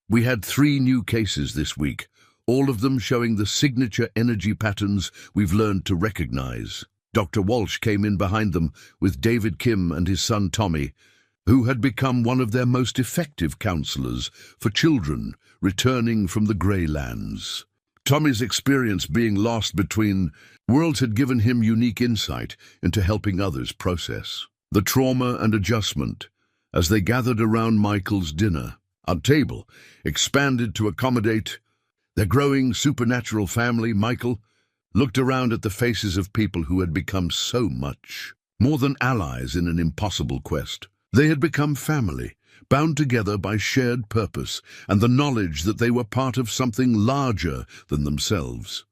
"We had 3 new cases this week, all of them showing the signature energy patterns we've learned to recognize." Dr. Walsh came in behind them with David Kim and his son Tommy, who had become one of their most effective counselors for children returning from the Grey Lands. Tommy's experience being lost between worlds had given him unique insight into helping others process the trauma and adjustment. As they gathered around Michael's dinner, our table expanded to accommodate their growing supernatural family. Michael looked around at the faces of people who had become so much more than allies in an impossible quest. They had become family, bound together by shared purpose and the knowledge that they were part of something larger than themselves.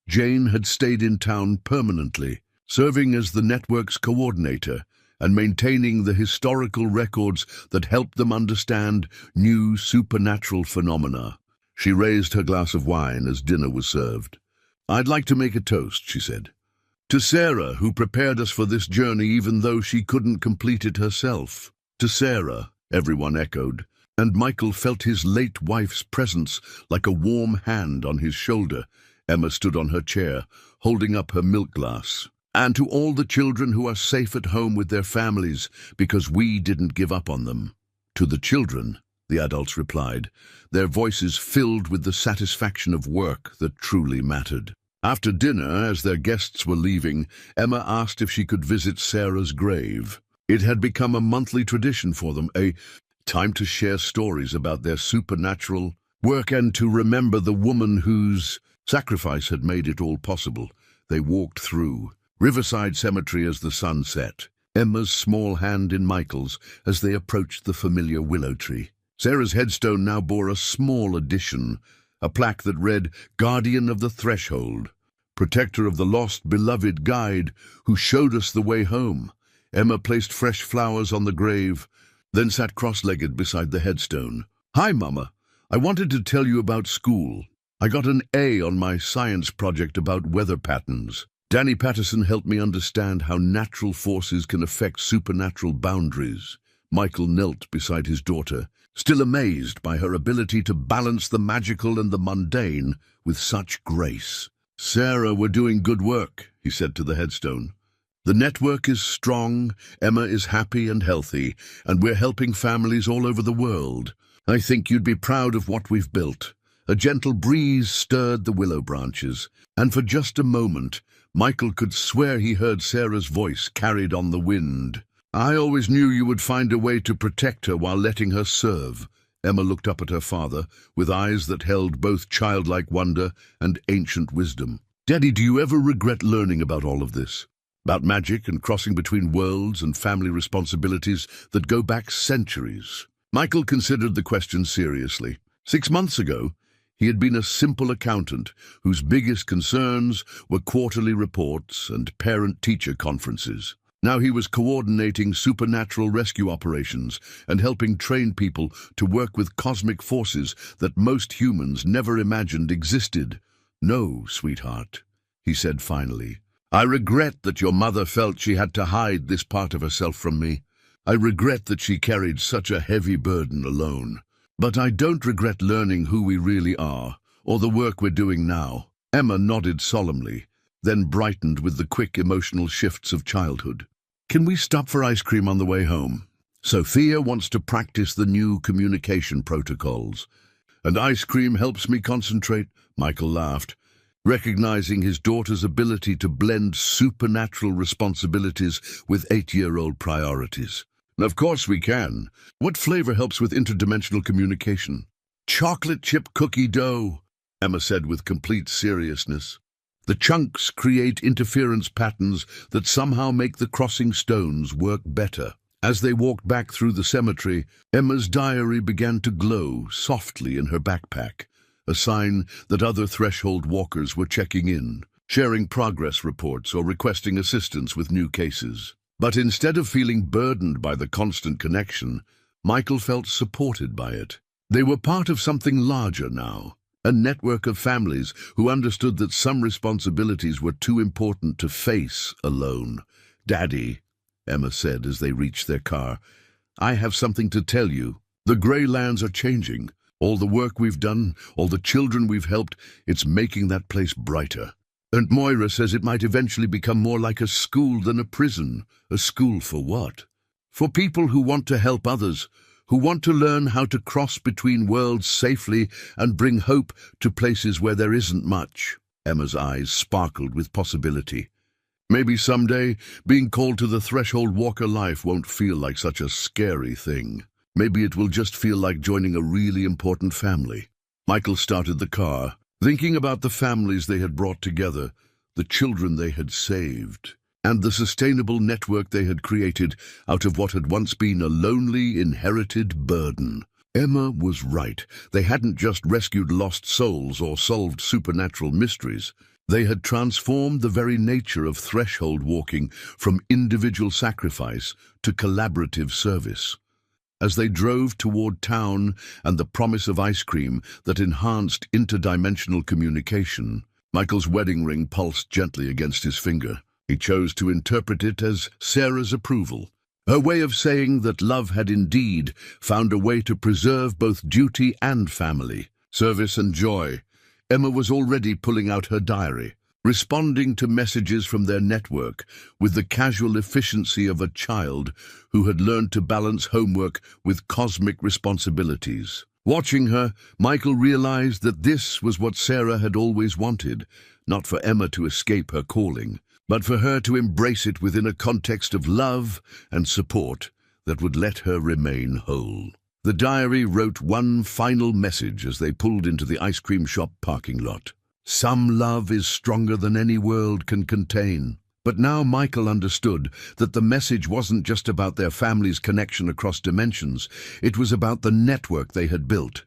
Jane had stayed in town permanently, serving as the network's coordinator and maintaining the historical records that helped them understand new supernatural phenomena. She raised her glass of wine as dinner was served. "I'd like to make a toast," she said, "to Sarah, who prepared us for this journey even though she couldn't complete it herself." "To Sarah," everyone echoed, and Michael felt his late wife's presence like a warm hand on his shoulder. Emma stood on her chair, holding up her milk glass. "And to all the children who are safe at home with their families, because we didn't give up on them." "To the children," the adults replied, their voices filled with the satisfaction of work that truly mattered. After dinner, as their guests were leaving, Emma asked if she could visit Sarah's grave. It had become a monthly tradition for them, a time to share stories about their supernatural work and to remember the woman whose sacrifice had made it all possible. They walked through Riverside Cemetery as the sun set, Emma's small hand in Michael's as they approached the familiar willow tree. Sarah's headstone now bore a small addition, a plaque that read, "Guardian of the Threshold, protector of the lost beloved guide who showed us the way home." Emma placed fresh flowers on the grave, then sat cross-legged beside the headstone. "Hi, Mama. I wanted to tell you about school. I got an A on my science project about weather patterns. Danny Patterson helped me understand how natural forces can affect supernatural boundaries." Michael knelt beside his daughter, still amazed by her ability to balance the magical and the mundane with such grace. "Sarah, we're doing good work," he said to the headstone. "The network is strong, Emma is happy and healthy, and we're helping families all over the world. I think you'd be proud of what we've built." A gentle breeze stirred the willow branches, and for just a moment, Michael could swear he heard Sarah's voice carried on the wind. "I always knew you would find a way to protect her while letting her serve." Emma looked up at her father with eyes that held both childlike wonder and ancient wisdom. "Daddy, do you ever regret learning about all of this? About magic and crossing between worlds and family responsibilities that go back centuries?" Michael considered the question seriously. 6 months ago, he had been a simple accountant whose biggest concerns were quarterly reports and parent-teacher conferences. Now he was coordinating supernatural rescue operations and helping train people to work with cosmic forces that most humans never imagined existed. "No, sweetheart," he said finally. "I regret that your mother felt she had to hide this part of herself from me. I regret that she carried such a heavy burden alone. But I don't regret learning who we really are, or the work we're doing now." Emma nodded solemnly, then brightened with the quick emotional shifts of childhood. "Can we stop for ice cream on the way home? Sophia wants to practice the new communication protocols. And ice cream helps me concentrate," Michael laughed, recognizing his daughter's ability to blend supernatural responsibilities with 8-year-old priorities. "Of course we can. What flavor helps with interdimensional communication?" "Chocolate chip cookie dough," Emma said with complete seriousness. "The chunks create interference patterns that somehow make the crossing stones work better." As they walked back through the cemetery, Emma's diary began to glow softly in her backpack, a sign that other threshold walkers were checking in, sharing progress reports or requesting assistance with new cases. But instead of feeling burdened by the constant connection, Michael felt supported by it. They were part of something larger now, a network of families who understood that some responsibilities were too important to face alone. Daddy, Emma said as they reached their car. "I have something to tell you. The grey lands are changing. All the work we've done, all the children we've helped, it's making that place brighter. And Moira says it might eventually become more like a school than a prison. A school for what? For people who want to help others, who want to learn how to cross between worlds safely and bring hope to places where there isn't much." Emma's eyes sparkled with possibility. "Maybe someday, being called to the threshold walker life won't feel like such a scary thing. Maybe it will just feel like joining a really important family." Michael started the car, thinking about the families they had brought together, the children they had saved, and the sustainable network they had created out of what had once been a lonely, inherited burden. Emma was right. They hadn't just rescued lost souls or solved supernatural mysteries. They had transformed the very nature of threshold walking from individual sacrifice to collaborative service. As they drove toward town and the promise of ice cream that enhanced interdimensional communication, Michael's wedding ring pulsed gently against his finger. He chose to interpret it as Sarah's approval, her way of saying that love had indeed found a way to preserve both duty and family, service and joy. Emma was already pulling out her diary, responding to messages from their network with the casual efficiency of a child who had learned to balance homework with cosmic responsibilities. Watching her, Michael realized that this was what Sarah had always wanted, not for Emma to escape her calling, but for her to embrace it within a context of love and support that would let her remain whole. The diary wrote one final message as they pulled into the ice cream shop parking lot. "Some love is stronger than any world can contain." But now Michael understood that the message wasn't just about their family's connection across dimensions. It was about the network they had built,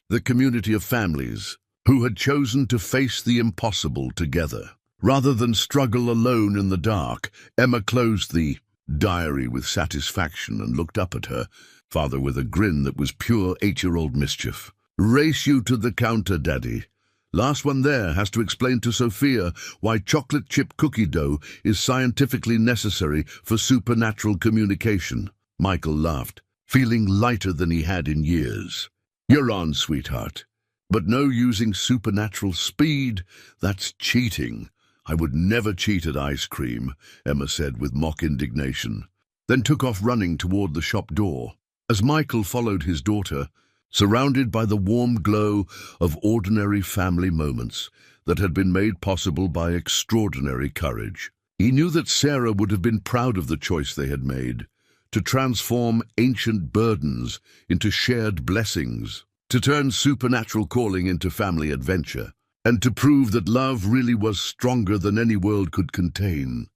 the community of families who had chosen to face the impossible together. Rather than struggle alone in the dark, Emma closed the diary with satisfaction and looked up at her father with a grin that was pure 8-year-old mischief. "Race you to the counter, Daddy. Last one there has to explain to Sophia why chocolate chip cookie dough is scientifically necessary for supernatural communication." Michael laughed, feeling lighter than he had in years. "You're on, sweetheart. But no using supernatural speed, that's cheating. I would never cheat at ice cream," Emma said with mock indignation, then took off running toward the shop door. As Michael followed his daughter, surrounded by the warm glow of ordinary family moments that had been made possible by extraordinary courage, he knew that Sarah would have been proud of the choice they had made, to transform ancient burdens into shared blessings, to turn supernatural calling into family adventure, and to prove that love really was stronger than any world could contain.